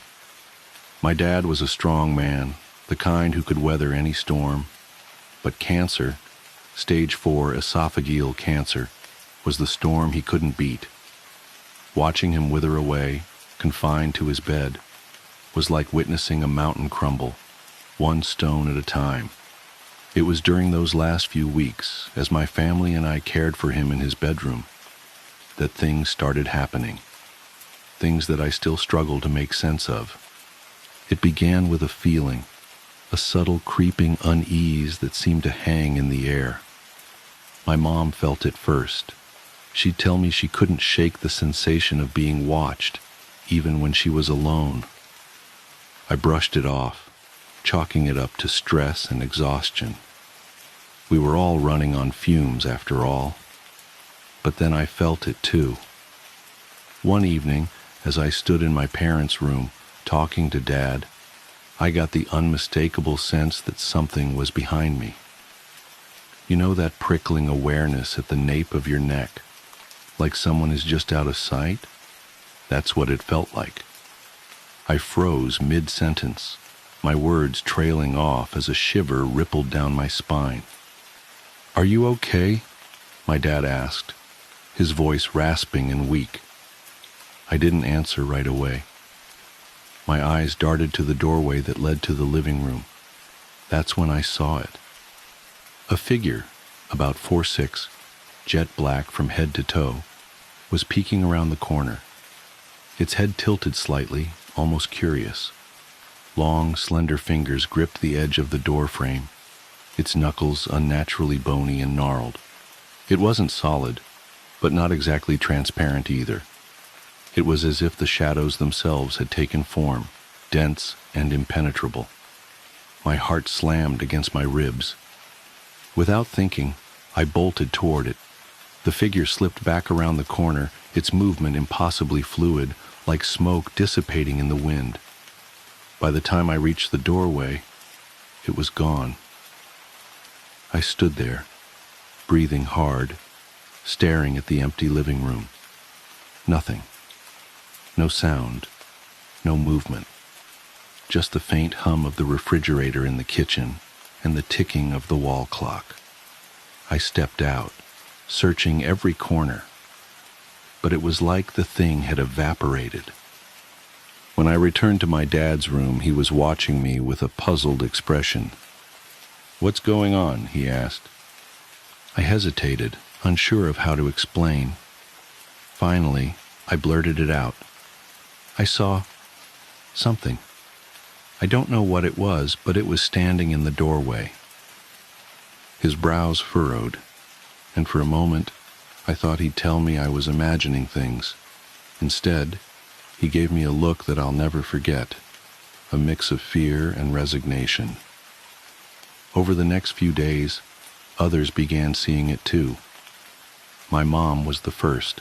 My dad was a strong man, the kind who could weather any storm, but cancer, stage 4 esophageal cancer, was the storm he couldn't beat. Watching him wither away, confined to his bed, was like witnessing a mountain crumble, one stone at a time. It was during those last few weeks, as my family and I cared for him in his bedroom, that things started happening, things that I still struggle to make sense of. It began with a feeling, a subtle creeping unease that seemed to hang in the air. My mom felt it first. She'd tell me she couldn't shake the sensation of being watched, even when she was alone. I brushed it off, chalking it up to stress and exhaustion. We were all running on fumes after all. But then I felt it too. One evening, as I stood in my parents' room, talking to Dad, I got the unmistakable sense that something was behind me. You know that prickling awareness at the nape of your neck, like someone is just out of sight? That's what it felt like. I froze mid-sentence, my words trailing off as a shiver rippled down my spine. "Are you okay?" my dad asked, his voice rasping and weak. I didn't answer right away. My eyes darted to the doorway that led to the living room. That's when I saw it. A figure, about 4'6", jet black from head to toe, was peeking around the corner. Its head tilted slightly, almost curious. Long, slender fingers gripped the edge of the door frame, its knuckles unnaturally bony and gnarled. It wasn't solid, but not exactly transparent either. It was as if the shadows themselves had taken form, dense and impenetrable. My heart slammed against my ribs. Without thinking, I bolted toward it. The figure slipped back around the corner, its movement impossibly fluid, like smoke dissipating in the wind. By the time I reached the doorway, it was gone. I stood there, breathing hard, staring at the empty living room. Nothing. No sound. No movement. Just the faint hum of the refrigerator in the kitchen and the ticking of the wall clock. I stepped out, searching every corner, but it was like the thing had evaporated. When I returned to my dad's room, he was watching me with a puzzled expression. "What's going on?" he asked. I hesitated, unsure of how to explain. Finally, I blurted it out. I saw something. I don't know what it was, but it was standing in the doorway. His brows furrowed, and for a moment, I thought he'd tell me I was imagining things. Instead, he gave me a look that I'll never forget, a mix of fear and resignation. Over the next few days, others began seeing it too. My mom was the first.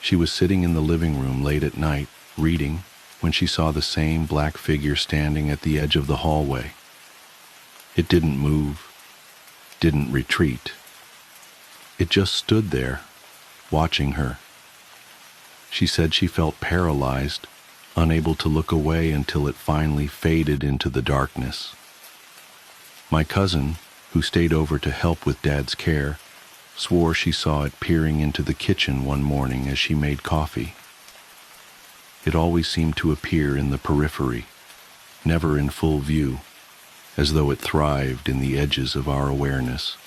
She was sitting in the living room late at night, reading, when she saw the same black figure standing at the edge of the hallway. It didn't move, didn't retreat. It just stood there, watching her. She said she felt paralyzed, unable to look away until it finally faded into the darkness. My cousin, who stayed over to help with Dad's care, swore she saw it peering into the kitchen one morning as she made coffee. It always seemed to appear in the periphery, never in full view, as though it thrived in the edges of our awareness.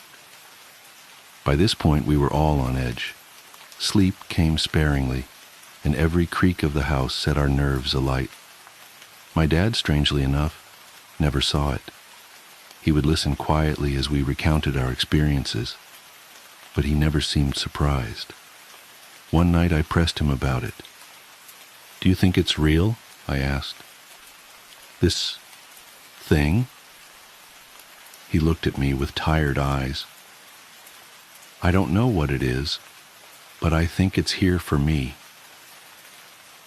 By this point, we were all on edge. Sleep came sparingly, and every creak of the house set our nerves alight. My dad, strangely enough, never saw it. He would listen quietly as we recounted our experiences, but he never seemed surprised. One night I pressed him about it. "Do you think it's real?" I asked. "This thing?" He looked at me with tired eyes. "I don't know what it is, but I think it's here for me."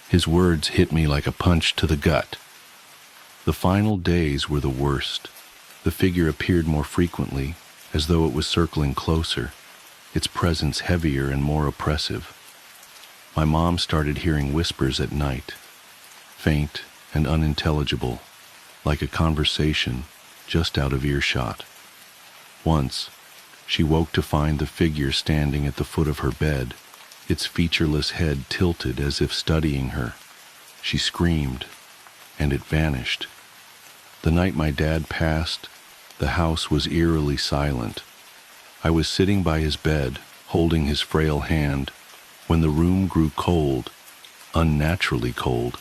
His words hit me like a punch to the gut. The final days were the worst. The figure appeared more frequently, as though it was circling closer, its presence heavier and more oppressive. My mom started hearing whispers at night, faint and unintelligible, like a conversation just out of earshot. Once, she woke to find the figure standing at the foot of her bed, its featureless head tilted as if studying her. She screamed, and it vanished. The night my dad passed, the house was eerily silent. I was sitting by his bed, holding his frail hand, when the room grew cold, unnaturally cold,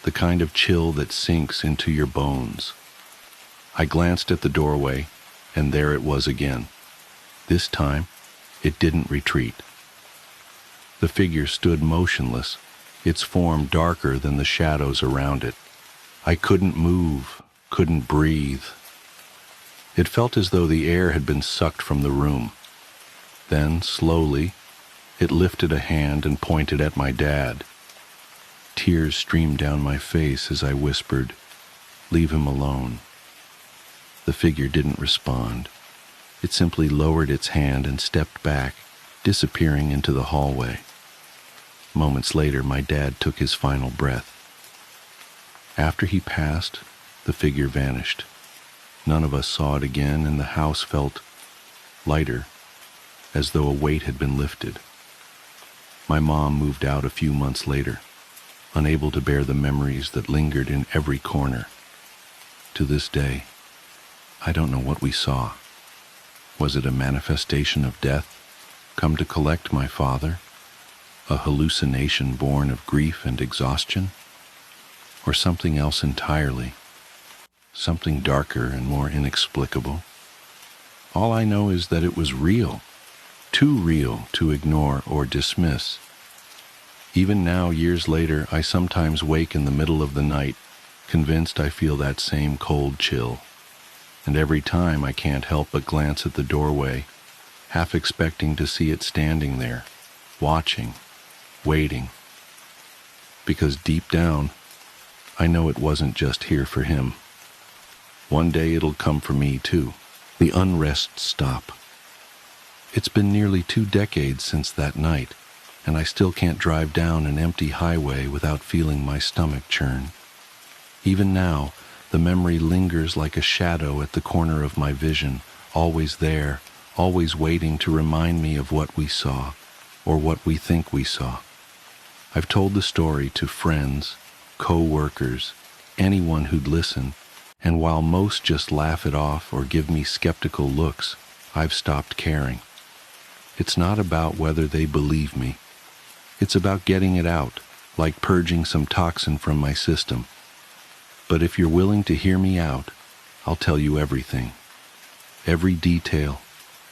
the kind of chill that sinks into your bones. I glanced at the doorway, and there it was again. This time, it didn't retreat. The figure stood motionless, its form darker than the shadows around it. I couldn't move, couldn't breathe. It felt as though the air had been sucked from the room. Then, slowly, it lifted a hand and pointed at my dad. Tears streamed down my face as I whispered, "Leave him alone." The figure didn't respond. It simply lowered its hand and stepped back, disappearing into the hallway. Moments later, my dad took his final breath. After he passed, the figure vanished. None of us saw it again, and the house felt lighter, as though a weight had been lifted. My mom moved out a few months later, unable to bear the memories that lingered in every corner. To this day, I don't know what we saw. Was it a manifestation of death, come to collect my father? A hallucination born of grief and exhaustion? Or something else entirely? Something darker and more inexplicable? All I know is that it was real, too real to ignore or dismiss. Even now, years later, I sometimes wake in the middle of the night, convinced I feel that same cold chill. And every time I can't help but glance at the doorway, half expecting to see it standing there, watching, waiting. Because deep down, I know it wasn't just here for him. One day it'll come for me, too. The unrest stop. It's been nearly 2 decades since that night, and I still can't drive down an empty highway without feeling my stomach churn. Even now, the memory lingers like a shadow at the corner of my vision, always there, always waiting to remind me of what we saw, or what we think we saw. I've told the story to friends, co-workers, anyone who'd listen, and while most just laugh it off or give me skeptical looks, I've stopped caring. It's not about whether they believe me. It's about getting it out, like purging some toxin from my system. But if you're willing to hear me out, I'll tell you everything. Every detail,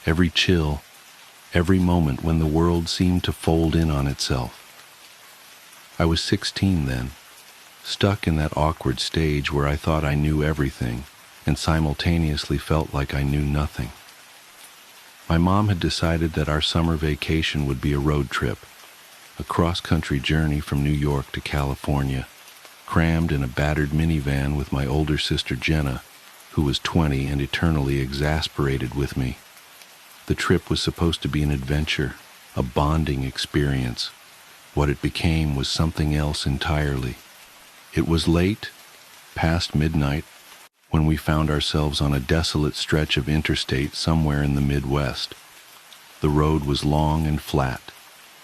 every chill, every moment when the world seemed to fold in on itself. I was 16 then, stuck in that awkward stage where I thought I knew everything and simultaneously felt like I knew nothing. My mom had decided that our summer vacation would be a road trip, a cross-country journey from New York to California, crammed in a battered minivan with my older sister Jenna, who was 20 and eternally exasperated with me. The trip was supposed to be an adventure, a bonding experience. What it became was something else entirely. It was late, past midnight, when we found ourselves on a desolate stretch of interstate somewhere in the Midwest. The road was long and flat,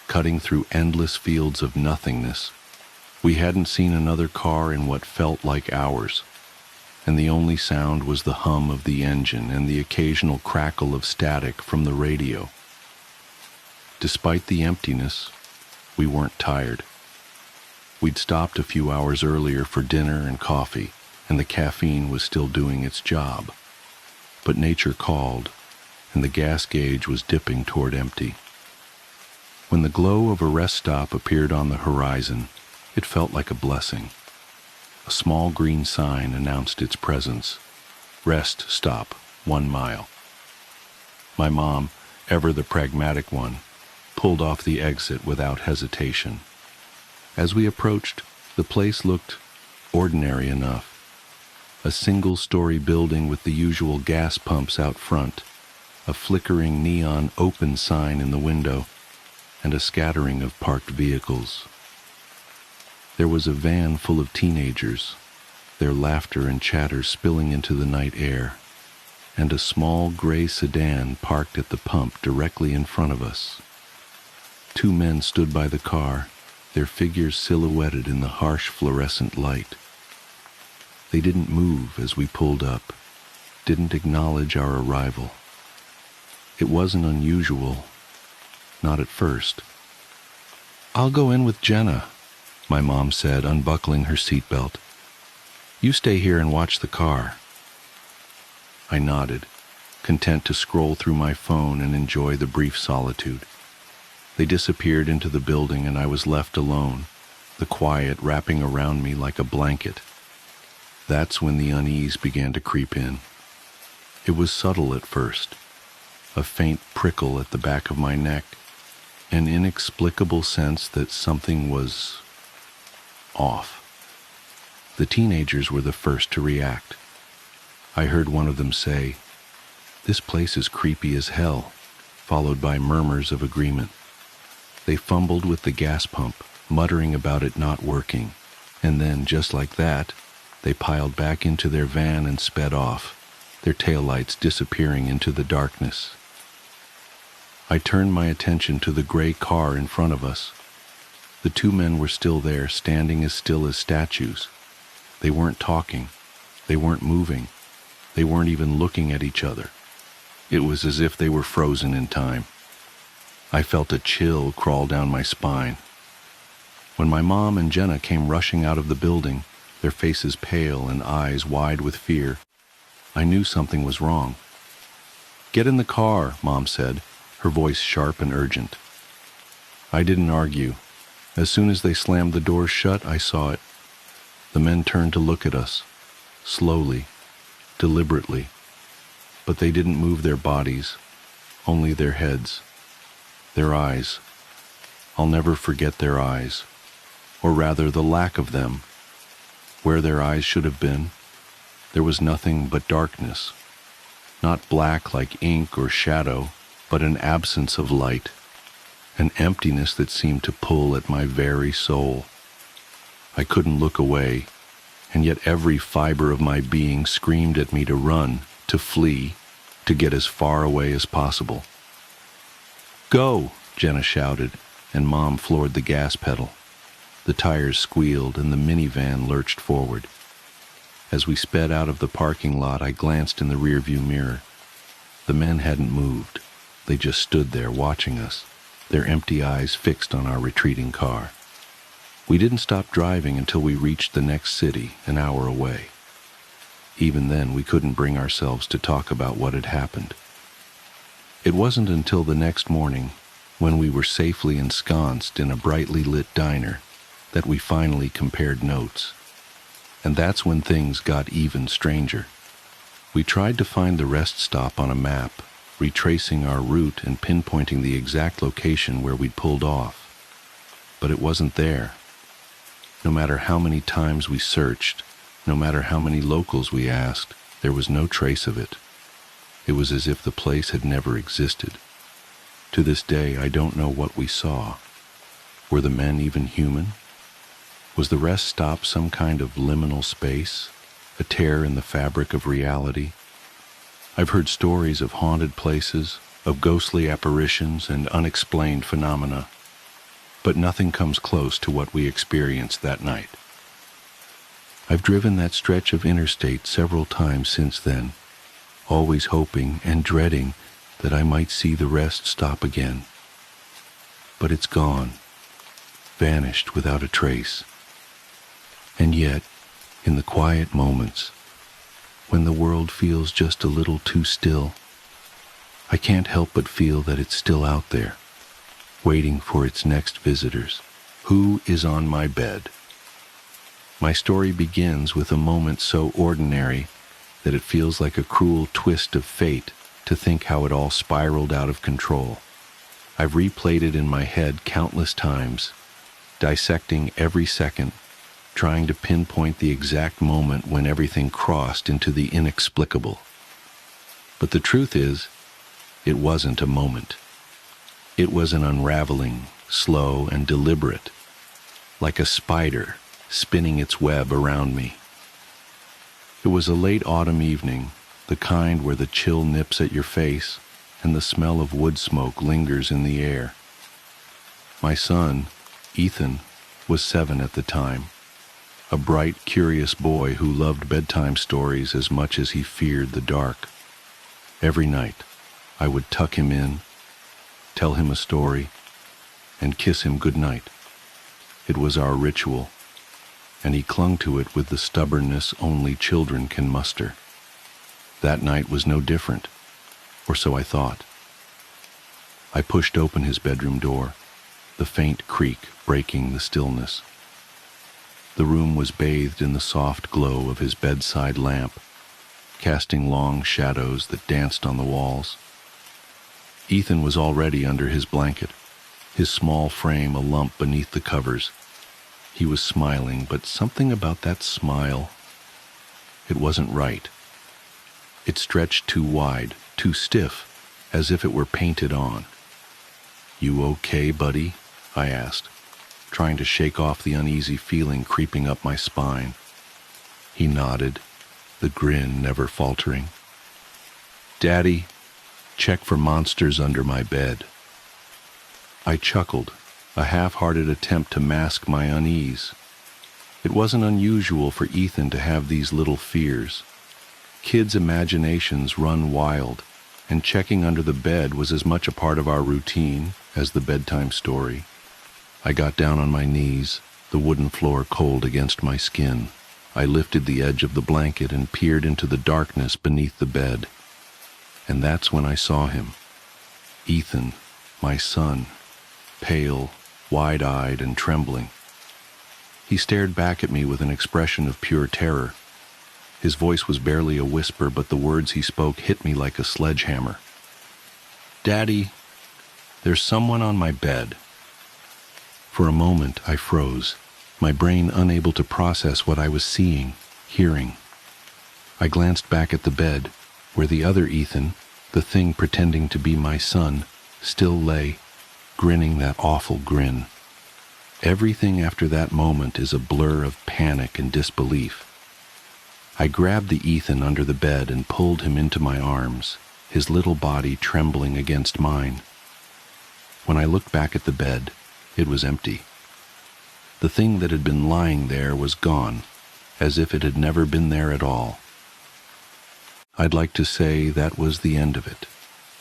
cutting through endless fields of nothingness. We hadn't seen another car in what felt like hours, and the only sound was the hum of the engine and the occasional crackle of static from the radio. Despite the emptiness, we weren't tired. We'd stopped a few hours earlier for dinner and coffee, and the caffeine was still doing its job. But nature called, and the gas gauge was dipping toward empty. When the glow of a rest stop appeared on the horizon, it felt like a blessing. A small green sign announced its presence. Rest stop, 1 mile. My mom, ever the pragmatic one, pulled off the exit without hesitation. As we approached, the place looked ordinary enough. A single-story building with the usual gas pumps out front, a flickering neon open sign in the window, and a scattering of parked vehicles. There was a van full of teenagers, their laughter and chatter spilling into the night air, and a small gray sedan parked at the pump directly in front of us. 2 men stood by the car, their figures silhouetted in the harsh fluorescent light. They didn't move as we pulled up, didn't acknowledge our arrival. It wasn't unusual, not at first. "I'll go in with Jenna," my mom said, unbuckling her seatbelt. "You stay here and watch the car." I nodded, content to scroll through my phone and enjoy the brief solitude. They disappeared into the building and I was left alone, the quiet wrapping around me like a blanket. That's when the unease began to creep in. It was subtle at first, a faint prickle at the back of my neck, an inexplicable sense that something was off. The teenagers were the first to react. I heard one of them say, "This place is creepy as hell," followed by murmurs of agreement. They fumbled with the gas pump, muttering about it not working, and then, just like that, they piled back into their van and sped off, their taillights disappearing into the darkness. I turned my attention to the gray car in front of us. The 2 men were still there, standing as still as statues. They weren't talking. They weren't moving. They weren't even looking at each other. It was as if they were frozen in time. I felt a chill crawl down my spine. When my mom and Jenna came rushing out of the building, their faces pale and eyes wide with fear, I knew something was wrong. "Get in the car," Mom said, her voice sharp and urgent. I didn't argue. As soon as they slammed the doors shut, I saw it. The men turned to look at us, slowly, deliberately, but they didn't move their bodies, only their heads. Their eyes. I'll never forget their eyes, or rather the lack of them. Where their eyes should have been, there was nothing but darkness. Not black like ink or shadow, but an absence of light, an emptiness that seemed to pull at my very soul. I couldn't look away, and yet every fiber of my being screamed at me to run, to flee, to get as far away as possible. "Go!" Jenna shouted, and Mom floored the gas pedal. The tires squealed and the minivan lurched forward. As we sped out of the parking lot, I glanced in the rearview mirror. The men hadn't moved. They just stood there watching us, their empty eyes fixed on our retreating car. We didn't stop driving until we reached the next city, an hour away. Even then, we couldn't bring ourselves to talk about what had happened. It wasn't until the next morning, when we were safely ensconced in a brightly lit diner, that we finally compared notes. And that's when things got even stranger. We tried to find the rest stop on a map, retracing our route and pinpointing the exact location where we'd pulled off. But it wasn't there. No matter how many times we searched, no matter how many locals we asked, there was no trace of it. It was as if the place had never existed. To this day, I don't know what we saw. Were the men even human? Was the rest stop some kind of liminal space, a tear in the fabric of reality? I've heard stories of haunted places, of ghostly apparitions and unexplained phenomena, but nothing comes close to what we experienced that night. I've driven that stretch of interstate several times since then, always hoping and dreading that I might see the rest stop again. But it's gone, vanished without a trace. And yet, in the quiet moments, when the world feels just a little too still, I can't help but feel that it's still out there, waiting for its next visitors. Who is on my bed? My story begins with a moment so ordinary that it feels like a cruel twist of fate to think how it all spiraled out of control. I've replayed it in my head countless times, dissecting every second, trying to pinpoint the exact moment when everything crossed into the inexplicable. But the truth is, it wasn't a moment. It was an unraveling, slow and deliberate, like a spider spinning its web around me. It was a late autumn evening, the kind where the chill nips at your face and the smell of wood smoke lingers in the air. My son, Ethan, was 7 at the time, a bright, curious boy who loved bedtime stories as much as he feared the dark. Every night, I would tuck him in, tell him a story, and kiss him goodnight. It was our ritual, and he clung to it with the stubbornness only children can muster. That night was no different, or so I thought. I pushed open his bedroom door, the faint creak breaking the stillness. The room was bathed in the soft glow of his bedside lamp, casting long shadows that danced on the walls. Ethan was already under his blanket, his small frame a lump beneath the covers. He was smiling, but something about that smile, it wasn't right. It stretched too wide, too stiff, as if it were painted on. "You okay, buddy?" I asked, trying to shake off the uneasy feeling creeping up my spine. He nodded, the grin never faltering. "Daddy, check for monsters under my bed." I chuckled, a half-hearted attempt to mask my unease. It wasn't unusual for Ethan to have these little fears. Kids' imaginations run wild, and checking under the bed was as much a part of our routine as the bedtime story. I got down on my knees, the wooden floor cold against my skin. I lifted the edge of the blanket and peered into the darkness beneath the bed. And that's when I saw him. Ethan, my son, pale, wide-eyed and trembling. He stared back at me with an expression of pure terror. His voice was barely a whisper, but the words he spoke hit me like a sledgehammer. "Daddy, there's someone on my bed." For a moment, I froze, my brain unable to process what I was seeing, hearing. I glanced back at the bed, where the other Ethan, the thing pretending to be my son, still lay, grinning that awful grin. Everything after that moment is a blur of panic and disbelief. I grabbed the Ethan under the bed and pulled him into my arms, his little body trembling against mine. When I looked back at the bed, it was empty. The thing that had been lying there was gone, as if it had never been there at all. I'd like to say that was the end of it,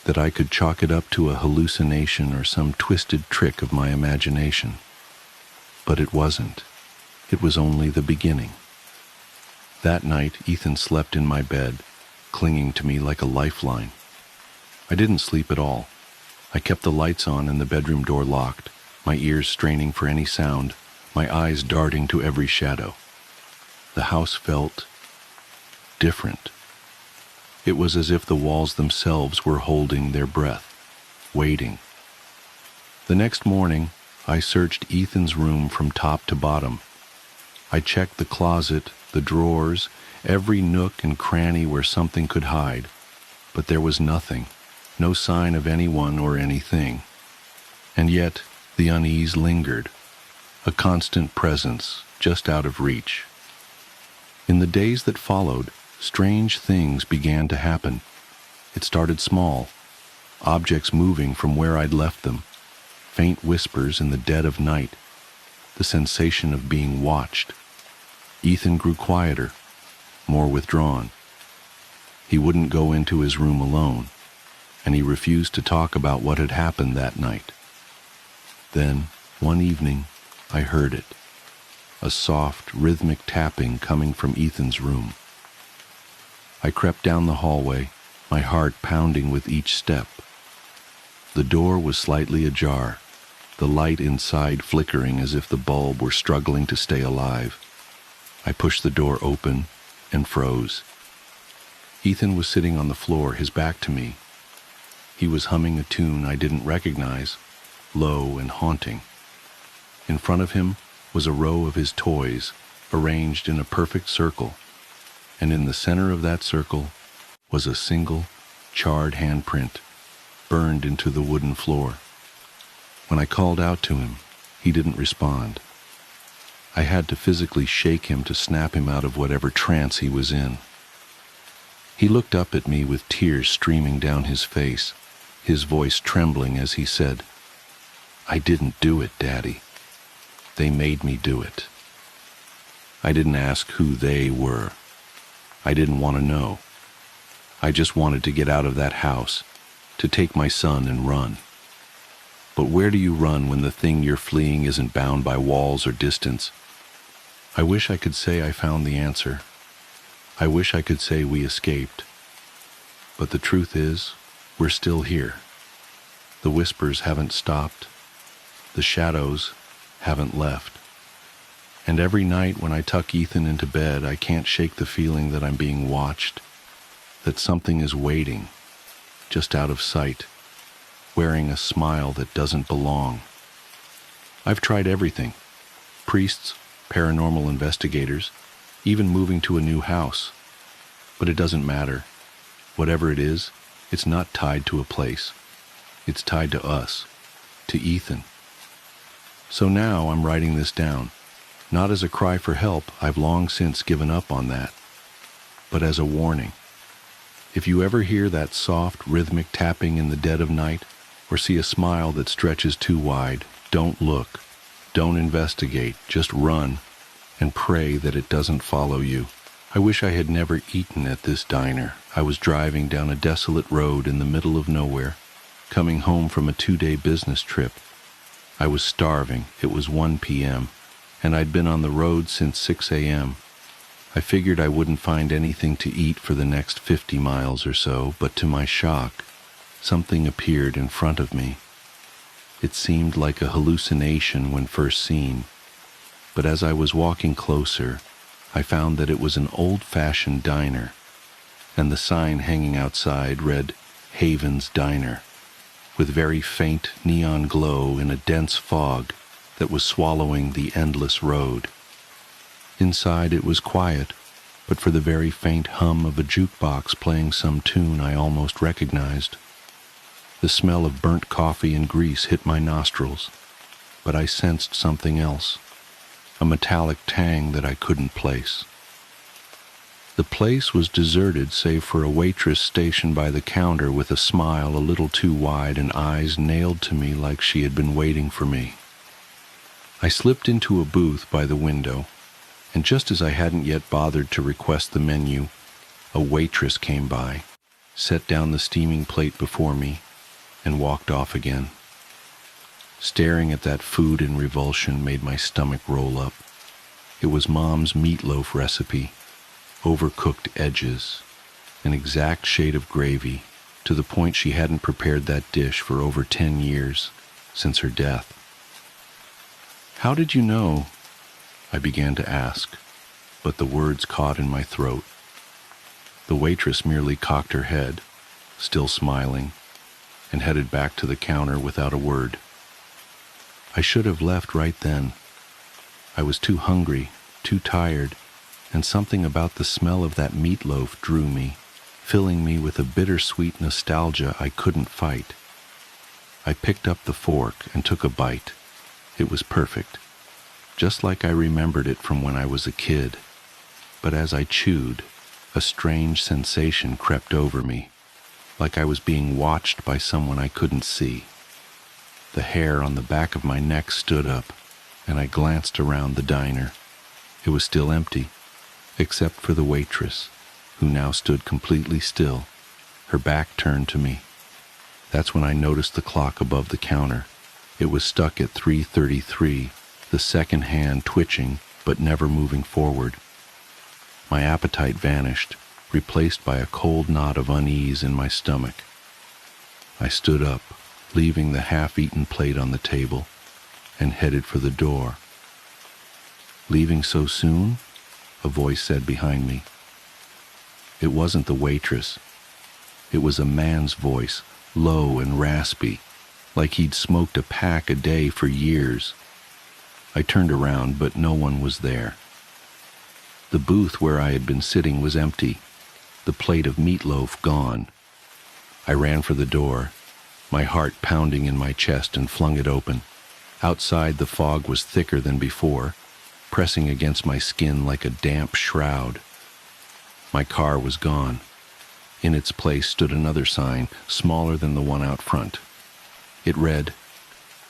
that I could chalk it up to a hallucination or some twisted trick of my imagination. But it wasn't. It was only the beginning. That night, Ethan slept in my bed, clinging to me like a lifeline. I didn't sleep at all. I kept the lights on and the bedroom door locked, my ears straining for any sound, my eyes darting to every shadow. The house felt different. It was as if the walls themselves were holding their breath, waiting. The next morning, I searched Ethan's room from top to bottom. I checked the closet, the drawers, every nook and cranny where something could hide, but there was nothing, no sign of anyone or anything. And yet, the unease lingered, a constant presence just out of reach. In the days that followed, strange things began to happen. It started small, objects moving from where I'd left them, faint whispers in the dead of night, the sensation of being watched. Ethan grew quieter, more withdrawn. He wouldn't go into his room alone, and he refused to talk about what had happened that night. Then, one evening, I heard it, a soft, rhythmic tapping coming from Ethan's room. I crept down the hallway, my heart pounding with each step. The door was slightly ajar, the light inside flickering as if the bulb were struggling to stay alive. I pushed the door open and froze. Ethan was sitting on the floor, his back to me. He was humming a tune I didn't recognize, low and haunting. In front of him was a row of his toys, arranged in a perfect circle, and in the center of that circle was a single, charred handprint, burned into the wooden floor. When I called out to him, he didn't respond. I had to physically shake him to snap him out of whatever trance he was in. He looked up at me with tears streaming down his face, his voice trembling as he said, "I didn't do it, Daddy. They made me do it." I didn't ask who they were. I didn't want to know. I just wanted to get out of that house, to take my son and run. But where do you run when the thing you're fleeing isn't bound by walls or distance? I wish I could say I found the answer. I wish I could say we escaped. But the truth is, we're still here. The whispers haven't stopped. The shadows haven't left. And every night when I tuck Ethan into bed, I can't shake the feeling that I'm being watched, that something is waiting, just out of sight, wearing a smile that doesn't belong. I've tried everything: priests, paranormal investigators, even moving to a new house. But it doesn't matter. Whatever it is, it's not tied to a place. It's tied to us, to Ethan. So now I'm writing this down, not as a cry for help, I've long since given up on that, but as a warning. If you ever hear that soft, rhythmic tapping in the dead of night, or see a smile that stretches too wide, don't look, don't investigate, just run, and pray that it doesn't follow you. I wish I had never eaten at this diner. I was driving down a desolate road in the middle of nowhere, coming home from a 2-day business trip. I was starving. It was 1 p.m., and I'd been on the road since 6 a.m. I figured I wouldn't find anything to eat for the next 50 miles or so, but to my shock, something appeared in front of me. It seemed like a hallucination when first seen, but as I was walking closer, I found that it was an old-fashioned diner, and the sign hanging outside read Haven's Diner, with very faint neon glow in a dense fog. that was swallowing the endless road. Inside it was quiet, but for the very faint hum of a jukebox playing some tune I almost recognized. The smell of burnt coffee and grease hit my nostrils, but I sensed something else, a metallic tang that I couldn't place. The place was deserted save for a waitress stationed by the counter with a smile a little too wide and eyes nailed to me like she had been waiting for me. I slipped into a booth by the window, and just as I hadn't yet bothered to request the menu, a waitress came by, set down the steaming plate before me, and walked off again. Staring at that food in revulsion made my stomach roll up. It was Mom's meatloaf recipe. Overcooked edges, an exact shade of gravy, to the point she hadn't prepared that dish for over 10 years, since her death. "How did you know?" I began to ask, but the words caught in my throat. The waitress merely cocked her head, still smiling, and headed back to the counter without a word. I should have left right then. I was too hungry, too tired, and something about the smell of that meatloaf drew me, filling me with a bittersweet nostalgia I couldn't fight. I picked up the fork and took a bite. It was perfect, just like I remembered it from when I was a kid. But as I chewed, a strange sensation crept over me, like I was being watched by someone I couldn't see. The hair on the back of my neck stood up, and I glanced around the diner. It was still empty, except for the waitress, who now stood completely still, her back turned to me. That's when I noticed the clock above the counter. It was stuck at 3:33, the second hand twitching but never moving forward. My appetite vanished, replaced by a cold knot of unease in my stomach. I stood up, leaving the half-eaten plate on the table, and headed for the door. "Leaving so soon?" a voice said behind me. It wasn't the waitress. It was a man's voice, low and raspy, like he'd smoked a pack a day for years. I turned around, but no one was there. The booth where I had been sitting was empty, the plate of meatloaf gone. I ran for the door, my heart pounding in my chest, and flung it open. Outside, the fog was thicker than before, pressing against my skin like a damp shroud. My car was gone. In its place stood another sign, smaller than the one out front. It read,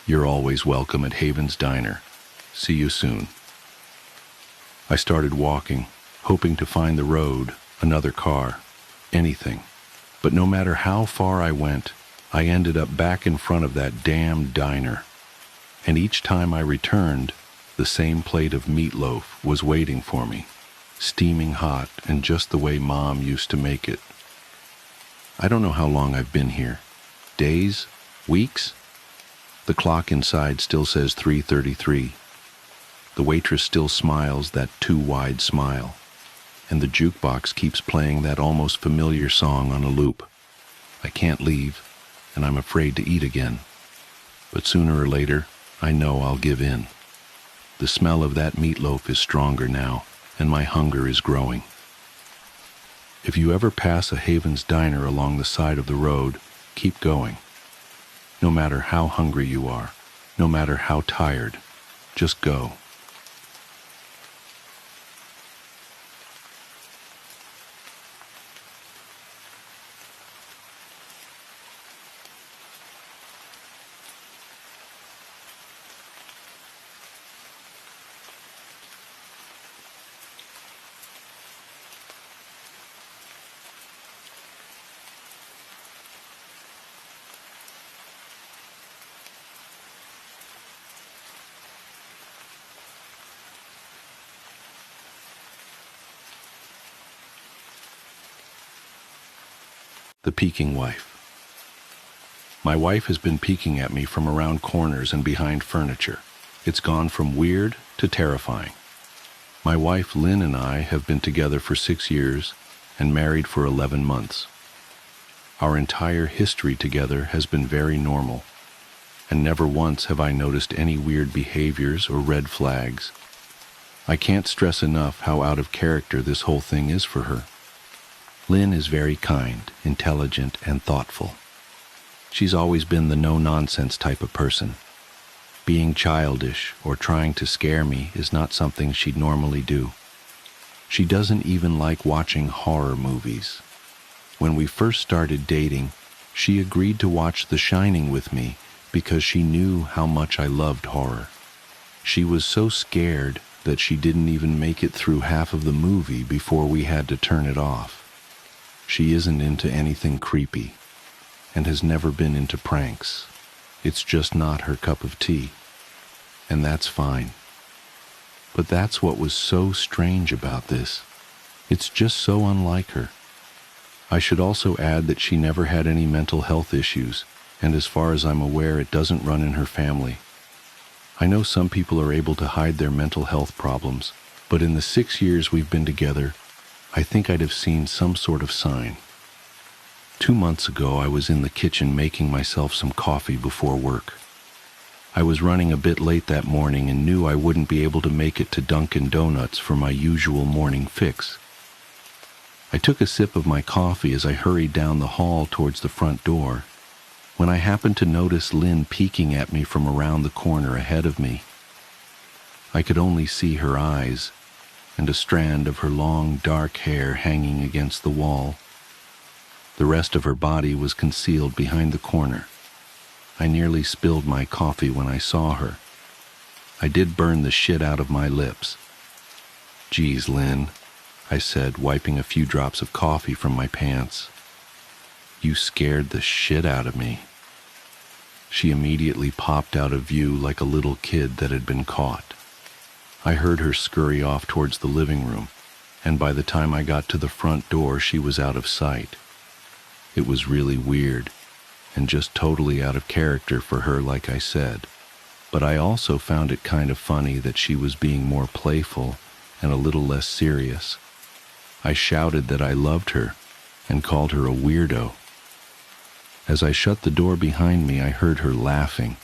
"You're always welcome at Haven's Diner. See you soon." I started walking, hoping to find the road, another car, anything. But no matter how far I went, I ended up back in front of that damn diner. And each time I returned, the same plate of meatloaf was waiting for me, steaming hot and just the way Mom used to make it. I don't know how long I've been here. Days? Weeks? The clock inside still says 3:33. The waitress still smiles that too wide smile, and the jukebox keeps playing that almost familiar song on a loop. I can't leave, and I'm afraid to eat again. But sooner or later, I know I'll give in. The smell of that meatloaf is stronger now, and my hunger is growing. If you ever pass a Haven's Diner along the side of the road, keep going. No matter how hungry you are, no matter how tired, just go. The peeking wife. My wife has been peeking at me from around corners and behind furniture. It's gone from weird to terrifying. My wife Lynn and I have been together for 6 years and married for 11 months. Our entire history together has been very normal. and never once have I noticed any weird behaviors or red flags. I can't stress enough how out of character this whole thing is for her. Lynn is very kind, intelligent, and thoughtful. She's always been the no-nonsense type of person. Being childish or trying to scare me is not something she'd normally do. She doesn't even like watching horror movies. When we first started dating, she agreed to watch The Shining with me because she knew how much I loved horror. She was so scared that she didn't even make it through half of the movie before we had to turn it off. She isn't into anything creepy and has never been into pranks. It's just not her cup of tea, and that's fine. But that's what was so strange about this. It's just so unlike her. I should also add that she never had any mental health issues, and as far as I'm aware, it doesn't run in her family. I know some people are able to hide their mental health problems, but in the 6 years we've been together, I think I'd have seen some sort of sign. 2 months ago, I was in the kitchen making myself some coffee before work. I was running a bit late that morning and knew I wouldn't be able to make it to Dunkin' Donuts for my usual morning fix. I took a sip of my coffee as I hurried down the hall towards the front door, when I happened to notice Lynn peeking at me from around the corner ahead of me. I could only see her eyes and a strand of her long, dark hair hanging against the wall. The rest of her body was concealed behind the corner. I nearly spilled my coffee when I saw her. I did burn the shit out of my lips. "Geez, Lynn," I said, wiping a few drops of coffee from my pants. "You scared the shit out of me." She immediately popped out of view like a little kid that had been caught. I heard her scurry off towards the living room, and by the time I got to the front door, she was out of sight. It was really weird, and just totally out of character for her, like I said. But I also found it kind of funny that she was being more playful and a little less serious. I shouted that I loved her and called her a weirdo. As I shut the door behind me, I heard her laughing.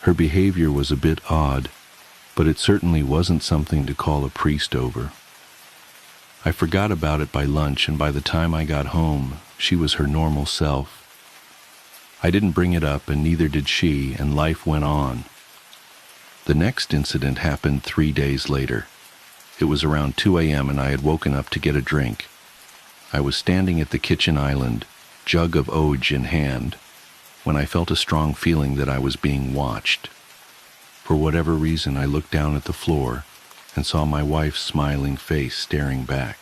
Her behavior was a bit odd, but it certainly wasn't something to call a priest over. I forgot about it by lunch, and by the time I got home, she was her normal self. I didn't bring it up, and neither did she, and life went on. The next incident happened 3 days later. It was around 2 a.m., and I had woken up to get a drink. I was standing at the kitchen island, jug of Oj in hand, when I felt a strong feeling that I was being watched. For whatever reason, I looked down at the floor and saw my wife's smiling face staring back.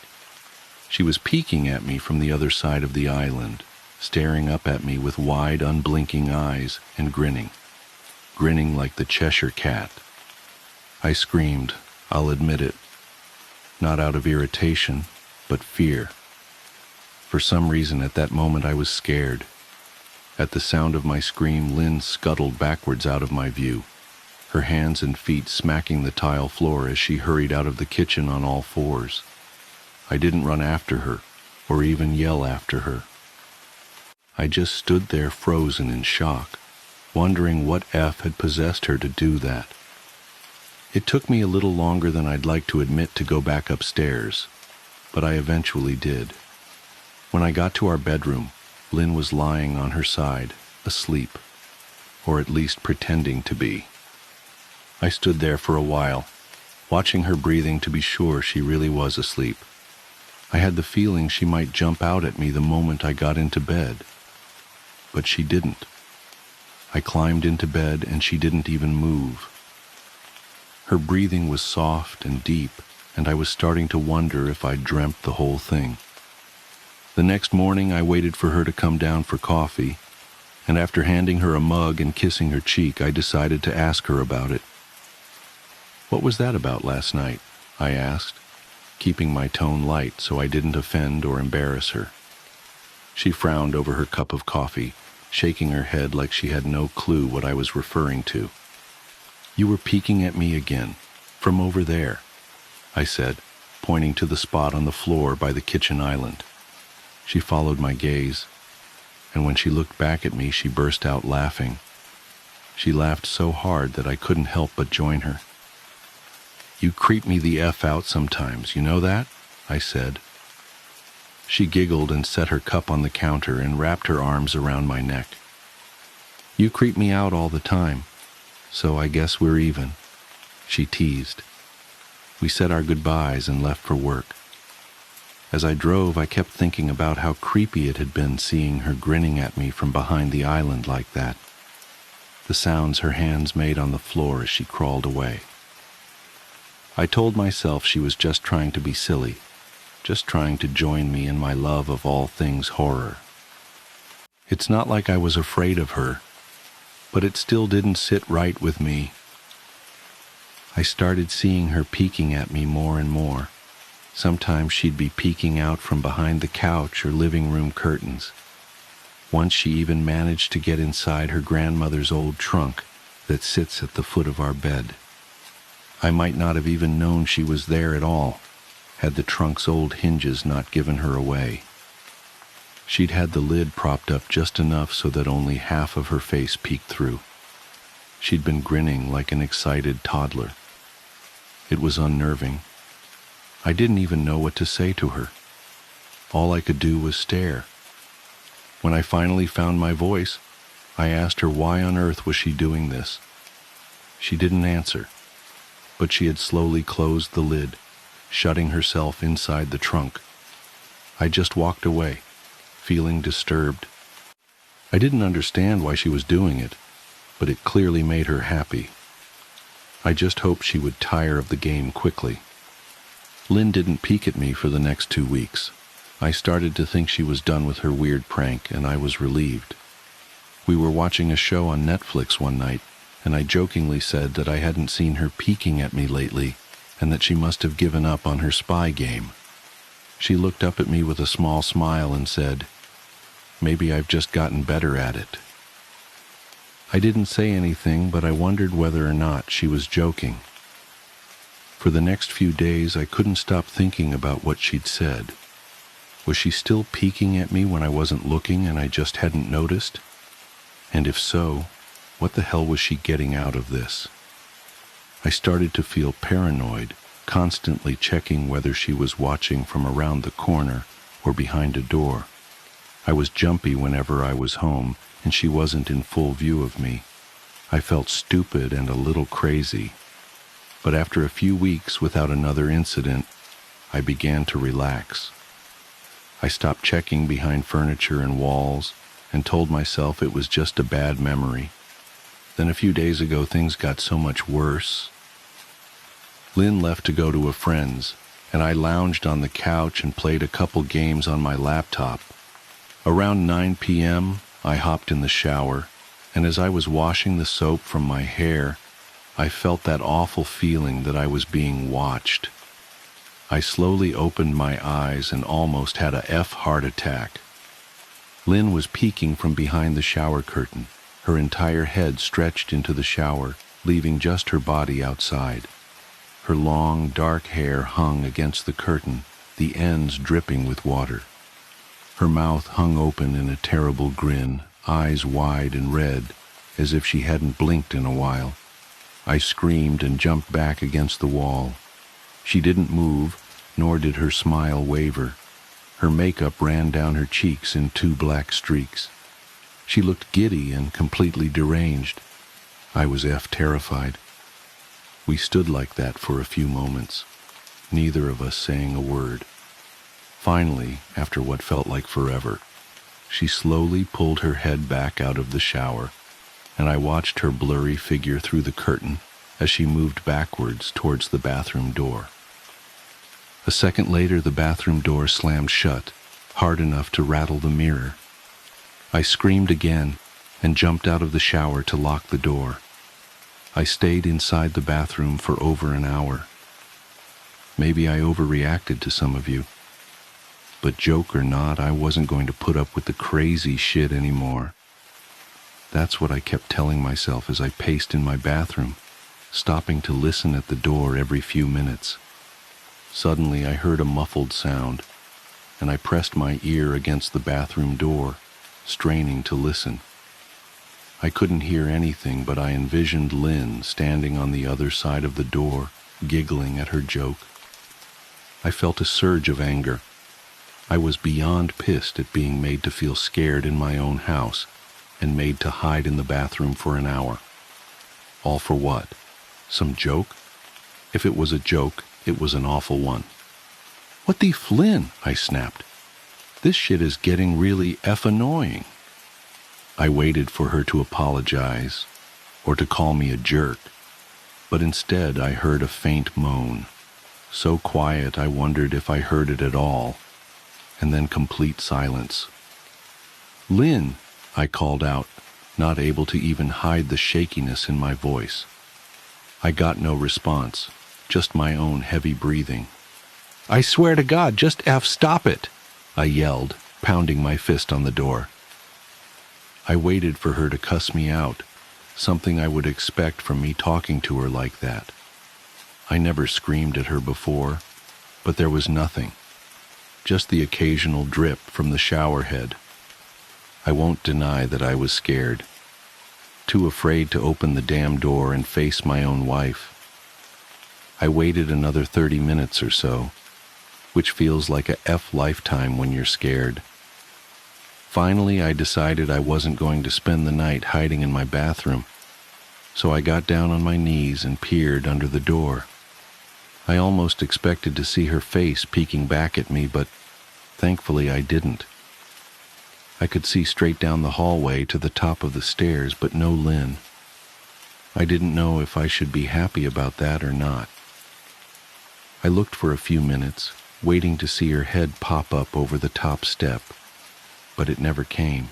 She was peeking at me from the other side of the island, staring up at me with wide, unblinking eyes and grinning like the Cheshire Cat. I screamed, I'll admit it, not out of irritation, but fear. For some reason, at that moment, I was scared. At the sound of my scream, Lynn scuttled backwards out of my view, her hands and feet smacking the tile floor as she hurried out of the kitchen on all fours. I didn't run after her, or even yell after her. I just stood there frozen in shock, wondering what F had possessed her to do that. It took me a little longer than I'd like to admit to go back upstairs, but I eventually did. When I got to our bedroom, Lynn was lying on her side, asleep, or at least pretending to be. I stood there for a while, watching her breathing to be sure she really was asleep. I had the feeling she might jump out at me the moment I got into bed, but she didn't. I climbed into bed and she didn't even move. Her breathing was soft and deep, and I was starting to wonder if I'd dreamt the whole thing. The next morning, I waited for her to come down for coffee, and after handing her a mug and kissing her cheek, I decided to ask her about it. "What was that about last night?" I asked, keeping my tone light so I didn't offend or embarrass her. She frowned over her cup of coffee, shaking her head like she had no clue what I was referring to. "You were peeking at me again, from over there," I said, pointing to the spot on the floor by the kitchen island. She followed my gaze, and when she looked back at me, she burst out laughing. She laughed so hard that I couldn't help but join her. "You creep me the F out sometimes, you know that?" I said. She giggled and set her cup on the counter and wrapped her arms around my neck. "You creep me out all the time, so I guess we're even," she teased. We said our goodbyes and left for work. As I drove, I kept thinking about how creepy it had been seeing her grinning at me from behind the island like that. The sounds her hands made on the floor as she crawled away. I told myself she was just trying to be silly, just trying to join me in my love of all things horror. It's not like I was afraid of her, but it still didn't sit right with me. I started seeing her peeking at me more and more. Sometimes she'd be peeking out from behind the couch or living room curtains. Once she even managed to get inside her grandmother's old trunk that sits at the foot of our bed. I might not have even known she was there at all, had the trunk's old hinges not given her away. She'd had the lid propped up just enough so that only half of her face peeked through. She'd been grinning like an excited toddler. It was unnerving. I didn't even know what to say to her. All I could do was stare. When I finally found my voice, I asked her why on earth was she doing this. She didn't answer, but she had slowly closed the lid, shutting herself inside the trunk. I just walked away, feeling disturbed. I didn't understand why she was doing it, but it clearly made her happy. I just hoped she would tire of the game quickly. Lynn didn't peek at me for the next 2 weeks. I started to think she was done with her weird prank, and I was relieved. We were watching a show on Netflix one night, and I jokingly said that I hadn't seen her peeking at me lately, and that she must have given up on her spy game. She looked up at me with a small smile and said, "Maybe I've just gotten better at it." I didn't say anything, but I wondered whether or not she was joking. For the next few days, I couldn't stop thinking about what she'd said. Was she still peeking at me when I wasn't looking and I just hadn't noticed? And if so, what the hell was she getting out of this? I started to feel paranoid, constantly checking whether she was watching from around the corner or behind a door. I was jumpy whenever I was home and she wasn't in full view of me. I felt stupid and a little crazy. But after a few weeks without another incident, I began to relax. I stopped checking behind furniture and walls and told myself it was just a bad memory. Then a few days ago, things got so much worse. Lynn left to go to a friend's, and I lounged on the couch and played a couple games on my laptop. Around 9 p.m., I hopped in the shower, and as I was washing the soap from my hair, I felt that awful feeling that I was being watched. I slowly opened my eyes and almost had a heart attack. Lynn was peeking from behind the shower curtain, her entire head stretched into the shower, leaving just her body outside. Her long, dark hair hung against the curtain, the ends dripping with water. Her mouth hung open in a terrible grin, eyes wide and red, as if she hadn't blinked in a while. I screamed and jumped back against the wall. She didn't move, nor did her smile waver. Her makeup ran down her cheeks in 2 black streaks. She looked giddy and completely deranged. I was terrified. We stood like that for a few moments, neither of us saying a word. Finally, after what felt like forever, she slowly pulled her head back out of the shower, and I watched her blurry figure through the curtain as she moved backwards towards the bathroom door. A second later, the bathroom door slammed shut, hard enough to rattle the mirror. I screamed again and jumped out of the shower to lock the door. I stayed inside the bathroom for over an hour. Maybe I overreacted to some of you. But joke or not, I wasn't going to put up with the crazy shit anymore. That's what I kept telling myself as I paced in my bathroom, stopping to listen at the door every few minutes. Suddenly I heard a muffled sound, and I pressed my ear against the bathroom door, straining to listen. I couldn't hear anything, but I envisioned Lynn standing on the other side of the door, giggling at her joke. I felt a surge of anger. I was beyond pissed at being made to feel scared in my own house and made to hide in the bathroom for an hour. All for what? Some joke? If it was a joke, it was an awful one. "What the Flynn?" I snapped. "This shit is getting really annoying." I waited for her to apologize or to call me a jerk, but instead I heard a faint moan, so quiet I wondered if I heard it at all, and then complete silence. "Lynn," I called out, not able to even hide the shakiness in my voice. I got no response, just my own heavy breathing. "I swear to God, just stop it," I yelled, pounding my fist on the door. I waited for her to cuss me out, something I would expect from me talking to her like that. I never screamed at her before, but there was nothing, just the occasional drip from the shower head. I won't deny that I was scared, too afraid to open the damn door and face my own wife. I waited another 30 minutes or so, which feels like a lifetime when you're scared. Finally, I decided I wasn't going to spend the night hiding in my bathroom, so I got down on my knees and peered under the door. I almost expected to see her face peeking back at me, but thankfully I didn't. I could see straight down the hallway to the top of the stairs, but no Lynn. I didn't know if I should be happy about that or not. I looked for a few minutes, waiting to see her head pop up over the top step, but it never came.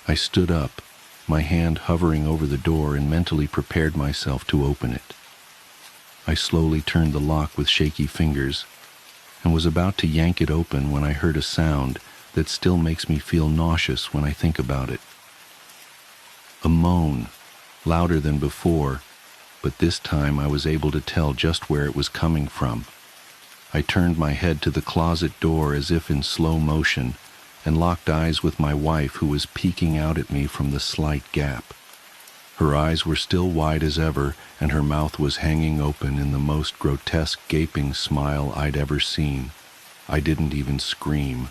I stood up, my hand hovering over the door, and mentally prepared myself to open it. I slowly turned the lock with shaky fingers and was about to yank it open when I heard a sound that still makes me feel nauseous when I think about it. A moan, louder than before, but this time I was able to tell just where it was coming from. I turned my head to the closet door as if in slow motion and locked eyes with my wife, who was peeking out at me from the slight gap. Her eyes were still wide as ever, and her mouth was hanging open in the most grotesque gaping smile I'd ever seen. I didn't even scream.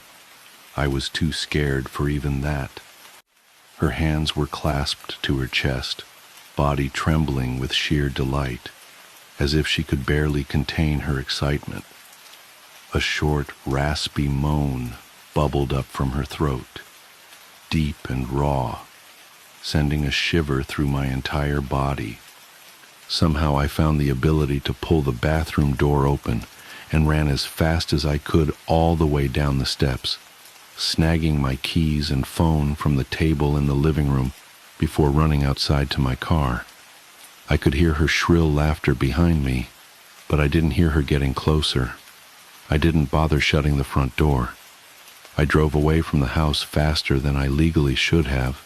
I was too scared for even that. Her hands were clasped to her chest, body trembling with sheer delight, as if she could barely contain her excitement. A short, raspy moan bubbled up from her throat, deep and raw, sending a shiver through my entire body. Somehow I found the ability to pull the bathroom door open and ran as fast as I could all the way down the steps, snagging my keys and phone from the table in the living room before running outside to my car. I could hear her shrill laughter behind me, but I didn't hear her getting closer. I didn't bother shutting the front door. I drove away from the house faster than I legally should have,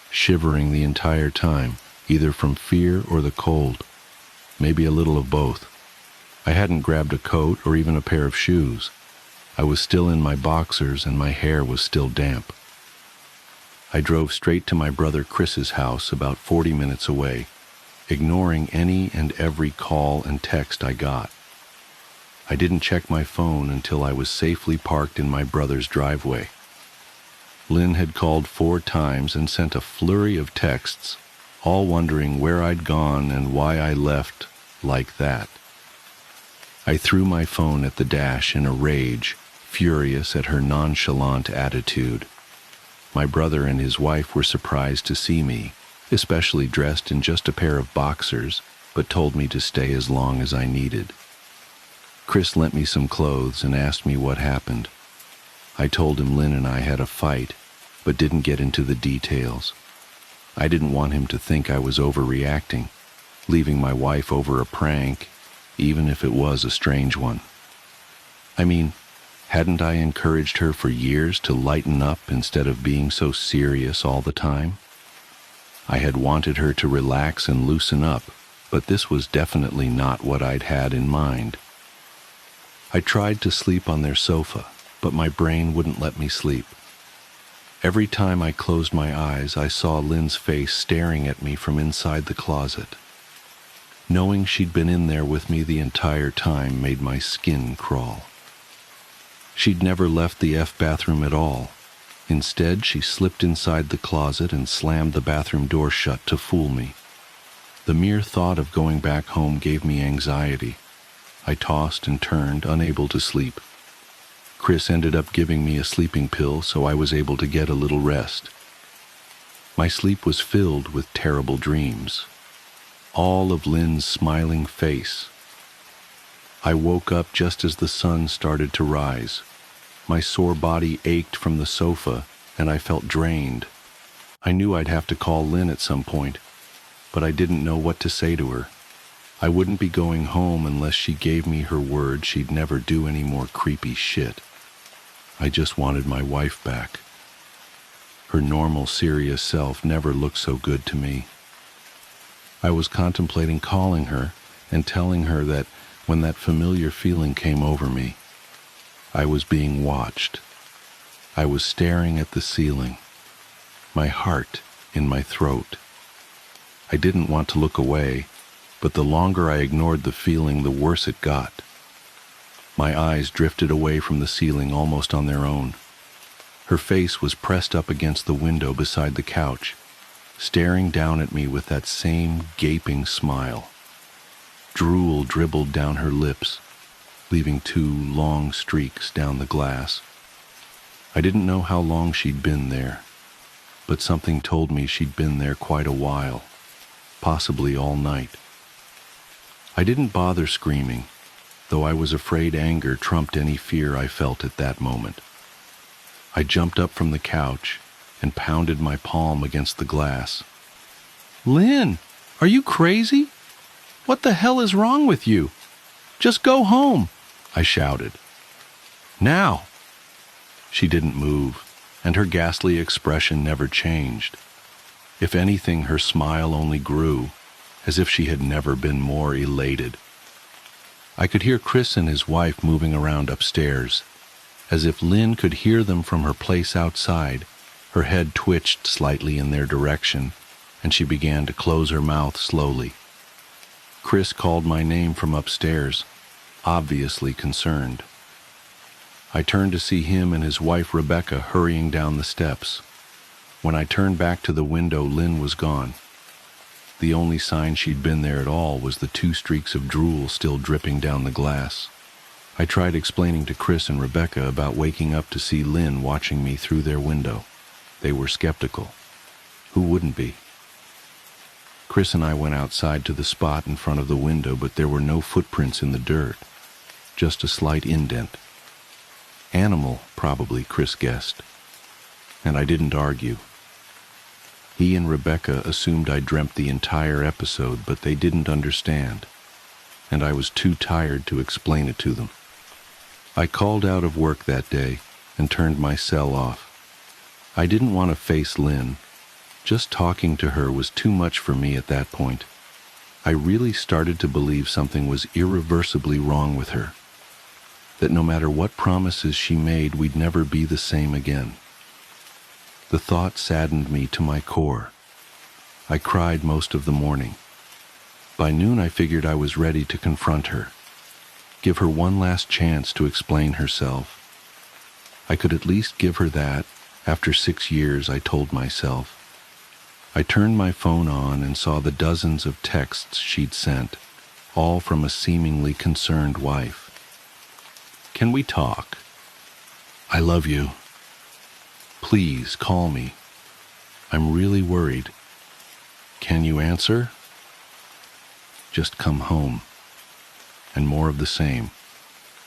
shivering the entire time, either from fear or the cold, maybe a little of both. I hadn't grabbed a coat or even a pair of shoes. I was still in my boxers and my hair was still damp. I drove straight to my brother Chris's house about 40 minutes away, ignoring any and every call and text I got. I didn't check my phone until I was safely parked in my brother's driveway. Lynn had called 4 times and sent a flurry of texts, all wondering where I'd gone and why I left like that. I threw my phone at the dash in a rage, furious at her nonchalant attitude. My brother and his wife were surprised to see me, especially dressed in just a pair of boxers, but told me to stay as long as I needed. Chris lent me some clothes and asked me what happened. I told him Lynn and I had a fight, but didn't get into the details. I didn't want him to think I was overreacting, leaving my wife over a prank, even if it was a strange one. I mean, hadn't I encouraged her for years to lighten up instead of being so serious all the time? I had wanted her to relax and loosen up, but this was definitely not what I'd had in mind. I tried to sleep on their sofa, but my brain wouldn't let me sleep. Every time I closed my eyes, I saw Lynn's face staring at me from inside the closet. Knowing she'd been in there with me the entire time made my skin crawl. She'd never left the bathroom at all. Instead, she slipped inside the closet and slammed the bathroom door shut to fool me. The mere thought of going back home gave me anxiety. I tossed and turned, unable to sleep. Chris ended up giving me a sleeping pill, so I was able to get a little rest. My sleep was filled with terrible dreams. All of Lynn's smiling face. I woke up just as the sun started to rise. My sore body ached from the sofa, and I felt drained. I knew I'd have to call Lynn at some point, but I didn't know what to say to her. I wouldn't be going home unless she gave me her word she'd never do any more creepy shit. I just wanted my wife back. Her normal, serious self never looked so good to me. I was contemplating calling her and telling her that when that familiar feeling came over me, I was being watched. I was staring at the ceiling, my heart in my throat. I didn't want to look away, but the longer I ignored the feeling, the worse it got. My eyes drifted away from the ceiling almost on their own. Her face was pressed up against the window beside the couch, staring down at me with that same gaping smile. Drool dribbled down her lips, leaving 2 long streaks down the glass. I didn't know how long she'd been there, but something told me she'd been there quite a while, possibly all night. I didn't bother screaming, though I was afraid anger trumped any fear I felt at that moment. I jumped up from the couch and pounded my palm against the glass. "Lynn, are you crazy? What the hell is wrong with you? Just go home," I shouted. "Now!" She didn't move, and her ghastly expression never changed. If anything, her smile only grew, as if she had never been more elated. I could hear Chris and his wife moving around upstairs. As if Lynn could hear them from her place outside, her head twitched slightly in their direction, and she began to close her mouth slowly. Chris called my name from upstairs, obviously concerned. I turned to see him and his wife Rebecca hurrying down the steps. When I turned back to the window, Lynn was gone. The only sign she'd been there at all was the 2 streaks of drool still dripping down the glass. I tried explaining to Chris and Rebecca about waking up to see Lynn watching me through their window. They were skeptical. Who wouldn't be? Chris and I went outside to the spot in front of the window, but there were no footprints in the dirt, just a slight indent. Animal, probably, Chris guessed. And I didn't argue. He and Rebecca assumed I dreamt the entire episode, but they didn't understand, and I was too tired to explain it to them. I called out of work that day and turned my cell off. I didn't want to face Lynn. Just talking to her was too much for me at that point. I really started to believe something was irreversibly wrong with her, that no matter what promises she made, we'd never be the same again. The thought saddened me to my core. I cried most of the morning. By noon, I figured I was ready to confront her, give her one last chance to explain herself. I could at least give her that, after 6 years, I told myself. I turned my phone on and saw the dozens of texts she'd sent, all from a seemingly concerned wife. "Can we talk? I love you. Please call me. I'm really worried. Can you answer? Just come home." And more of the same.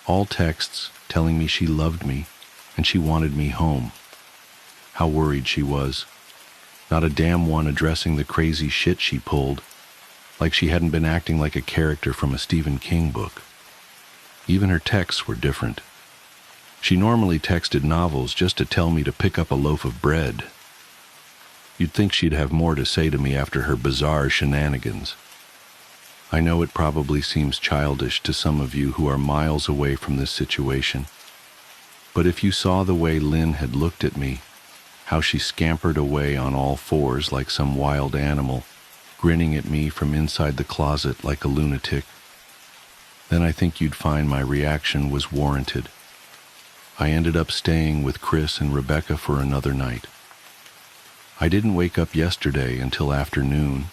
All texts telling me she loved me and she wanted me home. How worried she was. Not a damn one addressing the crazy shit she pulled, like she hadn't been acting like a character from a Stephen King book. Even her texts were different. She normally texted novels just to tell me to pick up a loaf of bread. You'd think she'd have more to say to me after her bizarre shenanigans. I know it probably seems childish to some of you who are miles away from this situation, but if you saw the way Lynn had looked at me, how she scampered away on all fours like some wild animal, grinning at me from inside the closet like a lunatic. Then I think you'd find my reaction was warranted. I ended up staying with Chris and Rebecca for another night. I didn't wake up yesterday until afternoon,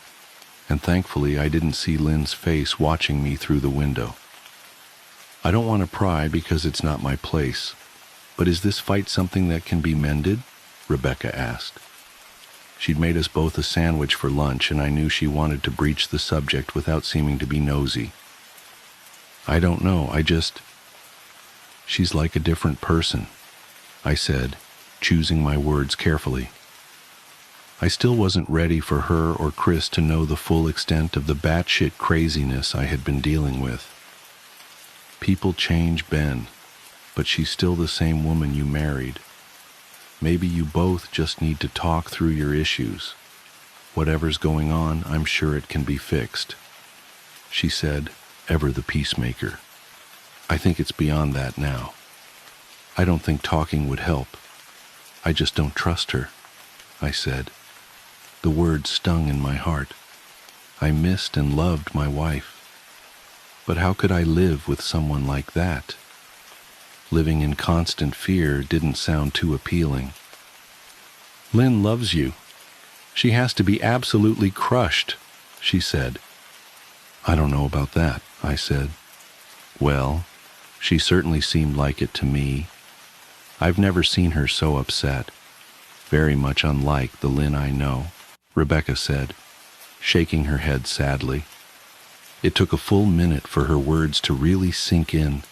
and thankfully I didn't see Lynn's face watching me through the window. I don't want to pry because it's not my place, but is this fight something that can be mended? Rebecca asked. She'd made us both a sandwich for lunch, and I knew she wanted to breach the subject without seeming to be nosy. I don't know, She's like a different person, I said, choosing my words carefully. I still wasn't ready for her or Chris to know the full extent of the batshit craziness I had been dealing with. People change, Ben, but she's still the same woman you married. Maybe you both just need to talk through your issues. Whatever's going on, I'm sure it can be fixed. She said, ever the peacemaker. I think it's beyond that now. I don't think talking would help. I just don't trust her, I said. The words stung in my heart. I missed and loved my wife. But how could I live with someone like that? Living in constant fear didn't sound too appealing. Lynn loves you. She has to be absolutely crushed, she said. I don't know about that, I said. Well, she certainly seemed like it to me. I've never seen her so upset. Very much unlike the Lynn I know, Rebecca said, shaking her head sadly. It took a full minute for her words to really sink in,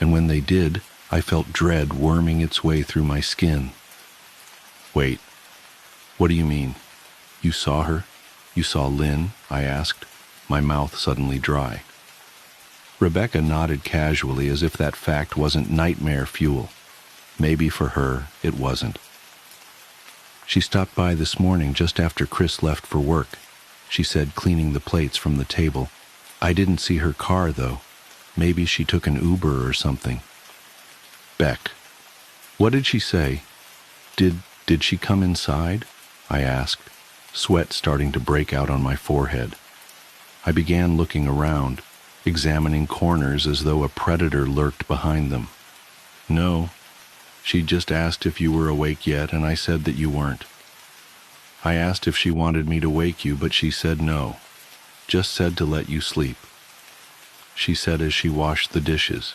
and when they did, I felt dread worming its way through my skin. Wait, what do you mean? You saw her? You saw Lynn? I asked, my mouth suddenly dry. Rebecca nodded casually as if that fact wasn't nightmare fuel. Maybe for her, it wasn't. She stopped by this morning just after Chris left for work, she said, cleaning the plates from the table. I didn't see her car, though. Maybe she took an Uber or something. Beck. What did she say? Did she come inside? I asked, sweat starting to break out on my forehead. I began looking around, examining corners as though a predator lurked behind them. No. She just asked if you were awake yet, and I said that you weren't. I asked if she wanted me to wake you, but she said no. Just said to let you sleep. She said as she washed the dishes.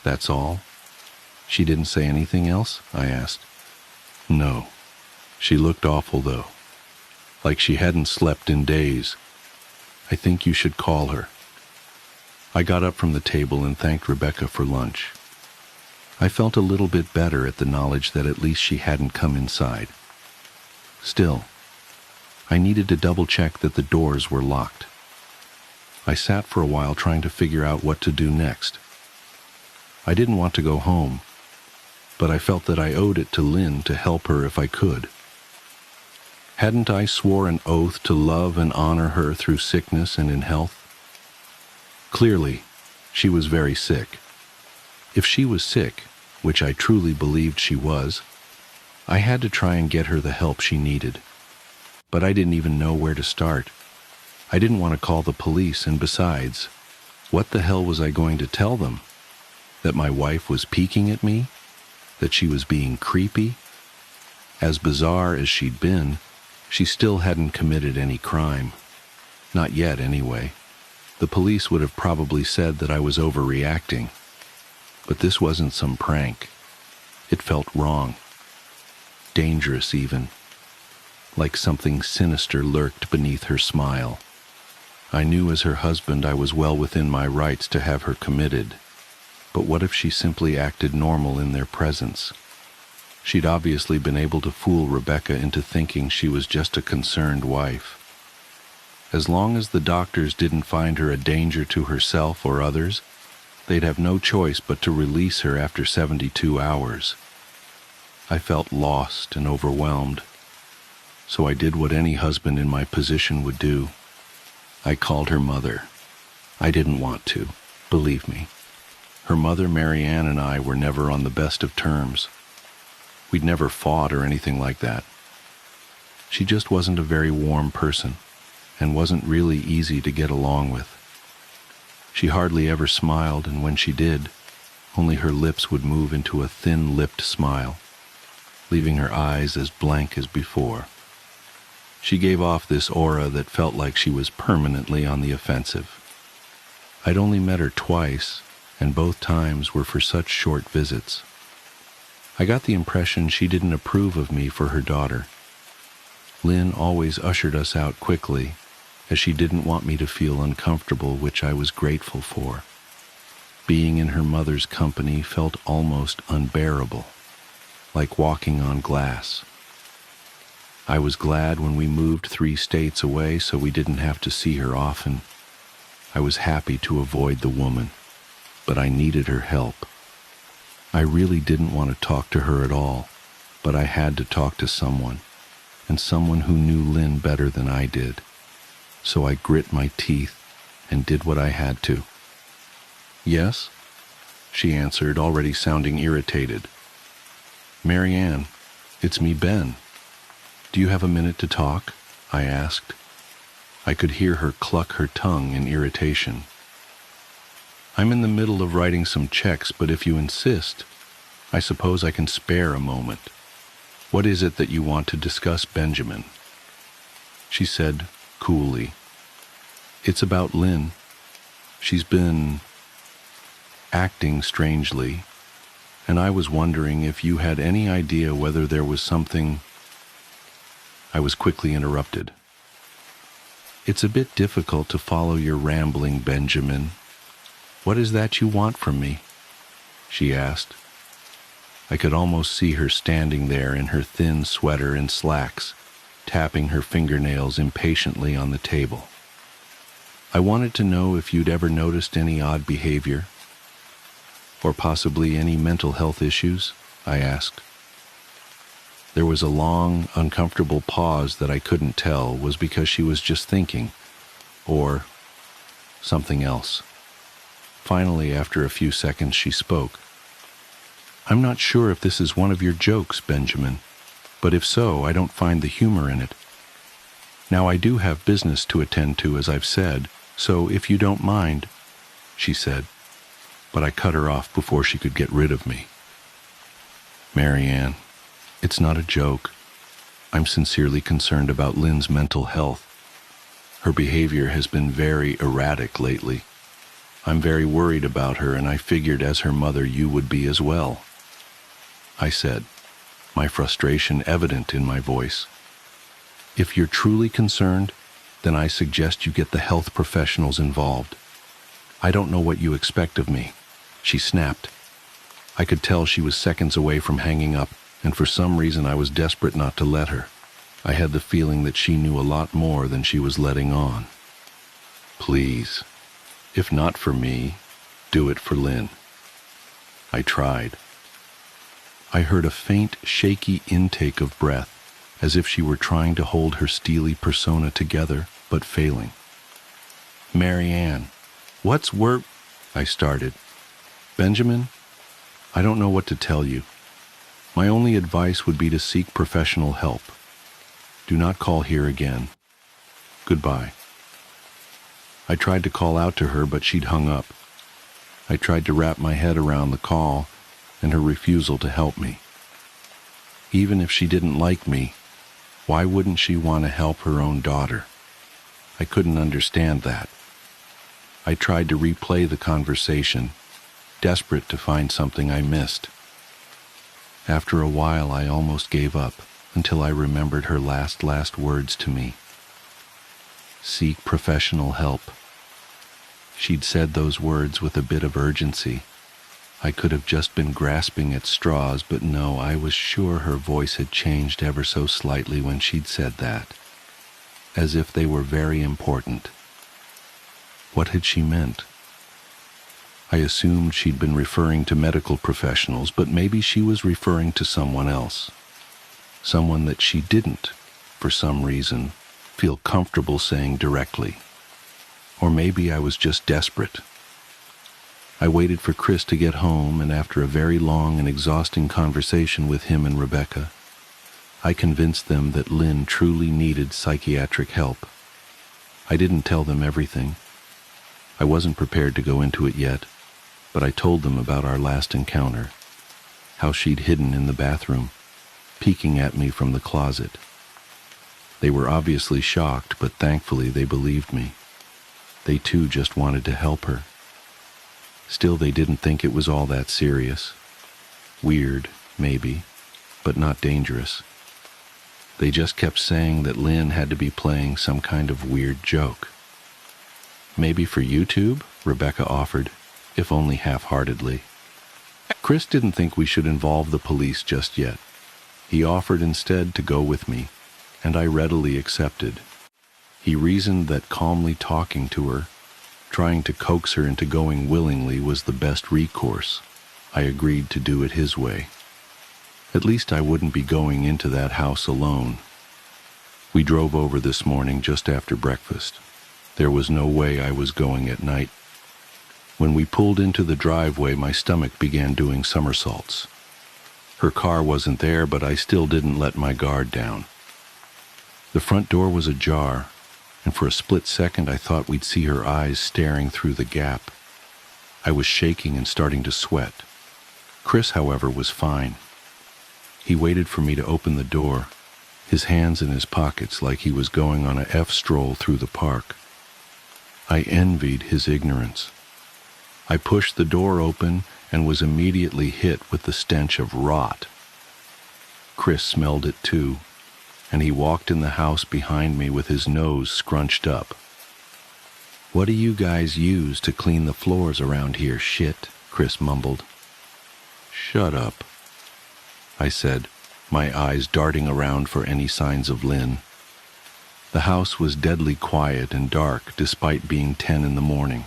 That's all? She didn't say anything else? I asked. No. She looked awful, though. Like she hadn't slept in days. I think you should call her. I got up from the table and thanked Rebecca for lunch. I felt a little bit better at the knowledge that at least she hadn't come inside. Still, I needed to double-check that the doors were locked. I sat for a while trying to figure out what to do next. I didn't want to go home, but I felt that I owed it to Lynn to help her if I could. Hadn't I swore an oath to love and honor her through sickness and in health? Clearly, she was very sick. If she was sick, which I truly believed she was, I had to try and get her the help she needed. But I didn't even know where to start. I didn't want to call the police, and besides, what the hell was I going to tell them? That my wife was peeking at me? That she was being creepy? As bizarre as she'd been, she still hadn't committed any crime. Not yet, anyway. The police would have probably said that I was overreacting. But this wasn't some prank. It felt wrong. Dangerous, even. Like something sinister lurked beneath her smile. I knew as her husband I was well within my rights to have her committed. But what if she simply acted normal in their presence? She'd obviously been able to fool Rebecca into thinking she was just a concerned wife. As long as the doctors didn't find her a danger to herself or others, they'd have no choice but to release her after 72 hours. I felt lost and overwhelmed, so I did what any husband in my position would do. I called her mother. I didn't want to, believe me. Her mother, Marianne, and I were never on the best of terms. We'd never fought or anything like that. She just wasn't a very warm person and wasn't really easy to get along with. She hardly ever smiled, and when she did, only her lips would move into a thin-lipped smile, leaving her eyes as blank as before. She gave off this aura that felt like she was permanently on the offensive. I'd only met her twice, and both times were for such short visits. I got the impression she didn't approve of me for her daughter. Lynn always ushered us out quickly, as she didn't want me to feel uncomfortable, which I was grateful for. Being in her mother's company felt almost unbearable, like walking on glass. I was glad when we moved 3 states away so we didn't have to see her often. I was happy to avoid the woman, but I needed her help. I really didn't want to talk to her at all, but I had to talk to someone, and someone who knew Lynn better than I did. So I grit my teeth and did what I had to. "Yes?" she answered, already sounding irritated. "Marianne, it's me, Ben. Do you have a minute to talk?" I asked. I could hear her cluck her tongue in irritation. "I'm in the middle of writing some checks, but if you insist, I suppose I can spare a moment. What is it that you want to discuss, Benjamin?" She said coolly, "It's about Lynn. She's been acting strangely, and I was wondering if you had any idea whether there was something—" I was quickly interrupted. "It's a bit difficult to follow your rambling, Benjamin. What is that you want from me?" she asked. I could almost see her standing there in her thin sweater and slacks, tapping her fingernails impatiently on the table. "I wanted to know if you'd ever noticed any odd behavior, or possibly any mental health issues," I asked. There was a long, uncomfortable pause that I couldn't tell was because she was just thinking, or something else. Finally, after a few seconds, she spoke. "I'm not sure if this is one of your jokes, Benjamin, but if so, I don't find the humor in it. Now, I do have business to attend to, as I've said, so if you don't mind," she said, but I cut her off before she could get rid of me. "Marianne, it's not a joke. I'm sincerely concerned about Lynn's mental health. Her behavior has been very erratic lately. I'm very worried about her, and I figured as her mother you would be as well," I said, my frustration evident in my voice. "If you're truly concerned, then I suggest you get the health professionals involved. I don't know what you expect of me," she snapped. I could tell she was seconds away from hanging up, and for some reason I was desperate not to let her. I had the feeling that she knew a lot more than she was letting on. "Please, if not for me, do it for Lynn." I tried. I heard a faint, shaky intake of breath, as if she were trying to hold her steely persona together, but failing. "Marianne, what's work?" I started. "Benjamin, I don't know what to tell you. My only advice would be to seek professional help. Do not call here again. Goodbye." I tried to call out to her, but she'd hung up. I tried to wrap my head around the call and her refusal to help me. Even if she didn't like me, why wouldn't she want to help her own daughter? I couldn't understand that. I tried to replay the conversation, desperate to find something I missed. After a while, I almost gave up until I remembered her last words to me. Seek professional help. She'd said those words with a bit of urgency. I could have just been grasping at straws, but no, I was sure her voice had changed ever so slightly when she'd said that, as if they were very important. What had she meant? I assumed she'd been referring to medical professionals, but maybe she was referring to someone else. Someone that she didn't, for some reason, feel comfortable saying directly. Or maybe I was just desperate. I waited for Chris to get home, and after a very long and exhausting conversation with him and Rebecca, I convinced them that Lynn truly needed psychiatric help. I didn't tell them everything. I wasn't prepared to go into it yet, but I told them about our last encounter, how she'd hidden in the bathroom, peeking at me from the closet. They were obviously shocked, but thankfully they believed me. They too just wanted to help her. Still, they didn't think it was all that serious. Weird, maybe, but not dangerous. They just kept saying that Lynn had to be playing some kind of weird joke. Maybe for YouTube, Rebecca offered, if only half-heartedly. Chris didn't think we should involve the police just yet. He offered instead to go with me, and I readily accepted. He reasoned that calmly talking to her, trying to coax her into going willingly, was the best recourse. I agreed to do it his way. At least I wouldn't be going into that house alone. We drove over this morning just after breakfast. There was no way I was going at night. When we pulled into the driveway, my stomach began doing somersaults. Her car wasn't there, but I still didn't let my guard down. The front door was ajar, and for a split second I thought we'd see her eyes staring through the gap. I was shaking and starting to sweat. Chris, however, was fine. He waited for me to open the door, his hands in his pockets like he was going on a stroll through the park. I envied his ignorance. I pushed the door open and was immediately hit with the stench of rot. Chris smelled it too, and he walked in the house behind me with his nose scrunched up. "What do you guys use to clean the floors around here, shit?" Chris mumbled. "Shut up," I said, my eyes darting around for any signs of Lynn. The house was deadly quiet and dark despite being 10 in the morning.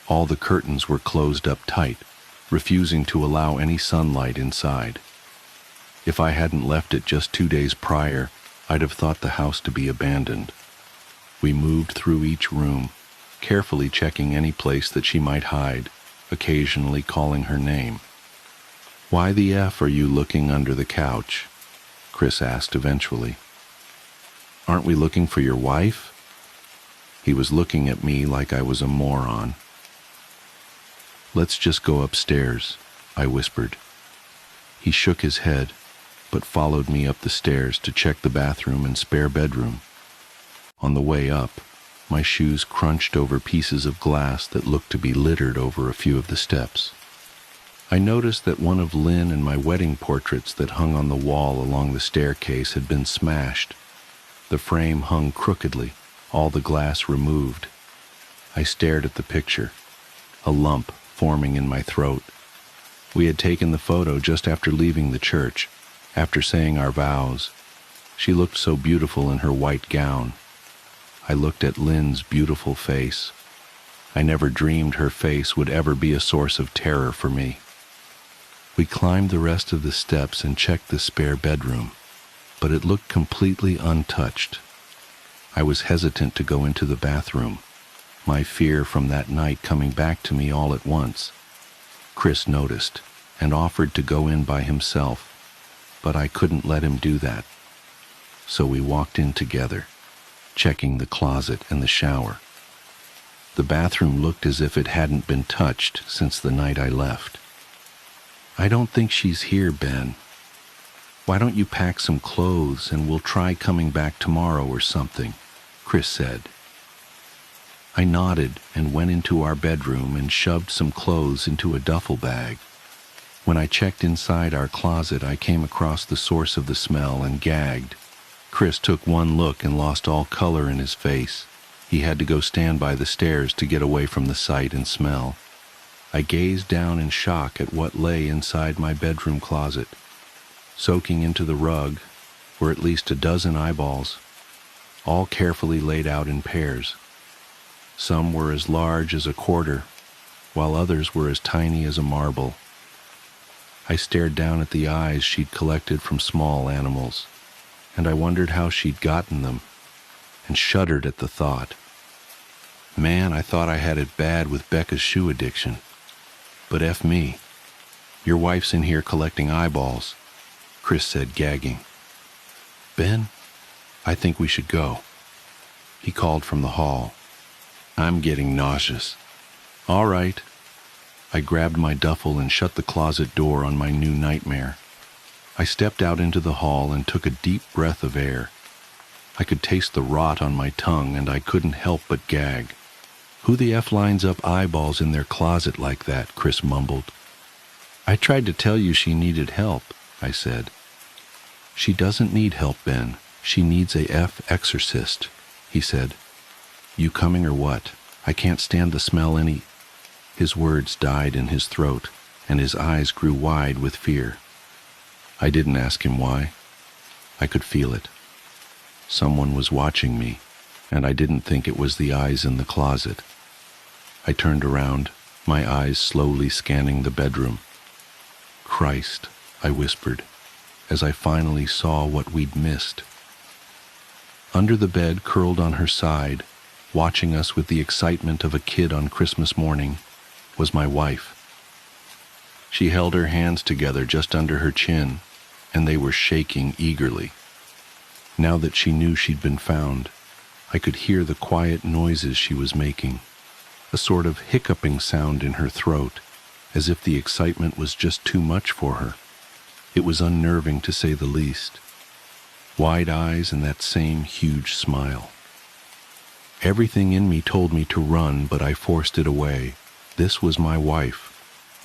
All the curtains were closed up tight, refusing to allow any sunlight inside. If I hadn't left it just 2 days prior, I'd have thought the house to be abandoned. We moved through each room, carefully checking any place that she might hide, occasionally calling her name. "Why the F are you looking under the couch?" Chris asked eventually. "Aren't we looking for your wife?" He was looking at me like I was a moron. "Let's just go upstairs," I whispered. He shook his head, but followed me up the stairs to check the bathroom and spare bedroom. On the way up, my shoes crunched over pieces of glass that looked to be littered over a few of the steps. I noticed that one of Lynn and my wedding portraits that hung on the wall along the staircase had been smashed. The frame hung crookedly, all the glass removed. I stared at the picture, a lump forming in my throat. We had taken the photo just after leaving the church, after saying our vows. She looked so beautiful in her white gown. I looked at Lynn's beautiful face. I never dreamed her face would ever be a source of terror for me. We climbed the rest of the steps and checked the spare bedroom, but it looked completely untouched. I was hesitant to go into the bathroom, my fear from that night coming back to me all at once. Chris noticed and offered to go in by himself, but I couldn't let him do that. So we walked in together, checking the closet and the shower. The bathroom looked as if it hadn't been touched since the night I left. "I don't think she's here, Ben. Why don't you pack some clothes and we'll try coming back tomorrow or something," Chris said. I nodded and went into our bedroom and shoved some clothes into a duffel bag. When I checked inside our closet, I came across the source of the smell and gagged. Chris took one look and lost all color in his face. He had to go stand by the stairs to get away from the sight and smell. I gazed down in shock at what lay inside my bedroom closet. Soaking into the rug were at least a dozen eyeballs, all carefully laid out in pairs. Some were as large as a quarter, while others were as tiny as a marble. I stared down at the eyes she'd collected from small animals, and I wondered how she'd gotten them, and shuddered at the thought. Man, I thought I had it bad with Becca's shoe addiction. but F me. Your wife's in here collecting eyeballs, Chris said, gagging. Ben, I think we should go, he called from the hall. I'm getting nauseous. All right. I grabbed my duffel and shut the closet door on my new nightmare. I stepped out into the hall and took a deep breath of air. I could taste the rot on my tongue and I couldn't help but gag. Who the F lines up eyeballs in their closet like that? Chris mumbled. I tried to tell you she needed help, I said. She doesn't need help, Ben. She needs a F exorcist, he said. You coming or what? I can't stand the smell any... His words died in his throat, and his eyes grew wide with fear. I didn't ask him why. I could feel it. Someone was watching me, and I didn't think it was the eyes in the closet. I turned around, my eyes slowly scanning the bedroom. Christ, I whispered, as I finally saw what we'd missed. Under the bed, curled on her side, watching us with the excitement of a kid on Christmas morning, was my wife. She held her hands together just under her chin, and they were shaking eagerly. Now that she knew she'd been found, I could hear the quiet noises she was making, a sort of hiccuping sound in her throat, as if the excitement was just too much for her. It was unnerving to say the least. Wide eyes and that same huge smile. Everything in me told me to run, but I forced it away. This was my wife.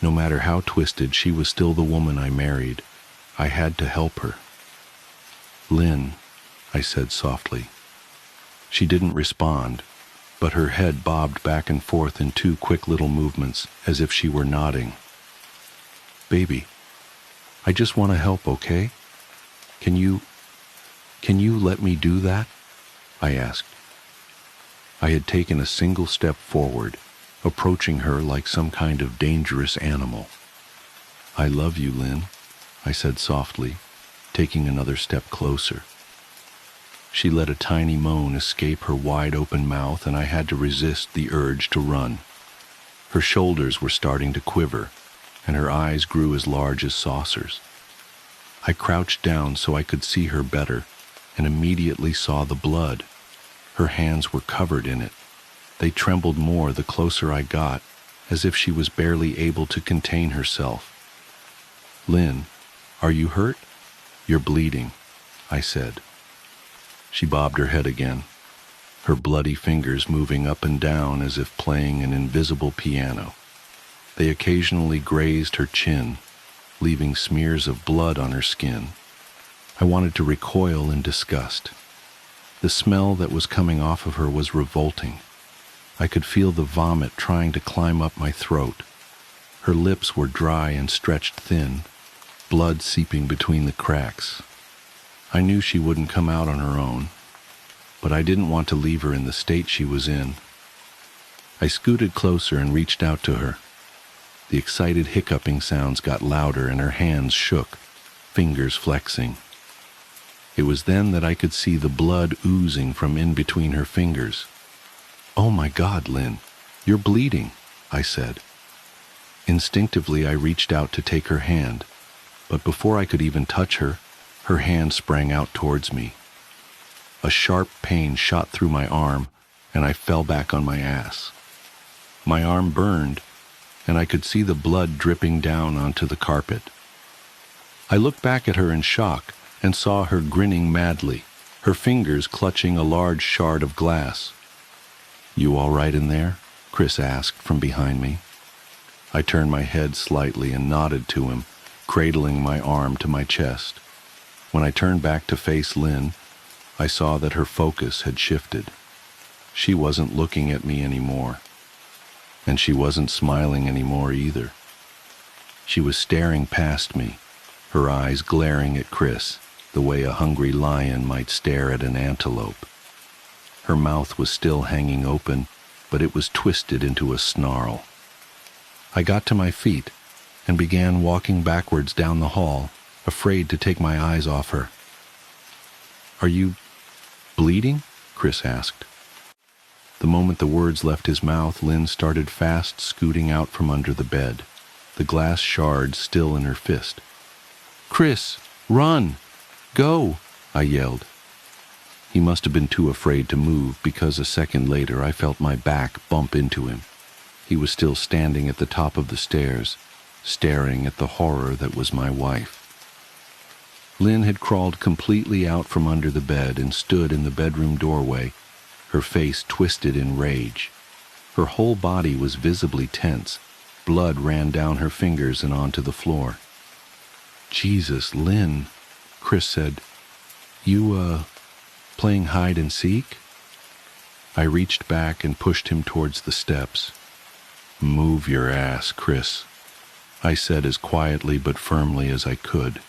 No matter how twisted, she was still the woman I married. I had to help her. Lynn, I said softly. She didn't respond, but her head bobbed back and forth in two quick little movements, as if she were nodding. Baby, I just want to help, okay? Can you let me do that? I asked. I had taken a single step forward, approaching her like some kind of dangerous animal. I love you, Lynn, I said softly, taking another step closer. She let a tiny moan escape her wide-open mouth, and I had to resist the urge to run. Her shoulders were starting to quiver, and her eyes grew as large as saucers. I crouched down so I could see her better, and immediately saw the blood. Her hands were covered in it. They trembled more the closer I got, as if she was barely able to contain herself. Lynn, are you hurt? You're bleeding, I said. She bobbed her head again, her bloody fingers moving up and down as if playing an invisible piano. They occasionally grazed her chin, leaving smears of blood on her skin. I wanted to recoil in disgust. The smell that was coming off of her was revolting. I could feel the vomit trying to climb up my throat. Her lips were dry and stretched thin, blood seeping between the cracks. I knew she wouldn't come out on her own, but I didn't want to leave her in the state she was in. I scooted closer and reached out to her. The excited hiccuping sounds got louder and her hands shook, fingers flexing. It was then that I could see the blood oozing from in between her fingers. Oh my God, Lynn, you're bleeding, I said. Instinctively, I reached out to take her hand, but before I could even touch her, her hand sprang out towards me. A sharp pain shot through my arm, and I fell back on my ass. My arm burned, and I could see the blood dripping down onto the carpet. I looked back at her in shock and saw her grinning madly, her fingers clutching a large shard of glass. You all right in there? Chris asked from behind me. I turned my head slightly and nodded to him, cradling my arm to my chest. When I turned back to face Lynn, I saw that her focus had shifted. She wasn't looking at me anymore, and she wasn't smiling anymore either. She was staring past me, her eyes glaring at Chris, the way a hungry lion might stare at an antelope. Her mouth was still hanging open, but it was twisted into a snarl. I got to my feet and began walking backwards down the hall, afraid to take my eyes off her. Are you bleeding? Chris asked. The moment the words left his mouth, Lynn started fast scooting out from under the bed. the glass shard still in her fist. "Chris, run! Go!" I yelled. He must have been too afraid to move because a second later I felt my back bump into him. He was still standing at the top of the stairs, staring at the horror that was my wife. Lynn had crawled completely out from under the bed and stood in the bedroom doorway, her face twisted in rage. Her whole body was visibly tense. Blood ran down her fingers and onto the floor. "Jesus, Lynn," Chris said. You, playing hide and seek?" I reached back and pushed him towards the steps. "Move your ass, Chris," I said as quietly but firmly as I could.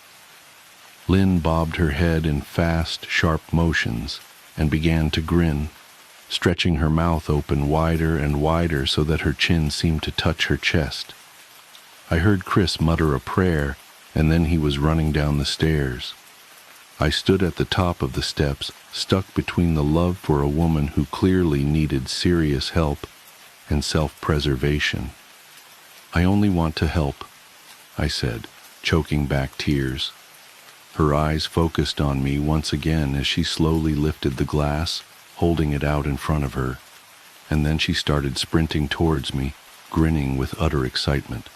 Lynn bobbed her head in fast, sharp motions and began to grin, stretching her mouth open wider and wider so that her chin seemed to touch her chest. I heard Chris mutter a prayer, and then he was running down the stairs. I stood at the top of the steps, stuck between the love for a woman who clearly needed serious help and self-preservation. "I only want to help," I said, choking back tears. Her eyes focused on me once again as she slowly lifted the glass, holding it out in front of her, and then she started sprinting towards me, grinning with utter excitement.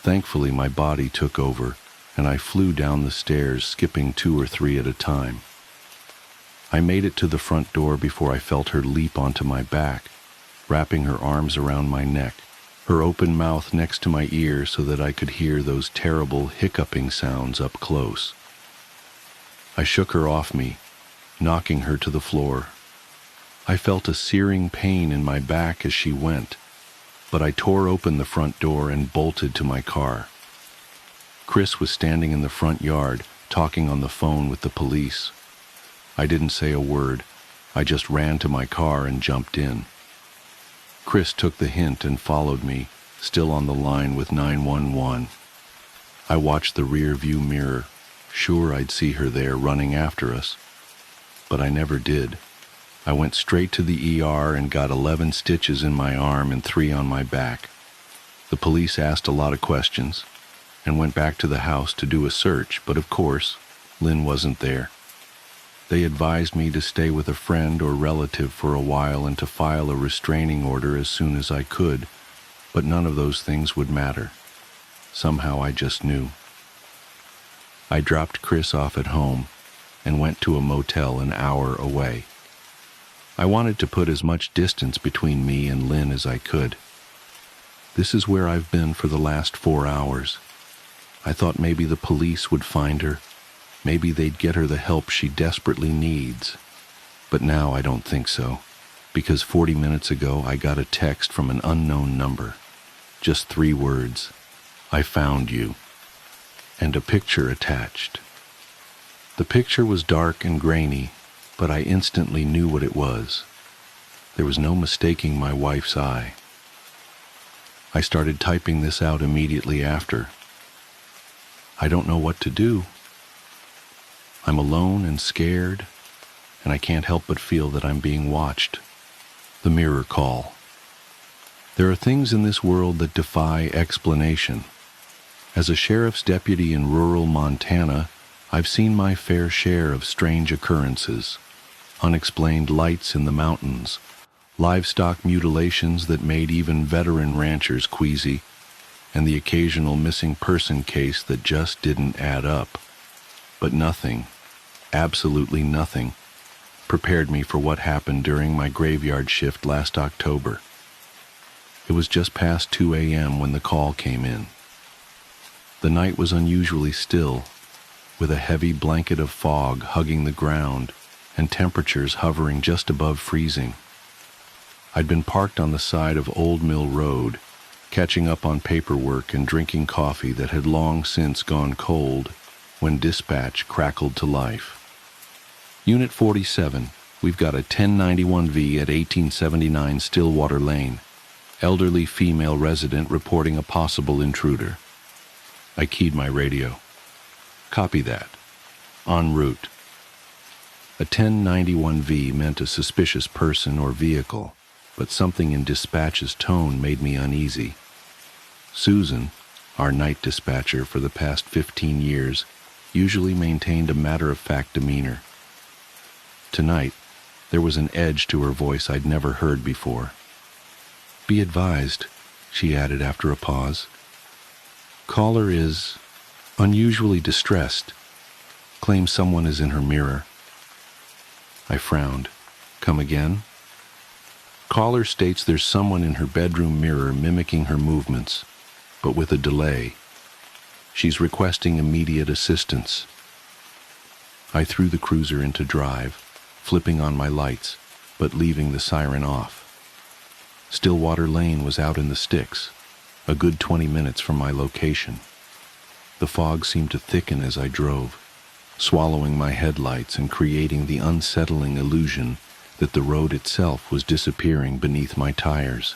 Thankfully, my body took over, and I flew down the stairs, skipping 2 or 3 at a time. I made it to the front door before I felt her leap onto my back, wrapping her arms around my neck, her open mouth next to my ear so that I could hear those terrible hiccuping sounds up close. I shook her off me, knocking her to the floor. I felt a searing pain in my back as she went, but I tore open the front door and bolted to my car. Chris was standing in the front yard, talking on the phone with the police. I didn't say a word. I just ran to my car and jumped in. Chris took the hint and followed me, still on the line with 911. I watched the rear view mirror, sure I'd see her there running after us. But I never did. I went straight to the ER and got 11 stitches in my arm and 3 on my back. The police asked a lot of questions and went back to the house to do a search, but of course, Lynn wasn't there. They advised me to stay with a friend or relative for a while and to file a restraining order as soon as I could, but none of those things would matter. Somehow I just knew. I dropped Chris off at home and went to a motel an hour away. I wanted to put as much distance between me and Lynn as I could. This is where I've been for the last 4 hours. I thought maybe the police would find her. Maybe they'd get her the help she desperately needs. But now I don't think so, because 40 minutes ago I got a text from an unknown number. Just 3 words. "I found you." And a picture attached. The picture was dark and grainy, but I instantly knew what it was. There was no mistaking my wife's eye. I started typing this out immediately after. I don't know what to do. I'm alone and scared, and I can't help but feel that I'm being watched. The mirror call. There are things in this world that defy explanation. As a sheriff's deputy in rural Montana, I've seen my fair share of strange occurrences. Unexplained lights in the mountains, livestock mutilations that made even veteran ranchers queasy, and the occasional missing person case that just didn't add up. But nothing, absolutely nothing, prepared me for what happened during my graveyard shift last October. It was just past 2 a.m. when the call came in. The night was unusually still, with a heavy blanket of fog hugging the ground and temperatures hovering just above freezing. I'd been parked on the side of Old Mill Road, catching up on paperwork and drinking coffee that had long since gone cold when dispatch crackled to life. "Unit 47, we've got a 1091V at 1879 Stillwater Lane. Elderly female resident reporting a possible intruder." I keyed my radio. "Copy that. En route." A 1091V meant a suspicious person or vehicle, but something in dispatch's tone made me uneasy. Susan, our night dispatcher for the past 15 years, usually maintained a matter-of-fact demeanor. Tonight, there was an edge to her voice I'd never heard before. "Be advised," she added after a pause. "Caller is unusually distressed. Claims someone is in her mirror." I frowned. "Come again?" "Caller states there's someone in her bedroom mirror mimicking her movements, but with a delay. She's requesting immediate assistance." I threw the cruiser into drive, flipping on my lights, but leaving the siren off. Stillwater Lane was out in the sticks, a good 20 minutes from my location. The fog seemed to thicken as I drove, swallowing my headlights and creating the unsettling illusion that the road itself was disappearing beneath my tires.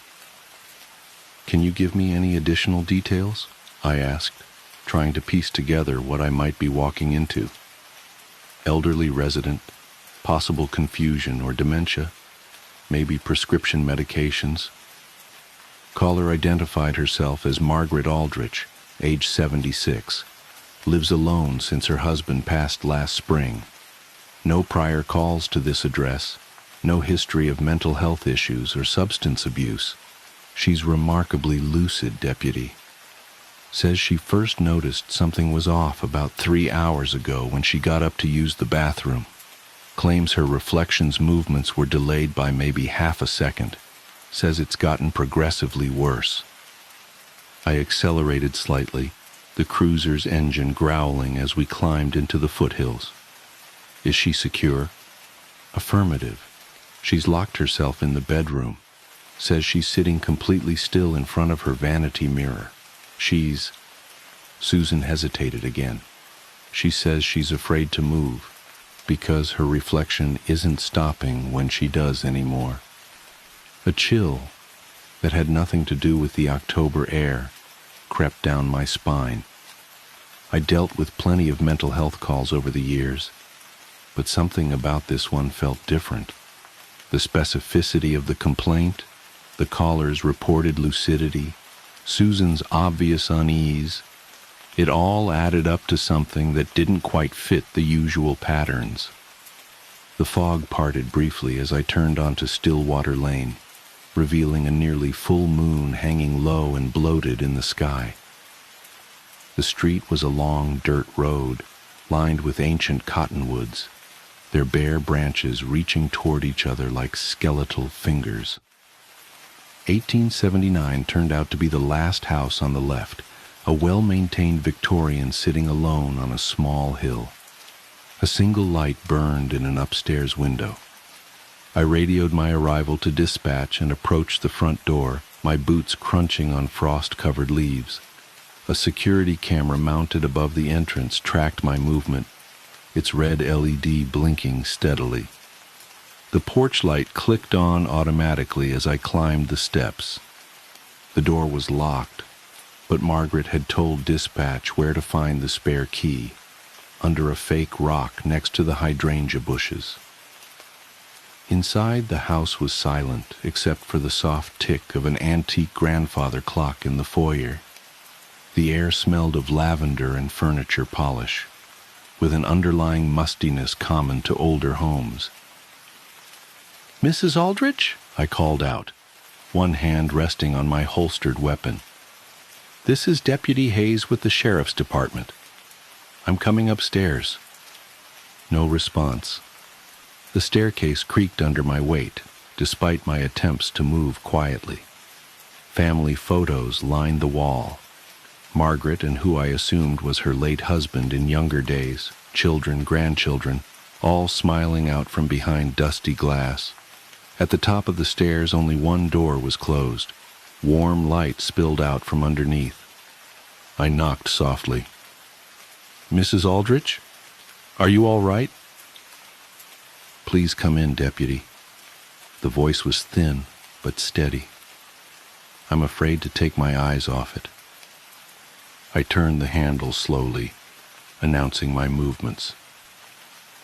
"Can you give me any additional details?" I asked, trying to piece together what I might be walking into. Elderly resident, possible confusion or dementia, maybe prescription medications. Caller identified herself as Margaret Aldrich, age 76, lives alone since her husband passed last spring. No prior calls to this address, no history of mental health issues or substance abuse. She's remarkably lucid, Deputy. Says she first noticed something was off about 3 hours ago when she got up to use the bathroom. Claims her reflections movements were delayed by maybe half a second. Says it's gotten progressively worse. I accelerated slightly, the cruiser's engine growling as we climbed into the foothills. "Is she secure?" "Affirmative. She's locked herself in the bedroom. Says she's sitting completely still in front of her vanity mirror. She's..." Susan hesitated again. "She says she's afraid to move because her reflection isn't stopping when she does anymore." A chill that had nothing to do with the October air crept down my spine. I dealt with plenty of mental health calls over the years, but something about this one felt different. The specificity of the complaint, the caller's reported lucidity, Susan's obvious unease, it all added up to something that didn't quite fit the usual patterns. The fog parted briefly as I turned onto Stillwater Lane, revealing a nearly full moon hanging low and bloated in the sky. The street was a long dirt road, lined with ancient cottonwoods, their bare branches reaching toward each other like skeletal fingers. 1879 turned out to be the last house on the left, a well-maintained Victorian sitting alone on a small hill. A single light burned in an upstairs window. I radioed my arrival to dispatch and approached the front door, my boots crunching on frost-covered leaves. A security camera mounted above the entrance tracked my movement, its red LED blinking steadily. The porch light clicked on automatically as I climbed the steps. The door was locked, but Margaret had told dispatch where to find the spare key, under a fake rock next to the hydrangea bushes. Inside, the house was silent except for the soft tick of an antique grandfather clock in the foyer. The air smelled of lavender and furniture polish, with an underlying mustiness common to older homes. "Mrs. Aldrich?" I called out, one hand resting on my holstered weapon. "This is Deputy Hayes with the Sheriff's Department. I'm coming upstairs." No response. The staircase creaked under my weight, despite my attempts to move quietly. Family photos lined the wall. Margaret and who I assumed was her late husband in younger days, children, grandchildren, all smiling out from behind dusty glass. At the top of the stairs, only one door was closed. Warm light spilled out from underneath. I knocked softly. "Mrs. Aldrich? Are you all right?" "Please come in, Deputy." The voice was thin, but steady. I'm afraid to take my eyes off it. I turned the handle slowly, announcing my movements.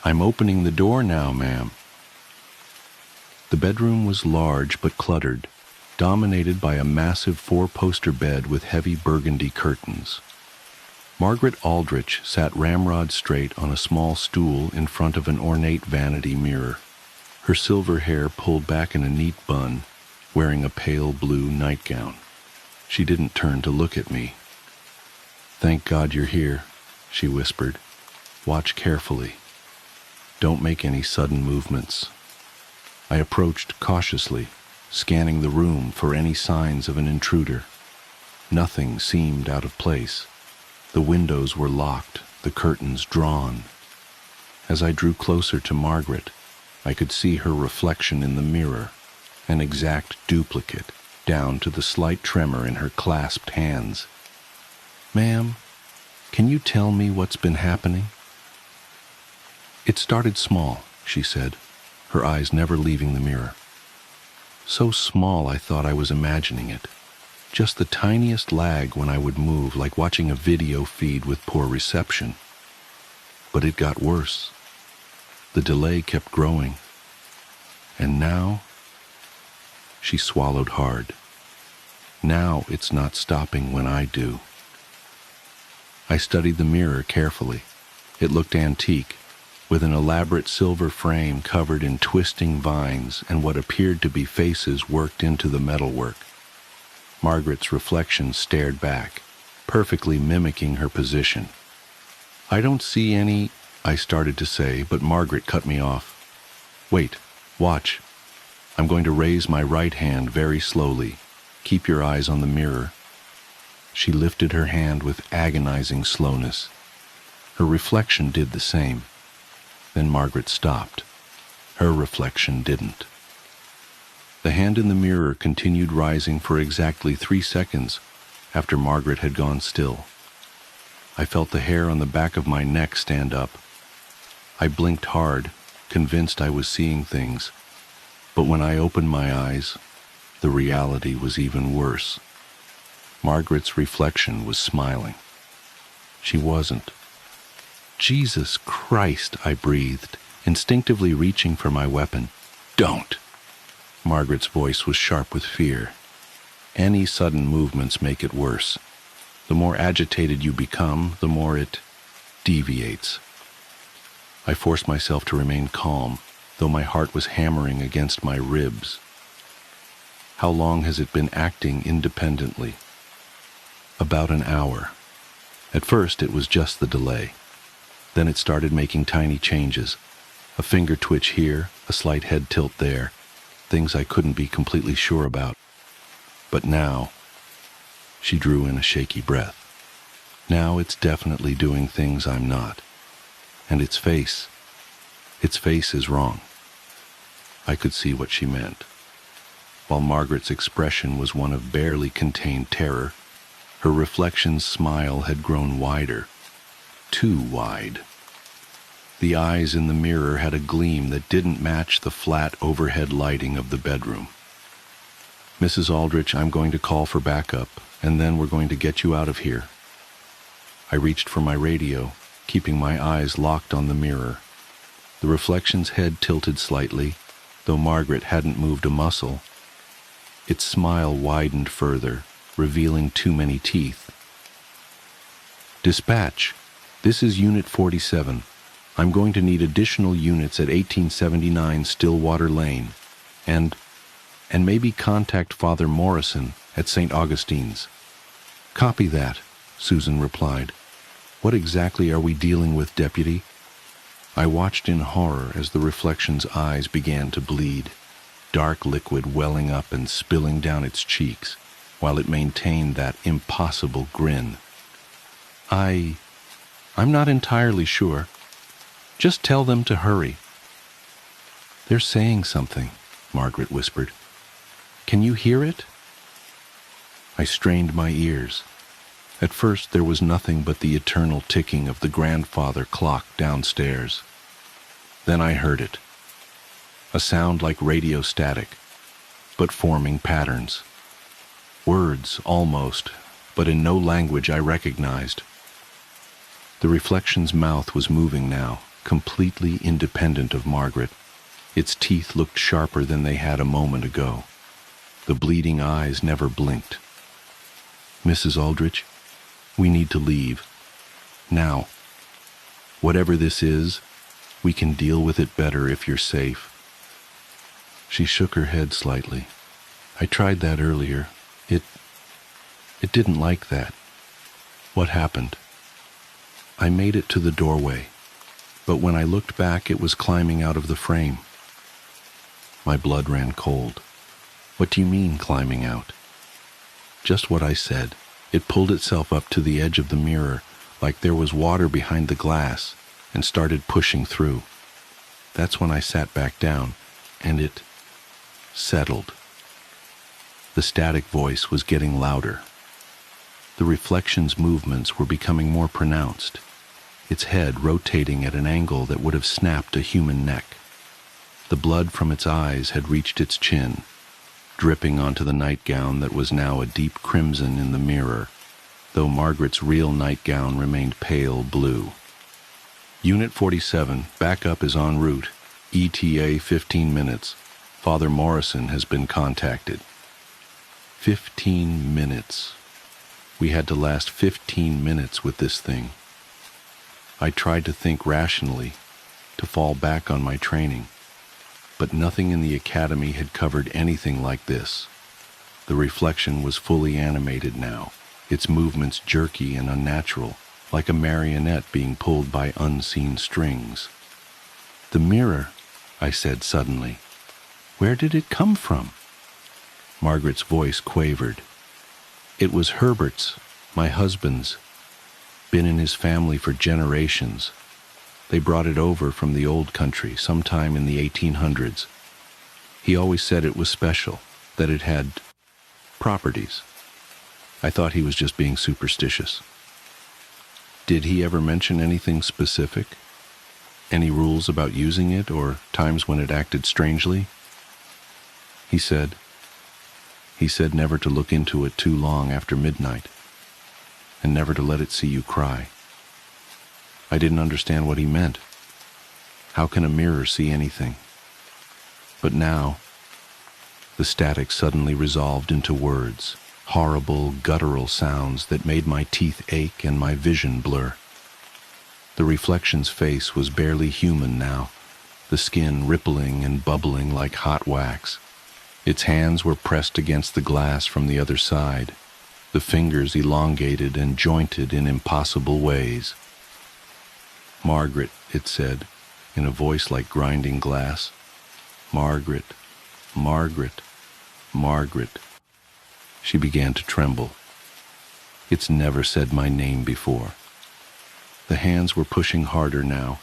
"I'm opening the door now, ma'am." The bedroom was large but cluttered, dominated by a massive four-poster bed with heavy burgundy curtains. Margaret Aldrich sat ramrod straight on a small stool in front of an ornate vanity mirror, her silver hair pulled back in a neat bun, wearing a pale blue nightgown. She didn't turn to look at me. "Thank God you're here," she whispered. "Watch carefully. Don't make any sudden movements." I approached cautiously, scanning the room for any signs of an intruder. Nothing seemed out of place. The windows were locked, the curtains drawn. As I drew closer to Margaret, I could see her reflection in the mirror, an exact duplicate, down to the slight tremor in her clasped hands. "Ma'am, can you tell me what's been happening?" "It started small," she said, her eyes never leaving the mirror. "So small I thought I was imagining it. Just the tiniest lag when I would move, like watching a video feed with poor reception. But it got worse. The delay kept growing. And now," she swallowed hard, "now it's not stopping when I do." I studied the mirror carefully. It looked antique, with an elaborate silver frame covered in twisting vines and what appeared to be faces worked into the metalwork. Margaret's reflection stared back, perfectly mimicking her position. "I don't see any," I started to say, but Margaret cut me off. "Wait, watch. I'm going to raise my right hand very slowly. Keep your eyes on the mirror." She lifted her hand with agonizing slowness. Her reflection did the same. Then Margaret stopped. Her reflection didn't. The hand in the mirror continued rising for exactly 3 seconds after Margaret had gone still. I felt the hair on the back of my neck stand up. I blinked hard, convinced I was seeing things. But when I opened my eyes, the reality was even worse. Margaret's reflection was smiling. She wasn't. "Jesus Christ," I breathed, instinctively reaching for my weapon. "Don't!" Margaret's voice was sharp with fear. "Any sudden movements make it worse. The more agitated you become, the more it deviates." I forced myself to remain calm, though my heart was hammering against my ribs. "How long has it been acting independently?" "About an hour. At first it was just the delay. Then it started making tiny changes. A finger twitch here, a slight head tilt there. Things I couldn't be completely sure about. But now," she drew in a shaky breath, "now it's definitely doing things I'm not. And its face is wrong." I could see what she meant. While Margaret's expression was one of barely contained terror, her reflection's smile had grown wider, too wide. The eyes in the mirror had a gleam that didn't match the flat overhead lighting of the bedroom. "Mrs. Aldrich, I'm going to call for backup, and then we're going to get you out of here." I reached for my radio, keeping my eyes locked on the mirror. The reflection's head tilted slightly, though Margaret hadn't moved a muscle. Its smile widened further, revealing too many teeth. "Dispatch, this is Unit 47. I'm going to need additional units at 1879 Stillwater Lane, and maybe contact Father Morrison at St. Augustine's." "Copy that," Susan replied. "What exactly are we dealing with, Deputy?" I watched in horror as the reflection's eyes began to bleed, dark liquid welling up and spilling down its cheeks, while it maintained that impossible grin. I'm not entirely sure. Just tell them to hurry." "They're saying something," Margaret whispered. "Can you hear it?" I strained my ears. At first there was nothing but the eternal ticking of the grandfather clock downstairs. Then I heard it. A sound like radio static, but forming patterns. Words, almost, but in no language I recognized. The reflection's mouth was moving now, completely independent of Margaret. Its teeth looked sharper than they had a moment ago. The bleeding eyes never blinked. "Mrs. Aldrich, we need to leave. Now. Whatever this is, we can deal with it better if you're safe." She shook her head slightly. "I tried that earlier. It didn't like that." "What happened?" "I made it to the doorway, but when I looked back, it was climbing out of the frame." My blood ran cold. "What do you mean, climbing out?" "Just what I said. It pulled itself up to the edge of the mirror, like there was water behind the glass, and started pushing through. That's when I sat back down, and it settled." The static voice was getting louder. The reflection's movements were becoming more pronounced, its head rotating at an angle that would have snapped a human neck. The blood from its eyes had reached its chin, dripping onto the nightgown that was now a deep crimson in the mirror, though Margaret's real nightgown remained pale blue. "Unit 47, backup is en route. ETA 15 minutes. Father Morrison has been contacted." 15 minutes. We had to last 15 minutes with this thing. I tried to think rationally, to fall back on my training, but nothing in the academy had covered anything like this. The reflection was fully animated now, its movements jerky and unnatural, like a marionette being pulled by unseen strings. "The mirror," I said suddenly. "Where did it come from?" Margaret's voice quavered. "It was Herbert's, my husband's. Been in his family for generations. They brought it over from the old country sometime in the 1800s. He always said it was special, that it had properties. I thought he was just being superstitious." "Did he ever mention anything specific? Any rules about using it or times when it acted strangely?" He said never to look into it too long after midnight, and never to let it see you cry." I didn't understand what he meant. How can a mirror see anything? But now, the static suddenly resolved into words, horrible, guttural sounds that made my teeth ache and my vision blur. The reflection's face was barely human now, the skin rippling and bubbling like hot wax. Its hands were pressed against the glass from the other side, the fingers elongated and jointed in impossible ways. "Margaret," it said, in a voice like grinding glass. "Margaret, Margaret, Margaret." She began to tremble. It's never said my name before. The hands were pushing harder now,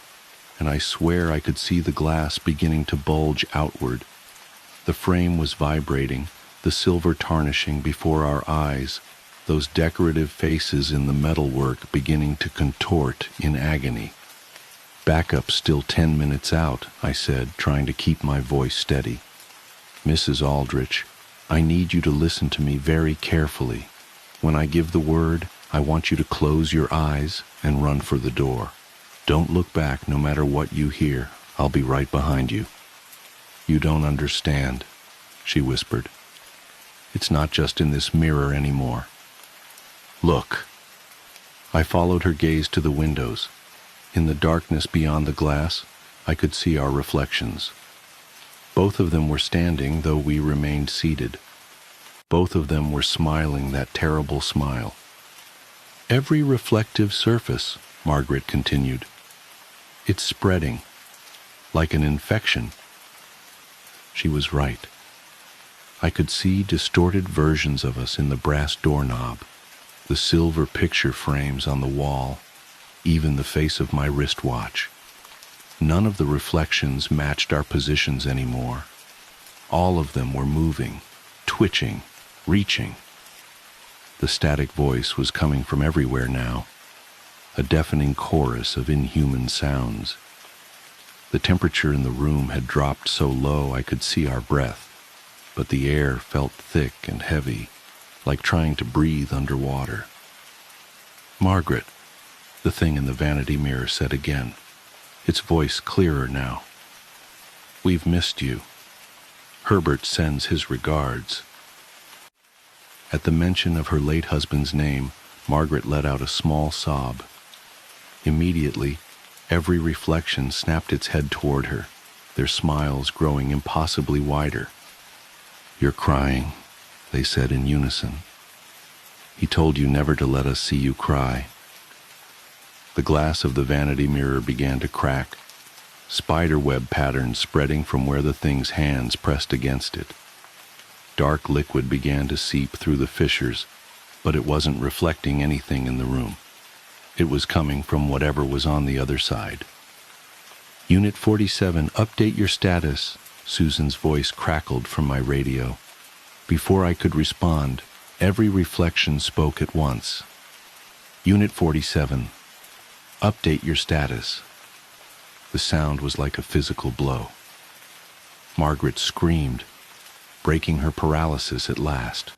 and I swear I could see the glass beginning to bulge outward. The frame was vibrating, the silver tarnishing before our eyes, those decorative faces in the metalwork beginning to contort in agony. "Backup's still 10 minutes out," I said, trying to keep my voice steady. "Mrs. Aldrich, I need you to listen to me very carefully. When I give the word, I want you to close your eyes and run for the door. Don't look back no matter what you hear. I'll be right behind you." "You don't understand," she whispered. "It's not just in this mirror anymore. Look." I followed her gaze to the windows. In the darkness beyond the glass, I could see our reflections. Both of them were standing, though we remained seated. Both of them were smiling that terrible smile. "Every reflective surface," Margaret continued. "It's spreading, like an infection." She was right. I could see distorted versions of us in the brass doorknob, the silver picture frames on the wall, even the face of my wristwatch. None of the reflections matched our positions anymore. All of them were moving, twitching, reaching. The static voice was coming from everywhere now, a deafening chorus of inhuman sounds. The temperature in the room had dropped so low I could see our breath, but the air felt thick and heavy, like trying to breathe underwater. "Margaret," the thing in the vanity mirror said again, its voice clearer now. "We've missed you. Herbert sends his regards. At the mention of her late husband's name, Margaret let out a small sob. Immediately, every reflection snapped its head toward her, their smiles growing impossibly wider. "You're crying," they said in unison. "He told you never to let us see you cry." The glass of the vanity mirror began to crack, spiderweb patterns spreading from where the thing's hands pressed against it. Dark liquid began to seep through the fissures, but it wasn't reflecting anything in the room. It was coming from whatever was on the other side. "Unit 47, update your status," Susan's voice crackled from my radio. Before I could respond, every reflection spoke at once. "Unit 47, update your status." The sound was like a physical blow. Margaret screamed, breaking her paralysis at last.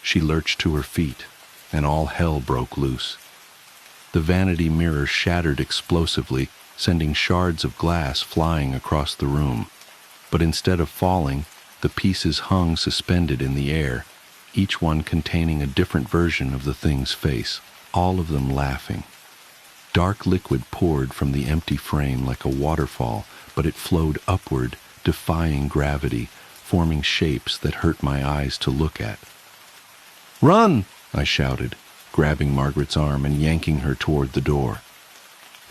She lurched to her feet, and all hell broke loose. The vanity mirror shattered explosively, sending shards of glass flying across the room. But instead of falling, the pieces hung suspended in the air, each one containing a different version of the thing's face, all of them laughing. Dark liquid poured from the empty frame like a waterfall, but it flowed upward, defying gravity, forming shapes that hurt my eyes to look at. "Run!" I shouted, grabbing Margaret's arm and yanking her toward the door.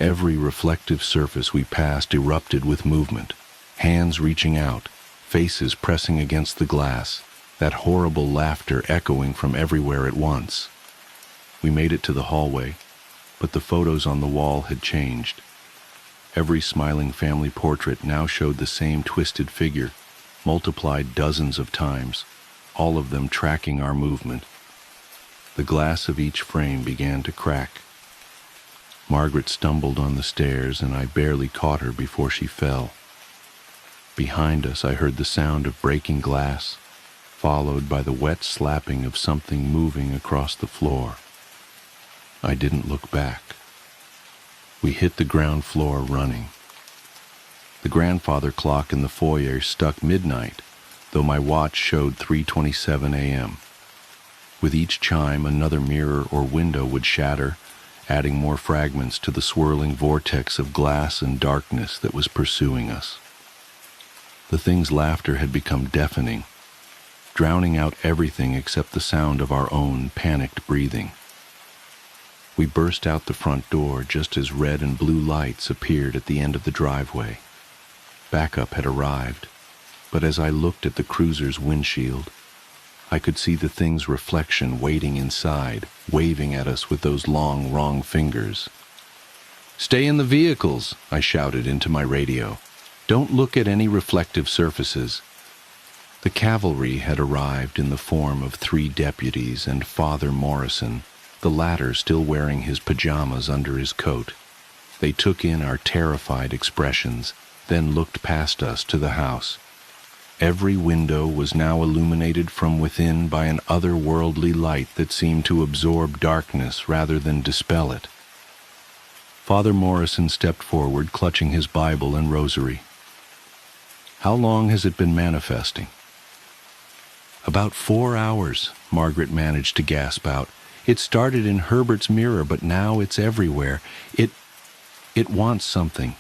Every reflective surface we passed erupted with movement, hands reaching out, faces pressing against the glass, that horrible laughter echoing from everywhere at once. We made it to the hallway, but the photos on the wall had changed. Every smiling family portrait now showed the same twisted figure, multiplied dozens of times, all of them tracking our movement. The glass of each frame began to crack. Margaret stumbled on the stairs, and I barely caught her before she fell. Behind us, I heard the sound of breaking glass, followed by the wet slapping of something moving across the floor. I didn't look back. We hit the ground floor running. The grandfather clock in the foyer struck midnight, though my watch showed 3:27 a.m. With each chime, another mirror or window would shatter, adding more fragments to the swirling vortex of glass and darkness that was pursuing us. The thing's laughter had become deafening, drowning out everything except the sound of our own panicked breathing. We burst out the front door just as red and blue lights appeared at the end of the driveway. Backup had arrived, but as I looked at the cruiser's windshield, I could see the thing's reflection waiting inside, waving at us with those long, wrong fingers. "Stay in the vehicles," I shouted into my radio. "Don't look at any reflective surfaces." The cavalry had arrived in the form of 3 deputies and Father Morrison, the latter still wearing his pajamas under his coat. They took in our terrified expressions, then looked past us to the house. Every window was now illuminated from within by an otherworldly light that seemed to absorb darkness rather than dispel it. Father Morrison stepped forward, clutching his Bible and rosary. "How long has it been manifesting?" "About 4 hours," Margaret managed to gasp out. "It started in Herbert's mirror, but now it's everywhere. It wants something."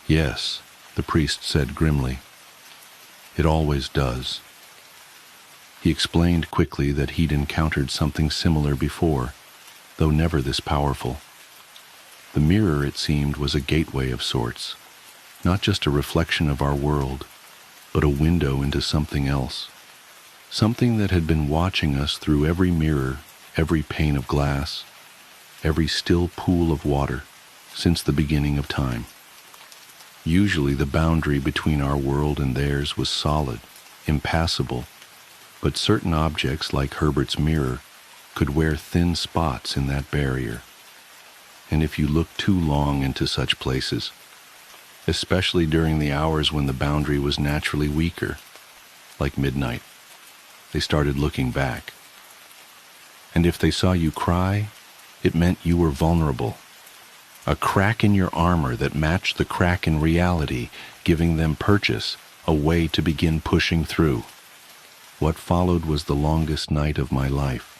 "Yes," the priest said grimly. "It always does." He explained quickly that he'd encountered something similar before, though never this powerful. The mirror, it seemed, was a gateway of sorts, not just a reflection of our world, but a window into something else, something that had been watching us through every mirror, every pane of glass, every still pool of water, since the beginning of time. Usually the boundary between our world and theirs was solid, impassable, but certain objects like Herbert's mirror could wear thin spots in that barrier. And if you looked too long into such places, especially during the hours when the boundary was naturally weaker, like midnight, they started looking back. And if they saw you cry, it meant you were vulnerable. A crack in your armor that matched the crack in reality, giving them purchase, a way to begin pushing through. What followed was the longest night of my life.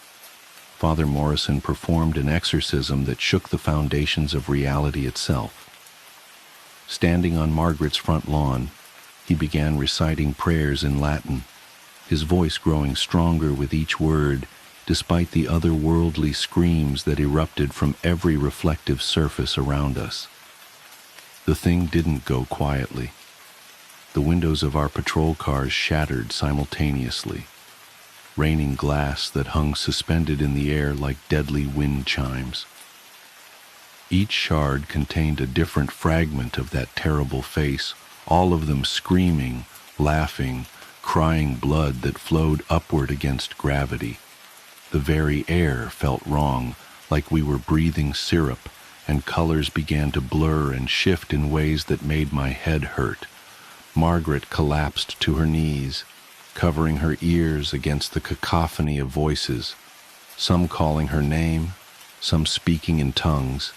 Father Morrison performed an exorcism that shook the foundations of reality itself. Standing on Margaret's front lawn, he began reciting prayers in Latin, his voice growing stronger with each word, despite the otherworldly screams that erupted from every reflective surface around us. The thing didn't go quietly. The windows of our patrol cars shattered simultaneously, raining glass that hung suspended in the air like deadly wind chimes. Each shard contained a different fragment of that terrible face, all of them screaming, laughing, crying blood that flowed upward against gravity. The very air felt wrong, like we were breathing syrup, and colors began to blur and shift in ways that made my head hurt. Margaret collapsed to her knees, covering her ears against the cacophony of voices, some calling her name, some speaking in tongues,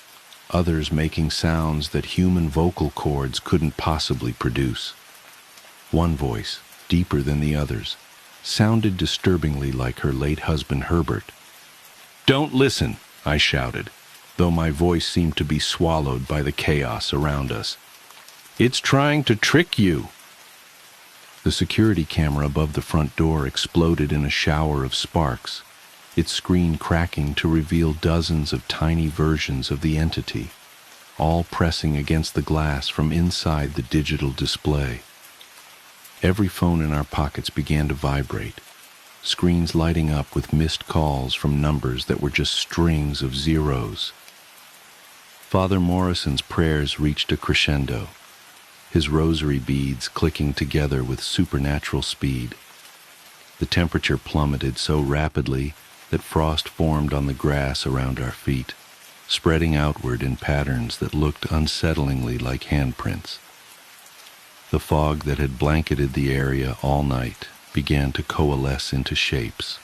others making sounds that human vocal cords couldn't possibly produce. One voice, deeper than the others, sounded disturbingly like her late husband Herbert. "Don't listen," I shouted, though my voice seemed to be swallowed by the chaos around us. "It's trying to trick you." The security camera above the front door exploded in a shower of sparks, its screen cracking to reveal dozens of tiny versions of the entity, all pressing against the glass from inside the digital display. Every phone in our pockets began to vibrate, screens lighting up with missed calls from numbers that were just strings of zeros. Father Morrison's prayers reached a crescendo, his rosary beads clicking together with supernatural speed. The temperature plummeted so rapidly that frost formed on the grass around our feet, spreading outward in patterns that looked unsettlingly like handprints. The fog that had blanketed the area all night began to coalesce into shapes,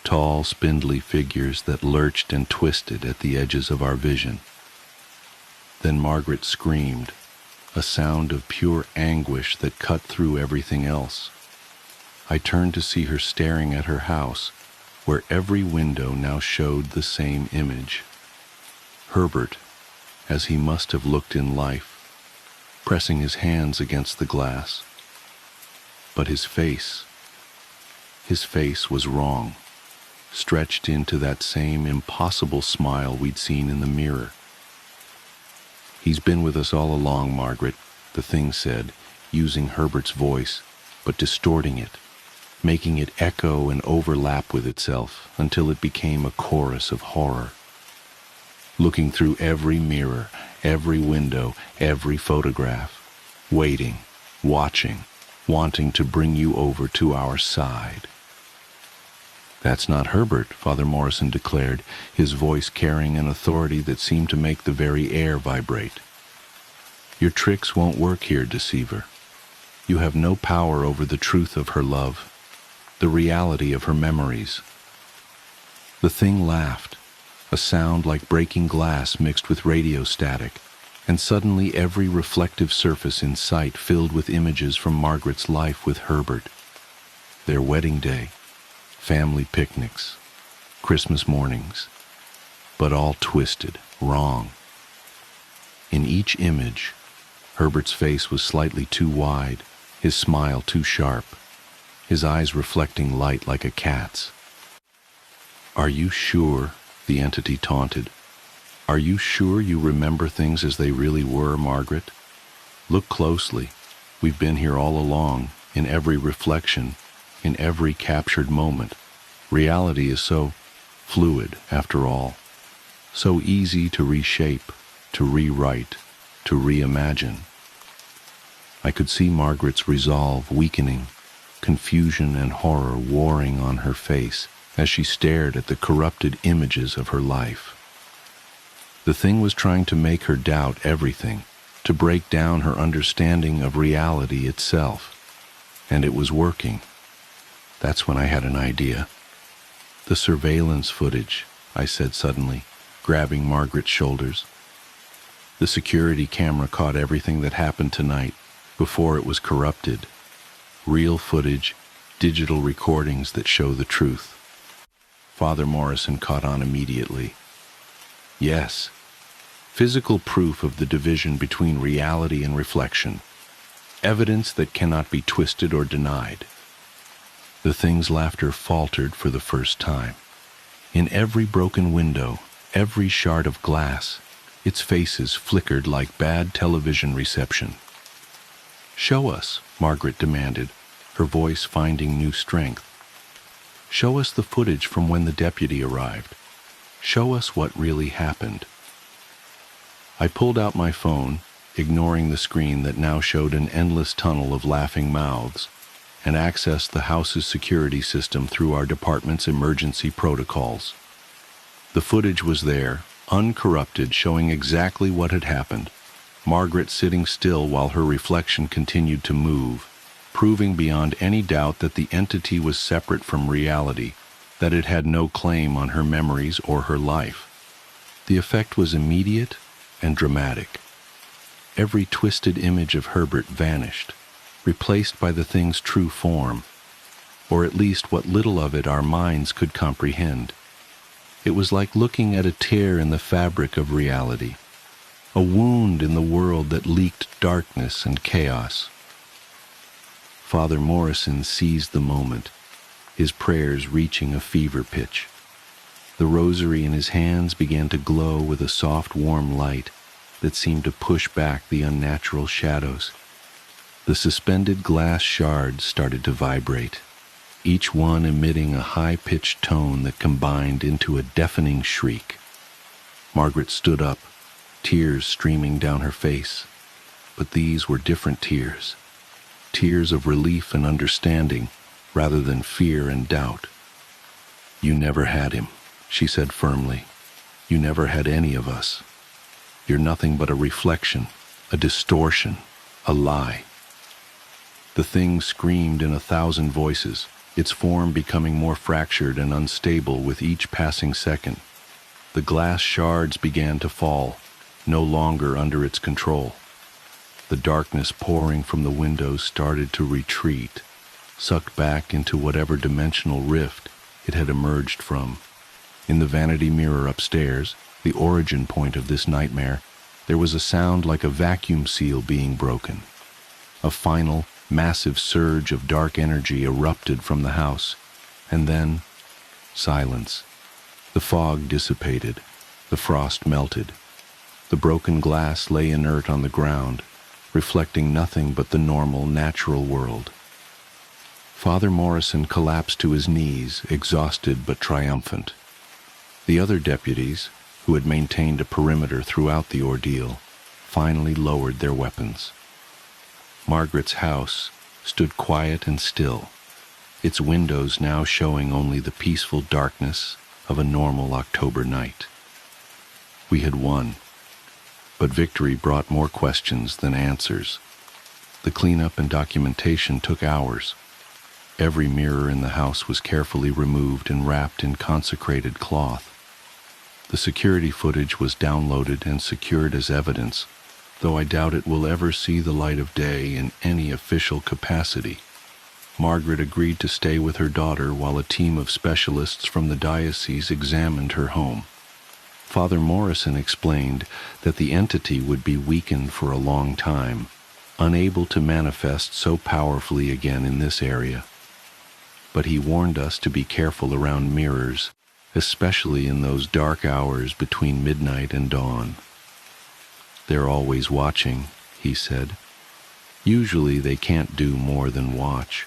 tall, spindly figures that lurched and twisted at the edges of our vision. Then Margaret screamed, a sound of pure anguish that cut through everything else. I turned to see her staring at her house, where every window now showed the same image. Herbert, as he must have looked in life, pressing his hands against the glass. But his face was wrong, stretched into that same impossible smile we'd seen in the mirror. "He's been with us all along, Margaret," the thing said, using Herbert's voice, but distorting it, making it echo and overlap with itself until it became a chorus of horror. "Looking through every mirror, every window, every photograph, waiting, watching, wanting to bring you over to our side." "That's not Herbert," Father Morrison declared, his voice carrying an authority that seemed to make the very air vibrate. "Your tricks won't work here, deceiver. You have no power over the truth of her love, the reality of her memories." The thing laughed, a sound like breaking glass mixed with radio static, and suddenly every reflective surface in sight filled with images from Margaret's life with Herbert. Their wedding day, family picnics, Christmas mornings, but all twisted, wrong. In each image, Herbert's face was slightly too wide, his smile too sharp, his eyes reflecting light like a cat's. "Are you sure?" the entity taunted. "Are you sure you remember things as they really were, Margaret? Look closely. We've been here all along, in every reflection, in every captured moment. Reality is so fluid, after all, so easy to reshape, to rewrite, to reimagine." I could see Margaret's resolve weakening, confusion and horror warring on her face as she stared at the corrupted images of her life. The thing was trying to make her doubt everything, to break down her understanding of reality itself. And it was working. That's when I had an idea. "The surveillance footage," I said suddenly, grabbing Margaret's shoulders. "The security camera caught everything that happened tonight before it was corrupted. Real footage, digital recordings that show the truth. Father Morrison caught on immediately. Yes, physical proof of the division between reality and reflection. Evidence that cannot be twisted or denied. The thing's laughter faltered for the first time. In every broken window, every shard of glass, its faces flickered like bad television reception. "Show us," Margaret demanded, her voice finding new strength. "Show us the footage from when the deputy arrived. Show us what really happened." I pulled out my phone, ignoring the screen that now showed an endless tunnel of laughing mouths, and accessed the house's security system through our department's emergency protocols. The footage was there, uncorrupted, showing exactly what had happened. Margaret sitting still while her reflection continued to move, proving beyond any doubt that the entity was separate from reality, that it had no claim on her memories or her life. The effect was immediate and dramatic. Every twisted image of Herbert vanished, replaced by the thing's true form, or at least what little of it our minds could comprehend. It was like looking at a tear in the fabric of reality, a wound in the world that leaked darkness and chaos. Father Morrison seized the moment, his prayers reaching a fever pitch. The rosary in his hands began to glow with a soft, warm light that seemed to push back the unnatural shadows. The suspended glass shards started to vibrate, each one emitting a high-pitched tone that combined into a deafening shriek. Margaret stood up, tears streaming down her face. But these were different tears, tears of relief and understanding rather than fear and doubt. "You never had him," she said firmly. "You never had any of us. You're nothing but a reflection, a distortion, a lie." The thing screamed in 1,000 voices, its form becoming more fractured and unstable with each passing second. The glass shards began to fall, no longer under its control. The darkness pouring from the windows started to retreat, sucked back into whatever dimensional rift it had emerged from. In the vanity mirror upstairs, the origin point of this nightmare, there was a sound like a vacuum seal being broken. A final, massive surge of dark energy erupted from the house, and then silence. The fog dissipated, the frost melted. The broken glass lay inert on the ground, reflecting nothing but the normal, natural world. Father Morrison collapsed to his knees, exhausted but triumphant. The other deputies, who had maintained a perimeter throughout the ordeal, finally lowered their weapons. Margaret's house stood quiet and still, its windows now showing only the peaceful darkness of a normal October night. We had won, but victory brought more questions than answers. The cleanup and documentation took hours. Every mirror in the house was carefully removed and wrapped in consecrated cloth. The security footage was downloaded and secured as evidence, though I doubt it will ever see the light of day in any official capacity. Margaret agreed to stay with her daughter while a team of specialists from the diocese examined her home. Father Morrison explained that the entity would be weakened for a long time, unable to manifest so powerfully again in this area. But he warned us to be careful around mirrors, especially in those dark hours between midnight and dawn. "They're always watching," he said. "Usually they can't do more than watch,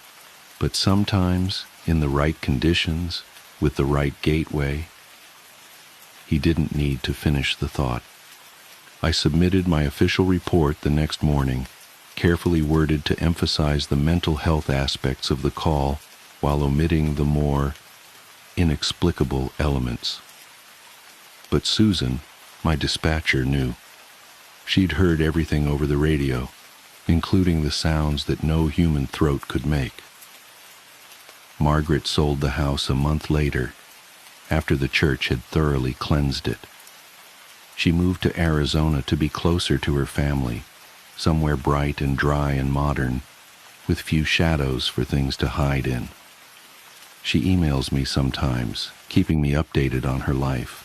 but sometimes, in the right conditions, with the right gateway." He didn't need to finish the thought. I submitted my official report the next morning, carefully worded to emphasize the mental health aspects of the call while omitting the more inexplicable elements. But Susan, my dispatcher, knew. She'd heard everything over the radio, including the sounds that no human throat could make. Margaret sold the house a month later, after the church had thoroughly cleansed it. She moved to Arizona to be closer to her family, somewhere bright and dry and modern, with few shadows for things to hide in. She emails me sometimes, keeping me updated on her life.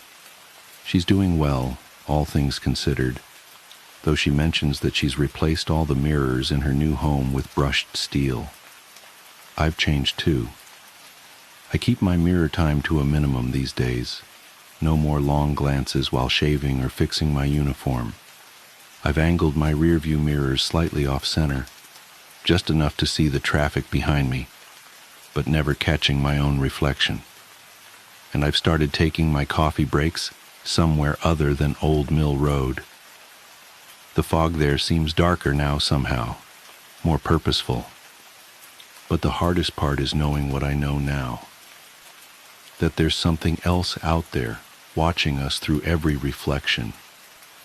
She's doing well, all things considered, though she mentions that she's replaced all the mirrors in her new home with brushed steel. I've changed too. I keep my mirror time to a minimum these days. No more long glances while shaving or fixing my uniform. I've angled my rearview mirrors slightly off-center, just enough to see the traffic behind me, but never catching my own reflection. And I've started taking my coffee breaks somewhere other than Old Mill Road. The fog there seems darker now somehow, more purposeful. But the hardest part is knowing what I know now. That there's something else out there, watching us through every reflection,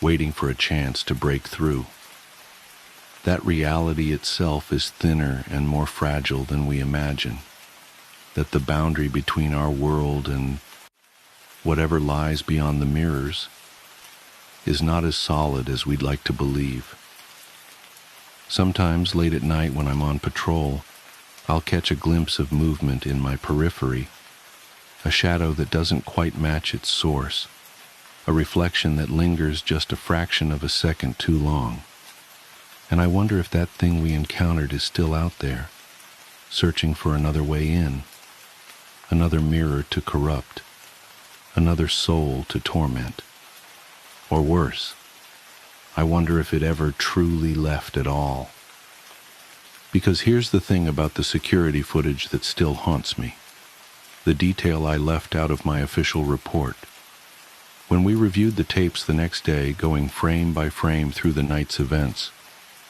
waiting for a chance to break through. That reality itself is thinner and more fragile than we imagine. That the boundary between our world and whatever lies beyond the mirrors is not as solid as we'd like to believe. Sometimes late at night when I'm on patrol, I'll catch a glimpse of movement in my periphery, a shadow that doesn't quite match its source, a reflection that lingers just a fraction of a second too long. And I wonder if that thing we encountered is still out there, searching for another way in, another mirror to corrupt, another soul to torment. Or worse, I wonder if it ever truly left at all. Because here's the thing about the security footage that still haunts me. The detail I left out of my official report. When we reviewed the tapes the next day, going frame by frame through the night's events,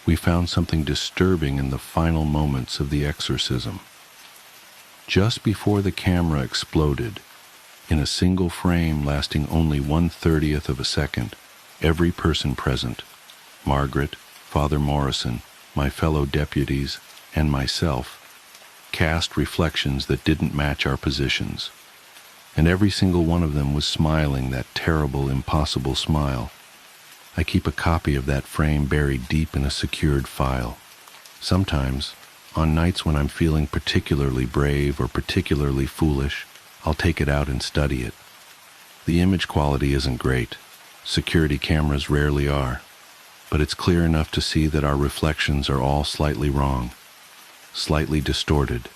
we found something disturbing in the final moments of the exorcism. Just before the camera exploded, in a single frame lasting only 1/30th of a second, every person present, Margaret, Father Morrison, my fellow deputies, and myself, cast reflections that didn't match our positions. And every single one of them was smiling that terrible, impossible smile. I keep a copy of that frame buried deep in a secured file. Sometimes, on nights when I'm feeling particularly brave or particularly foolish, I'll take it out and study it. The image quality isn't great. Security cameras rarely are. But it's clear enough to see that our reflections are all slightly wrong, slightly distorted,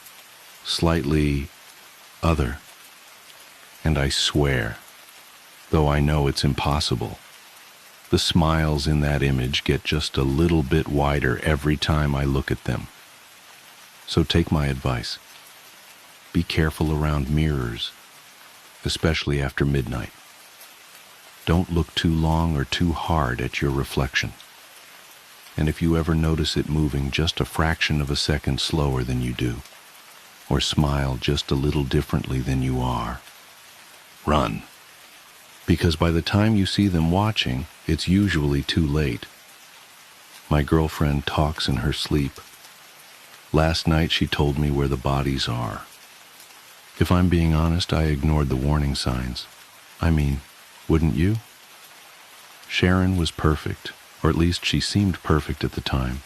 slightly other. And I swear, though I know it's impossible, the smiles in that image get just a little bit wider every time I look at them. So take my advice. Be careful around mirrors, especially after midnight. Don't look too long or too hard at your reflection. And if you ever notice it moving just a fraction of a second slower than you do, or smile just a little differently than you are, run. Because by the time you see them watching, it's usually too late. My girlfriend talks in her sleep. Last night she told me where the bodies are. If I'm being honest, I ignored the warning signs. I mean, wouldn't you? Sharon was perfect, or at least she seemed perfect at the time.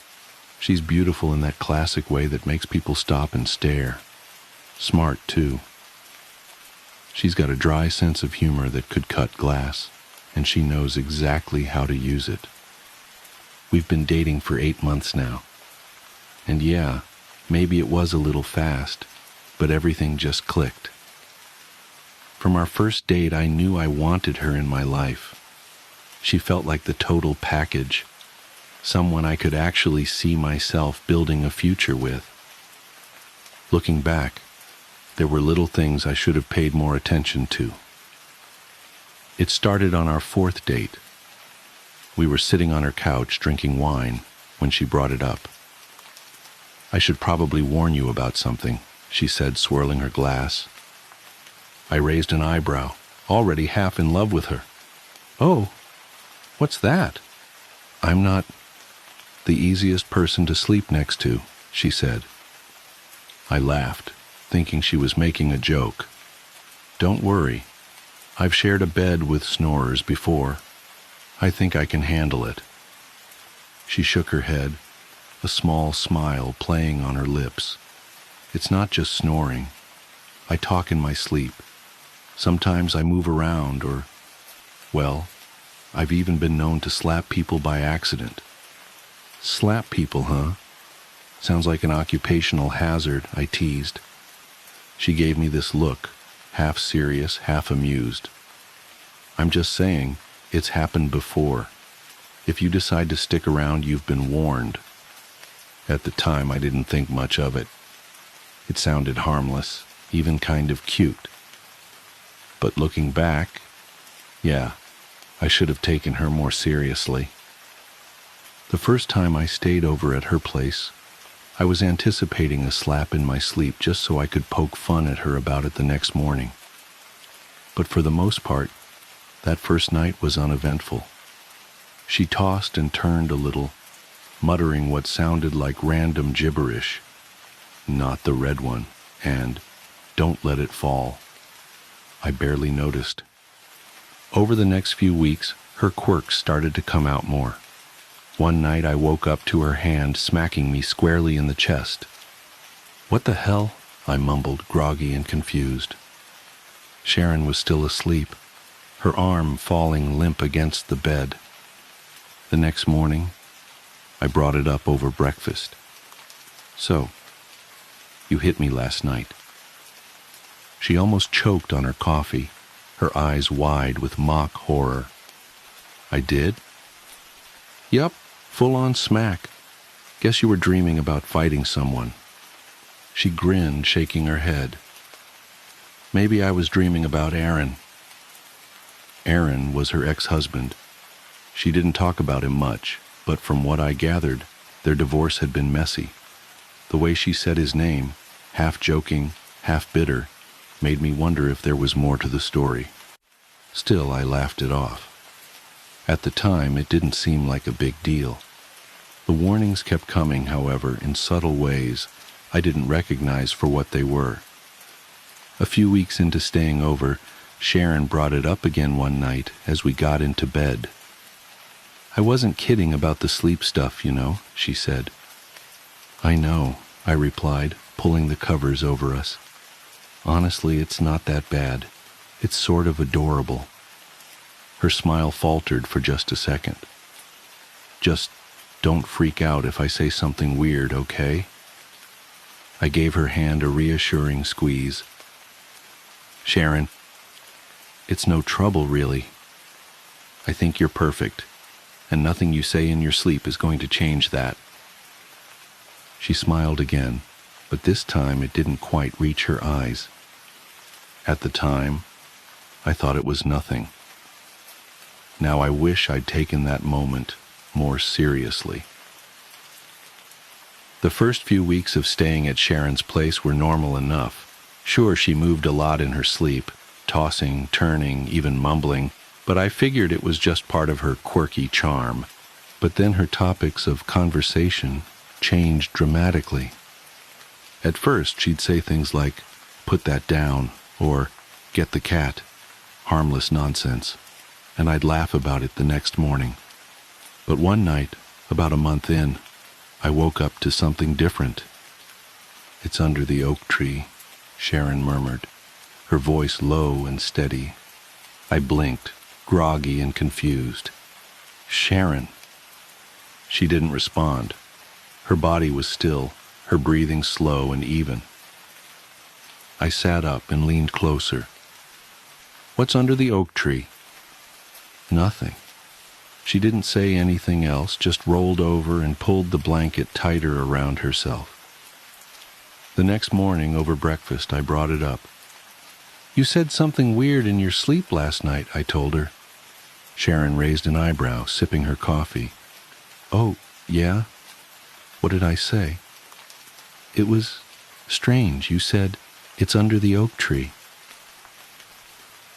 She's beautiful in that classic way that makes people stop and stare. Smart, too. She's got a dry sense of humor that could cut glass, and she knows exactly how to use it. We've been dating for 8 months now. And yeah, maybe it was a little fast, but everything just clicked. From our first date, I knew I wanted her in my life. She felt like the total package, someone I could actually see myself building a future with. Looking back, there were little things I should have paid more attention to. It started on our 4th date. We were sitting on her couch drinking wine when she brought it up. "I should probably warn you about something," she said, swirling her glass. I raised an eyebrow, already half in love with her. "Oh, what's that?" "I'm not the easiest person to sleep next to," she said. I laughed, thinking she was making a joke. "Don't worry. I've shared a bed with snorers before. I think I can handle it." She shook her head, a small smile playing on her lips. "It's not just snoring. I talk in my sleep. Sometimes I move around or, well, I've even been known to slap people by accident. Slap people, huh? Sounds like an occupational hazard, I teased. She gave me this look, half serious, half amused. I'm just saying, it's happened before. If you decide to stick around, you've been warned. At the time, I didn't think much of it. It sounded harmless, even kind of cute. But looking back, yeah, I should have taken her more seriously. The first time I stayed over at her place, I was anticipating a slap in my sleep just so I could poke fun at her about it the next morning. But for the most part, that first night was uneventful. She tossed and turned a little, muttering what sounded like random gibberish. Not the red one, and don't let it fall. I barely noticed. Over the next few weeks, her quirks started to come out more. One night I woke up to her hand smacking me squarely in the chest. "What the hell?" I mumbled, groggy and confused. Sharon was still asleep, her arm falling limp against the bed. The next morning, I brought it up over breakfast. "So, you hit me last night." She almost choked on her coffee, her eyes wide with mock horror. "I did?" "Yup, full-on smack. Guess you were dreaming about fighting someone." She grinned, shaking her head. "Maybe I was dreaming about Aaron." Aaron was her ex-husband. She didn't talk about him much, but from what I gathered, their divorce had been messy. The way she said his name, half joking, half bitter, made me wonder if there was more to the story. Still, I laughed it off. At the time, it didn't seem like a big deal. The warnings kept coming, however, in subtle ways I didn't recognize for what they were. A few weeks into staying over, Sharon brought it up again one night as we got into bed. "I wasn't kidding about the sleep stuff, you know," she said. "I know," I replied, pulling the covers over us. "Honestly, it's not that bad. It's sort of adorable." Her smile faltered for just a second. "Just don't freak out if I say something weird, okay?" I gave her hand a reassuring squeeze. "Sharon, it's no trouble, really. I think you're perfect, and nothing you say in your sleep is going to change that." She smiled again, but this time it didn't quite reach her eyes. At the time, I thought it was nothing. Now I wish I'd taken that moment more seriously. The first few weeks of staying at Sharon's place were normal enough. Sure, she moved a lot in her sleep, tossing, turning, even mumbling, but I figured it was just part of her quirky charm. But then her topics of conversation changed dramatically. At first, she'd say things like, "Put that down," or "Get the cat," harmless nonsense, and I'd laugh about it the next morning. But one night, about a month in, I woke up to something different. "It's under the oak tree," Sharon murmured, her voice low and steady. I blinked, groggy and confused. "Sharon." She didn't respond. Her body was still, her breathing slow and even. I sat up and leaned closer. "What's under the oak tree?" Nothing. She didn't say anything else, just rolled over and pulled the blanket tighter around herself. The next morning, over breakfast, I brought it up. "You said something weird in your sleep last night," I told her. Sharon raised an eyebrow, sipping her coffee. "Oh, yeah? What did I say?" "It was strange. You said, 'It's under the oak tree.'"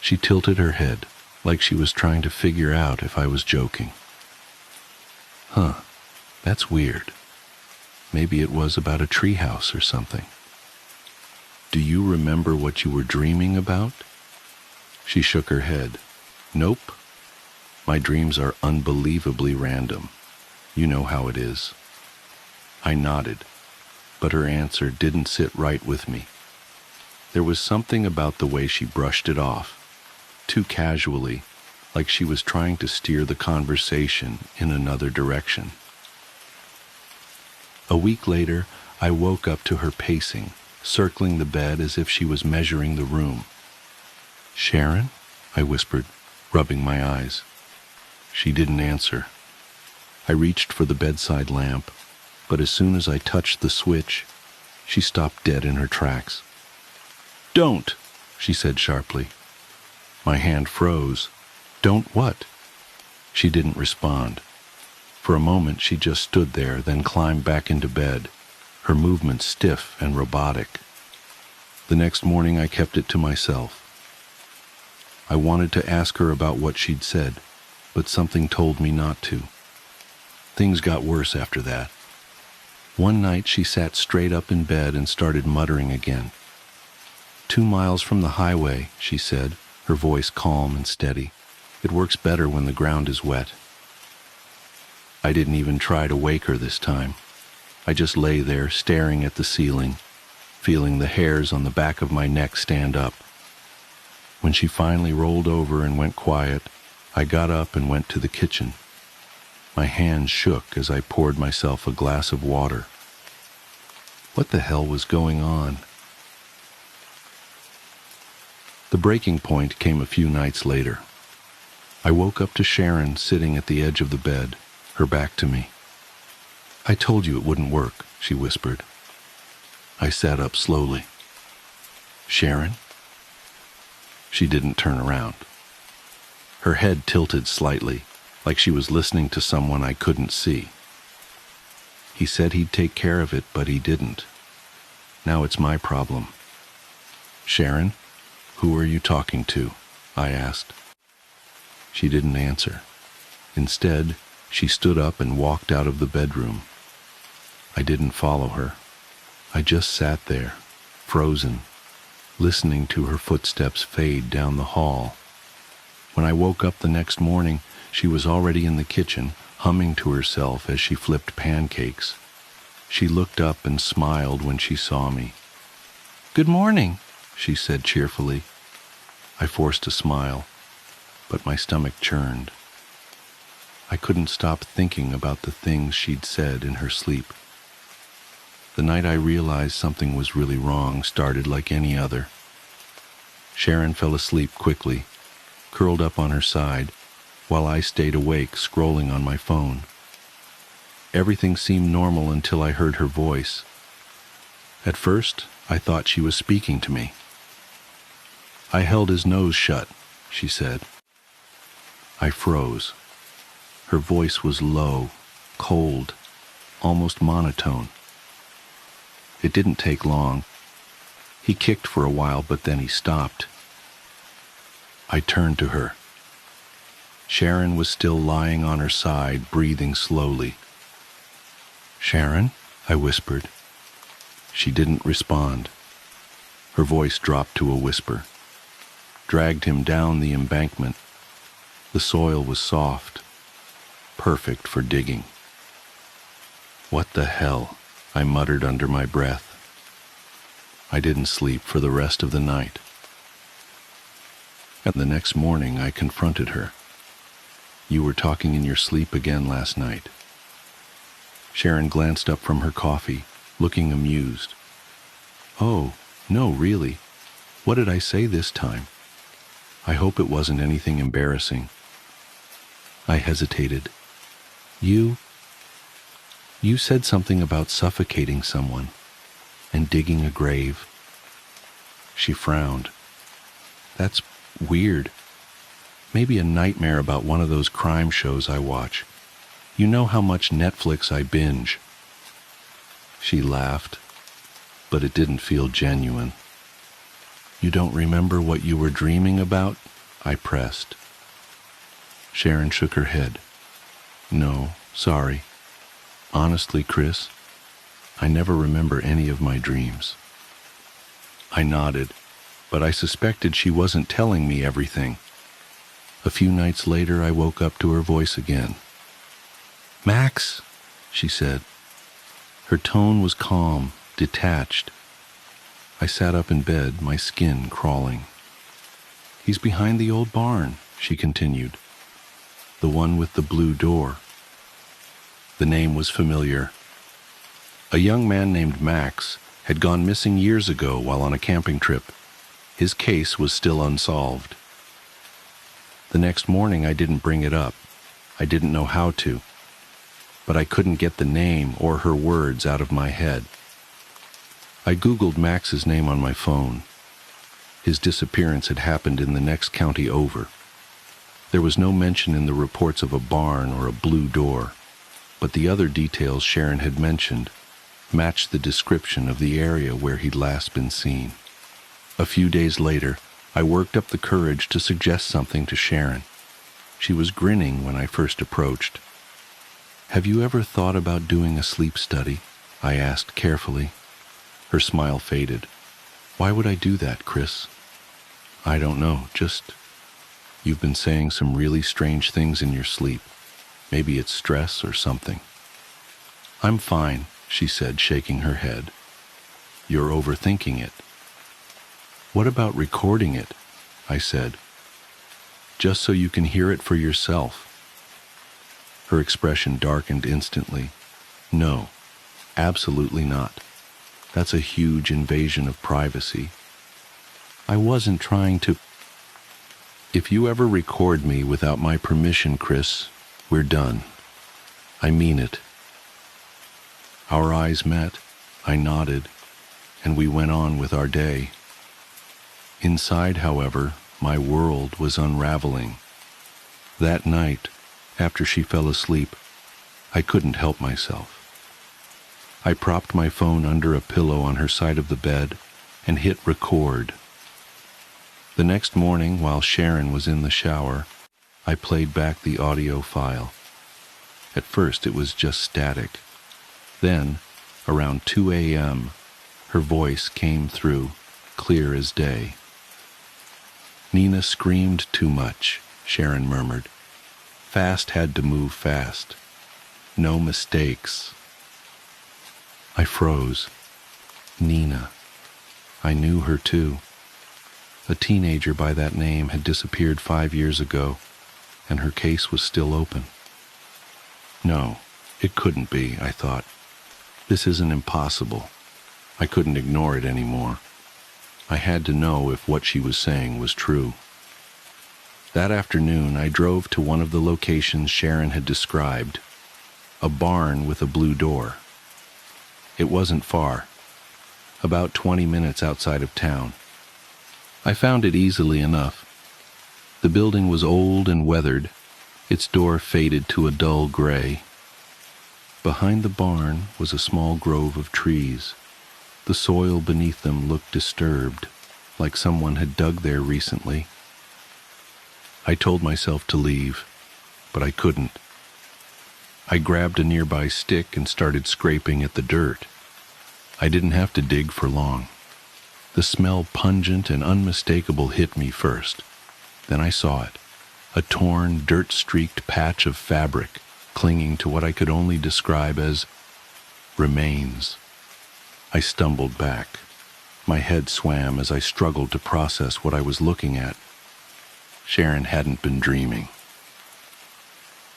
She tilted her head, like she was trying to figure out if I was joking. "Huh, that's weird. Maybe it was about a treehouse or something." "Do you remember what you were dreaming about?" She shook her head. "Nope. My dreams are unbelievably random. You know how it is." I nodded, but her answer didn't sit right with me. There was something about the way she brushed it off, too casually, like she was trying to steer the conversation in another direction. A week later, I woke up to her pacing, circling the bed as if she was measuring the room. "Sharon?" I whispered, rubbing my eyes. She didn't answer. I reached for the bedside lamp, but as soon as I touched the switch, she stopped dead in her tracks. "Don't!" she said sharply. My hand froze. "Don't what?" She didn't respond. For a moment she just stood there, then climbed back into bed, her movements stiff and robotic. The next morning I kept it to myself. I wanted to ask her about what she'd said, but something told me not to. Things got worse after that. One night she sat straight up in bed and started muttering again. "2 miles from the highway," she said, her voice calm and steady. "It works better when the ground is wet." I didn't even try to wake her this time. I just lay there staring at the ceiling, feeling the hairs on the back of my neck stand up. When she finally rolled over and went quiet, I got up and went to the kitchen. My hands shook as I poured myself a glass of water. What the hell was going on? The breaking point came a few nights later. I woke up to Sharon sitting at the edge of the bed, her back to me. "I told you it wouldn't work," she whispered. I sat up slowly. "Sharon?" She didn't turn around. Her head tilted slightly, like she was listening to someone I couldn't see. "He said he'd take care of it, but he didn't. Now it's my problem." "Sharon, who are you talking to?" I asked. She didn't answer. Instead, she stood up and walked out of the bedroom. I didn't follow her. I just sat there, frozen, listening to her footsteps fade down the hall. When I woke up the next morning, she was already in the kitchen, humming to herself as she flipped pancakes. She looked up and smiled when she saw me. "Good morning," she said cheerfully. I forced a smile, but my stomach churned. I couldn't stop thinking about the things she'd said in her sleep. The night I realized something was really wrong started like any other. Sharon fell asleep quickly, curled up on her side, while I stayed awake scrolling on my phone. Everything seemed normal until I heard her voice. At first, I thought she was speaking to me. "I held his nose shut," she said. I froze. Her voice was low, cold, almost monotone. It didn't take long. He kicked for a while, but then he stopped. I turned to her. Sharon was still lying on her side, breathing slowly. "Sharon?" I whispered. She didn't respond. Her voice dropped to a whisper. Dragged him down the embankment. The soil was soft, perfect for digging. "What the hell?" I muttered under my breath. I didn't sleep for the rest of the night. And the next morning I confronted her. "You were talking in your sleep again last night." Sharon glanced up from her coffee, looking amused. "Oh, no, really. What did I say this time? I hope it wasn't anything embarrassing." I hesitated. You said something about suffocating someone and digging a grave." She frowned. "That's weird. Maybe a nightmare about one of those crime shows I watch. You know how much Netflix I binge." She laughed, but it didn't feel genuine. "You don't remember what you were dreaming about?" I pressed. Sharon shook her head. "No, sorry. Honestly, Chris, I never remember any of my dreams." I nodded, but I suspected she wasn't telling me everything. A few nights later, I woke up to her voice again. "Max," she said. Her tone was calm, detached. I sat up in bed, my skin crawling. "He's behind the old barn," she continued. "The one with the blue door." The name was familiar. A young man named Max had gone missing years ago while on a camping trip. His case was still unsolved. The next morning I didn't bring it up. I didn't know how to. But I couldn't get the name or her words out of my head. I Googled Max's name on my phone. His disappearance had happened in the next county over. There was no mention in the reports of a barn or a blue door, but the other details Sharon had mentioned matched the description of the area where he'd last been seen. A few days later, I worked up the courage to suggest something to Sharon. She was grinning when I first approached. "Have you ever thought about doing a sleep study?" I asked carefully. Her smile faded. "Why would I do that, Chris?" "I don't know, just... You've been saying some really strange things in your sleep. Maybe it's stress or something." "I'm fine," she said, shaking her head. "You're overthinking it." "What about recording it?" I said. "Just so you can hear it for yourself." Her expression darkened instantly. "No, absolutely not. That's a huge invasion of privacy. I wasn't trying to..." "If you ever record me without my permission, Chris, we're done. I mean it." Our eyes met, I nodded, and we went on with our day. Inside, however, my world was unraveling. That night, after she fell asleep, I couldn't help myself. I propped my phone under a pillow on her side of the bed and hit record. The next morning, while Sharon was in the shower, I played back the audio file. At first, it was just static. Then, around 2 a.m., her voice came through, clear as day. "Nina screamed too much," Sharon murmured. "Fast had to move fast. No mistakes." I froze. Nina. I knew her too. A teenager by that name had disappeared 5 years ago, and her case was still open. No, it couldn't be, I thought. This isn't impossible. I couldn't ignore it anymore. I had to know if what she was saying was true. That afternoon, I drove to one of the locations Sharon had described, a barn with a blue door. It wasn't far, about 20 minutes outside of town. I found it easily enough. The building was old and weathered, its door faded to a dull gray. Behind the barn was a small grove of trees. The soil beneath them looked disturbed, like someone had dug there recently. I told myself to leave, but I couldn't. I grabbed a nearby stick and started scraping at the dirt. I didn't have to dig for long. The smell, pungent and unmistakable, hit me first. Then I saw it, a torn, dirt-streaked patch of fabric clinging to what I could only describe as remains. I stumbled back. My head swam as I struggled to process what I was looking at. Sharon hadn't been dreaming.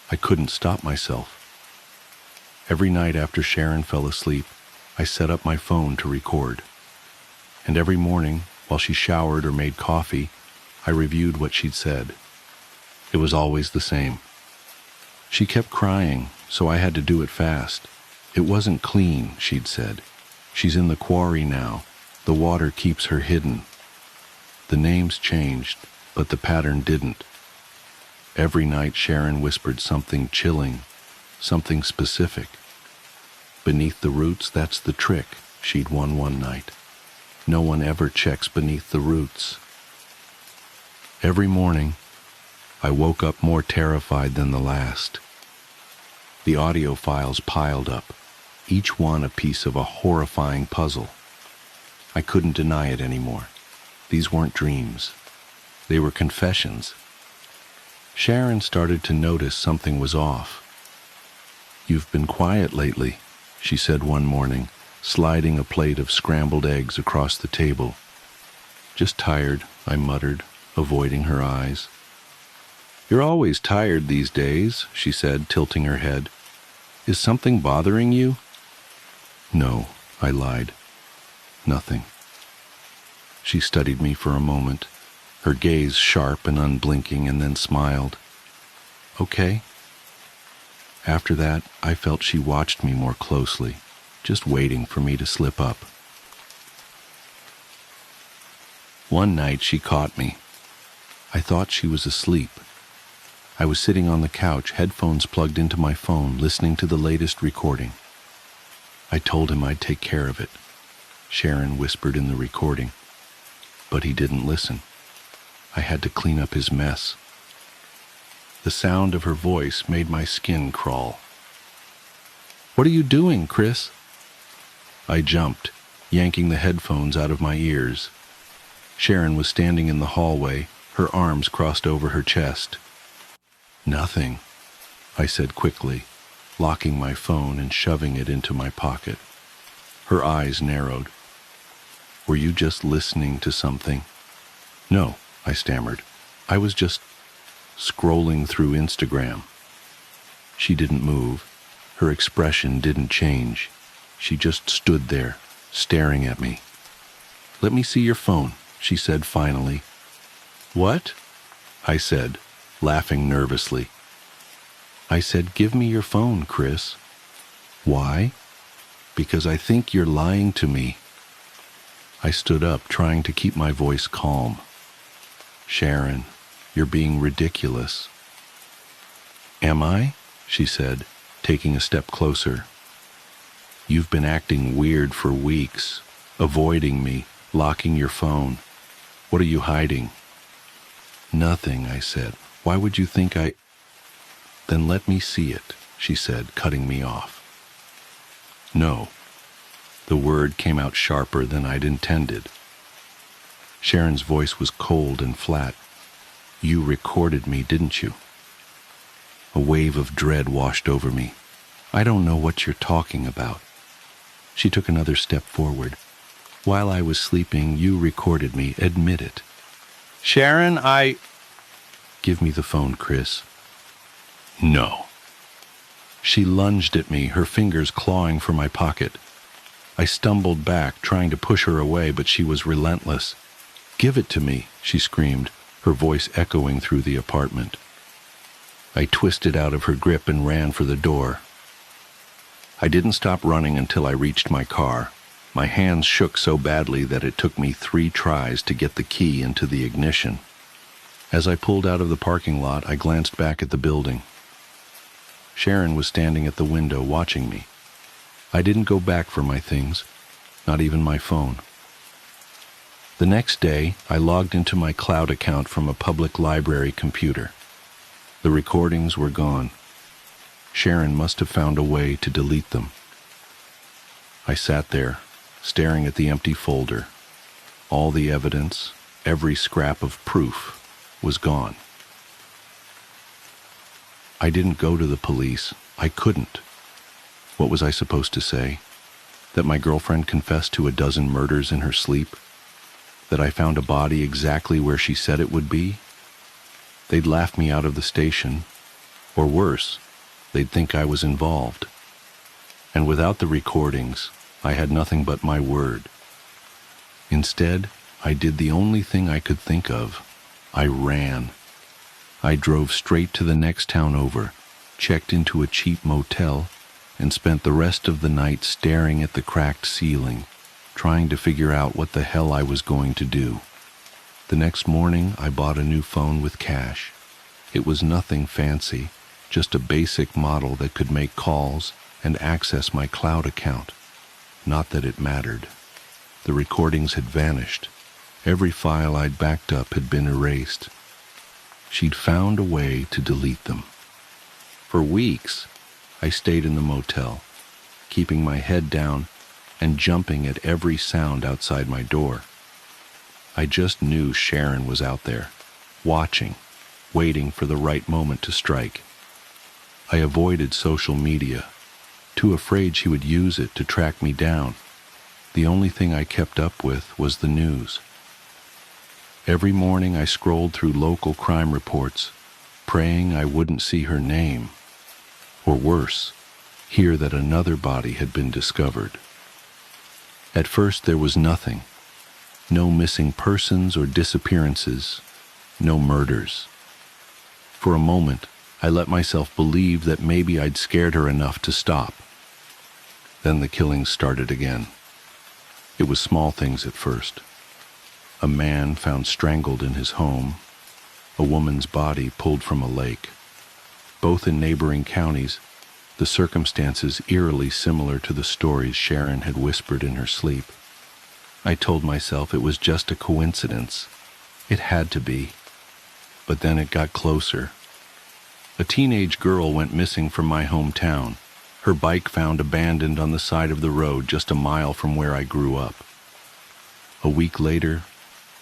I couldn't stop myself. Every night after Sharon fell asleep, I set up my phone to record. And every morning, while she showered or made coffee, I reviewed what she'd said. It was always the same. She kept crying, so I had to do it fast. It wasn't clean, she'd said. She's in the quarry now. The water keeps her hidden. The names changed, but the pattern didn't. Every night Sharon whispered something chilling, something specific. "Beneath the roots, that's the trick," she'd won one night. "No one ever checks beneath the roots." Every morning, I woke up more terrified than the last. The audio files piled up, each one a piece of a horrifying puzzle. I couldn't deny it anymore. These weren't dreams. They were confessions. Sharon started to notice something was off. "You've been quiet lately," she said one morning, sliding a plate of scrambled eggs across the table. "Just tired," I muttered, avoiding her eyes. "You're always tired these days," she said, tilting her head. "Is something bothering you?" "No," I lied. "Nothing." She studied me for a moment, her gaze sharp and unblinking, and then smiled. "Okay." After that, I felt she watched me more closely, just waiting for me to slip up. One night she caught me. I thought she was asleep. I was sitting on the couch, headphones plugged into my phone, listening to the latest recording. I told him I'd take care of it, Sharon whispered in the recording. But he didn't listen. I had to clean up his mess. The sound of her voice made my skin crawl. "What are you doing, Chris?" I jumped, yanking the headphones out of my ears. Sharon was standing in the hallway, her arms crossed over her chest. "Nothing," I said quickly, locking my phone and shoving it into my pocket. Her eyes narrowed. "Were you just listening to something?" "No," I stammered. "I was just scrolling through Instagram." She didn't move. Her expression didn't change. She just stood there, staring at me. "Let me see your phone," she said finally. "What?" I said, laughing nervously. I said, "Give me your phone, Chris." "Why?" "Because I think you're lying to me." I stood up, trying to keep my voice calm. "Sharon, you're being ridiculous." "Am I?" she said, taking a step closer. "You've been acting weird for weeks, avoiding me, locking your phone. What are you hiding?" "Nothing," I said. "Why would you think I—" "Then let me see it," she said, cutting me off. "No." The word came out sharper than I'd intended. Sharon's voice was cold and flat. "You recorded me, didn't you?" A wave of dread washed over me. "I don't know what you're talking about." She took another step forward. "While I was sleeping, you recorded me. Admit it." "Sharon, I—" "Give me the phone, Chris." "No." She lunged at me, her fingers clawing for my pocket. I stumbled back, trying to push her away, but she was relentless. "Give it to me," she screamed, her voice echoing through the apartment. I twisted out of her grip and ran for the door. I didn't stop running until I reached my car. My hands shook so badly that it took me 3 tries to get the key into the ignition. As I pulled out of the parking lot, I glanced back at the building. Sharon was standing at the window watching me. I didn't go back for my things, not even my phone. The next day, I logged into my cloud account from a public library computer. The recordings were gone. Sharon must have found a way to delete them. I sat there, staring at the empty folder. All the evidence, every scrap of proof, was gone. I didn't go to the police. I couldn't. What was I supposed to say? That my girlfriend confessed to a dozen murders in her sleep? That I found a body exactly where she said it would be? They'd laugh me out of the station. Or worse, they'd think I was involved. And without the recordings, I had nothing but my word. Instead, I did the only thing I could think of. I ran. I drove straight to the next town over, checked into a cheap motel, and spent the rest of the night staring at the cracked ceiling, trying to figure out what the hell I was going to do. The next morning, I bought a new phone with cash. It was nothing fancy, just a basic model that could make calls and access my cloud account. Not that it mattered. The recordings had vanished. Every file I'd backed up had been erased. She'd found a way to delete them. For weeks, I stayed in the motel, keeping my head down and jumping at every sound outside my door. I just knew Sharon was out there, watching, waiting for the right moment to strike. I avoided social media, too afraid she would use it to track me down, The only thing I kept up with was the news. Every morning I scrolled through local crime reports, praying I wouldn't see her name, or worse, hear that another body had been discovered. At first there was nothing. No missing persons or disappearances, no murders. For a moment, I let myself believe that maybe I'd scared her enough to stop. Then the killings started again. It was small things at first. A man found strangled in his home, a woman's body pulled from a lake. Both in neighboring counties, the circumstances eerily similar to the stories Sharon had whispered in her sleep. I told myself it was just a coincidence. It had to be. But then it got closer. A teenage girl went missing from my hometown. Her bike found abandoned on the side of the road just a mile from where I grew up. A week later,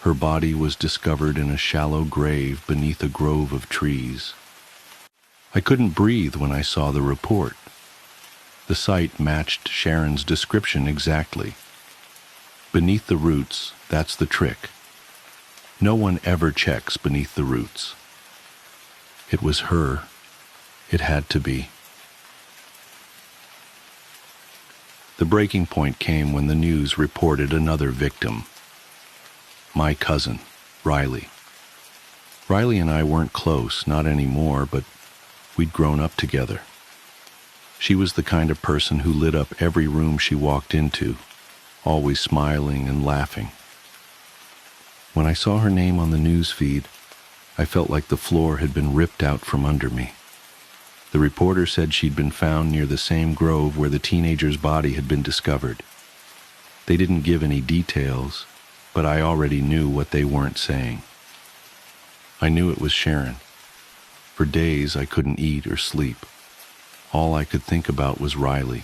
her body was discovered in a shallow grave beneath a grove of trees. I couldn't breathe when I saw the report. The site matched Sharon's description exactly. Beneath the roots, that's the trick. No one ever checks beneath the roots. It was her. It had to be. The breaking point came when the news reported another victim. My cousin, Riley. Riley and I weren't close, not anymore, but we'd grown up together. She was the kind of person who lit up every room she walked into, always smiling and laughing. When I saw her name on the news feed, I felt like the floor had been ripped out from under me. The reporter said she'd been found near the same grove where the teenager's body had been discovered. They didn't give any details, but I already knew what they weren't saying. I knew it was Sharon. For days I couldn't eat or sleep. All I could think about was Riley,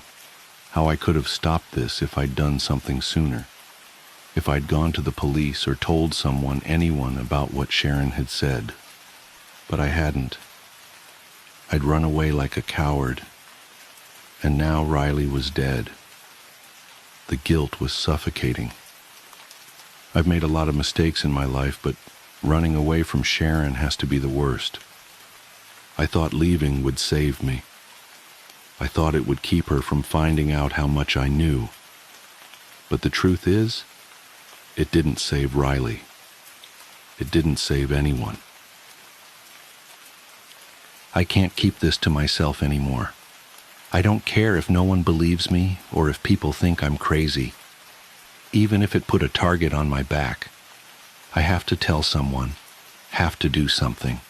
how I could have stopped this if I'd done something sooner, if I'd gone to the police or told anyone about what Sharon had said. But I hadn't. I'd run away like a coward, and now Riley was dead. The guilt was suffocating. I've made a lot of mistakes in my life, but running away from Sharon has to be the worst. I thought leaving would save me. I thought it would keep her from finding out how much I knew. But the truth is, it didn't save Riley. It didn't save anyone. I can't keep this to myself anymore. I don't care if no one believes me or if people think I'm crazy. Even if it put a target on my back, I have to tell someone, have to do something.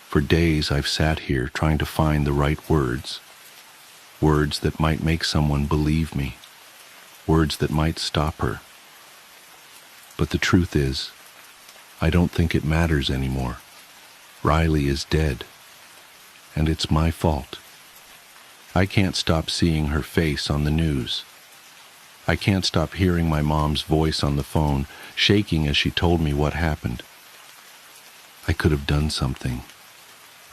For days I've sat here trying to find the right words. Words that might make someone believe me. Words that might stop her. But the truth is, I don't think it matters anymore. Riley is dead. And it's my fault. I can't stop seeing her face on the news. I can't stop hearing my mom's voice on the phone, shaking as she told me what happened. I could have done something.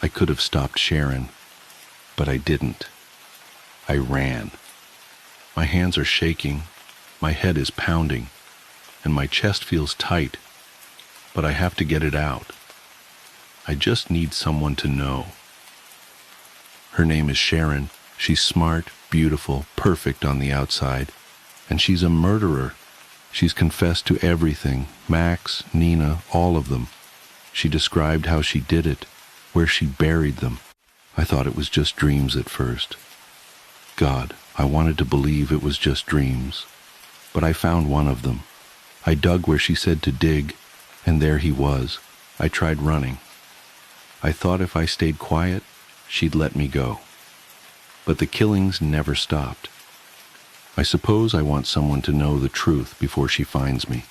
I could have stopped Sharon, but I didn't. I ran. My hands are shaking, my head is pounding, and my chest feels tight, but I have to get it out. I just need someone to know. Her name is Sharon. She's smart, beautiful, perfect on the outside. And she's a murderer. She's confessed to everything. Max, Nina, all of them. She described how she did it, where she buried them. I thought it was just dreams at first. God, I wanted to believe it was just dreams. But I found one of them. I dug where she said to dig, and there he was. I tried running. I thought if I stayed quiet, she'd let me go. But the killings never stopped. I suppose I want someone to know the truth before she finds me,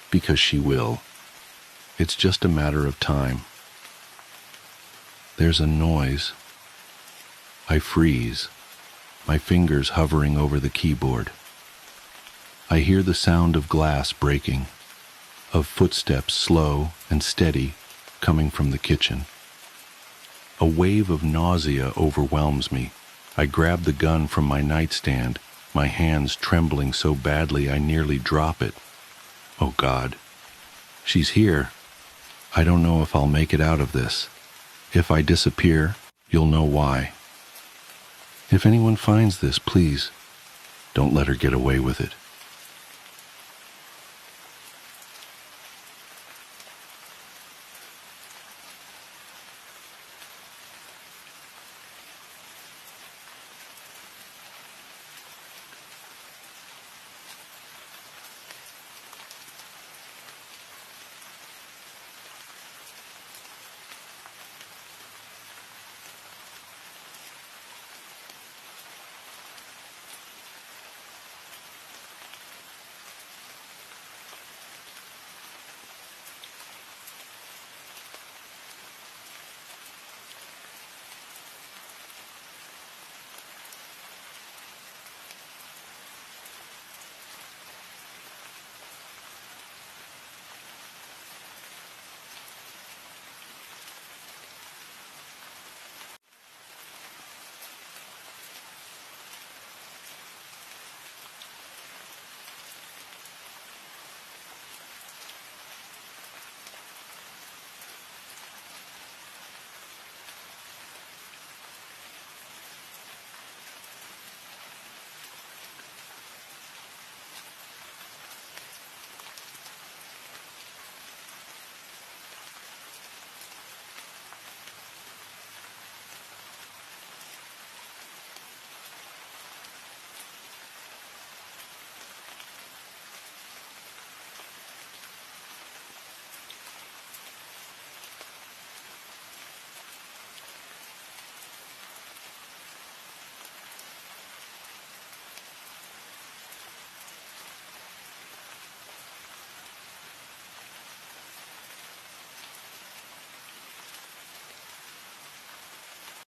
because she will. It's just a matter of time. There's a noise. I freeze, my fingers hovering over the keyboard. I hear the sound of glass breaking, of footsteps slow and steady coming from the kitchen. A wave of nausea overwhelms me. I grab the gun from my nightstand my hands trembling so badly I nearly drop it. Oh God, she's here. I don't know if I'll make it out of this. If I disappear, you'll know why. If anyone finds this, please, don't let her get away with it.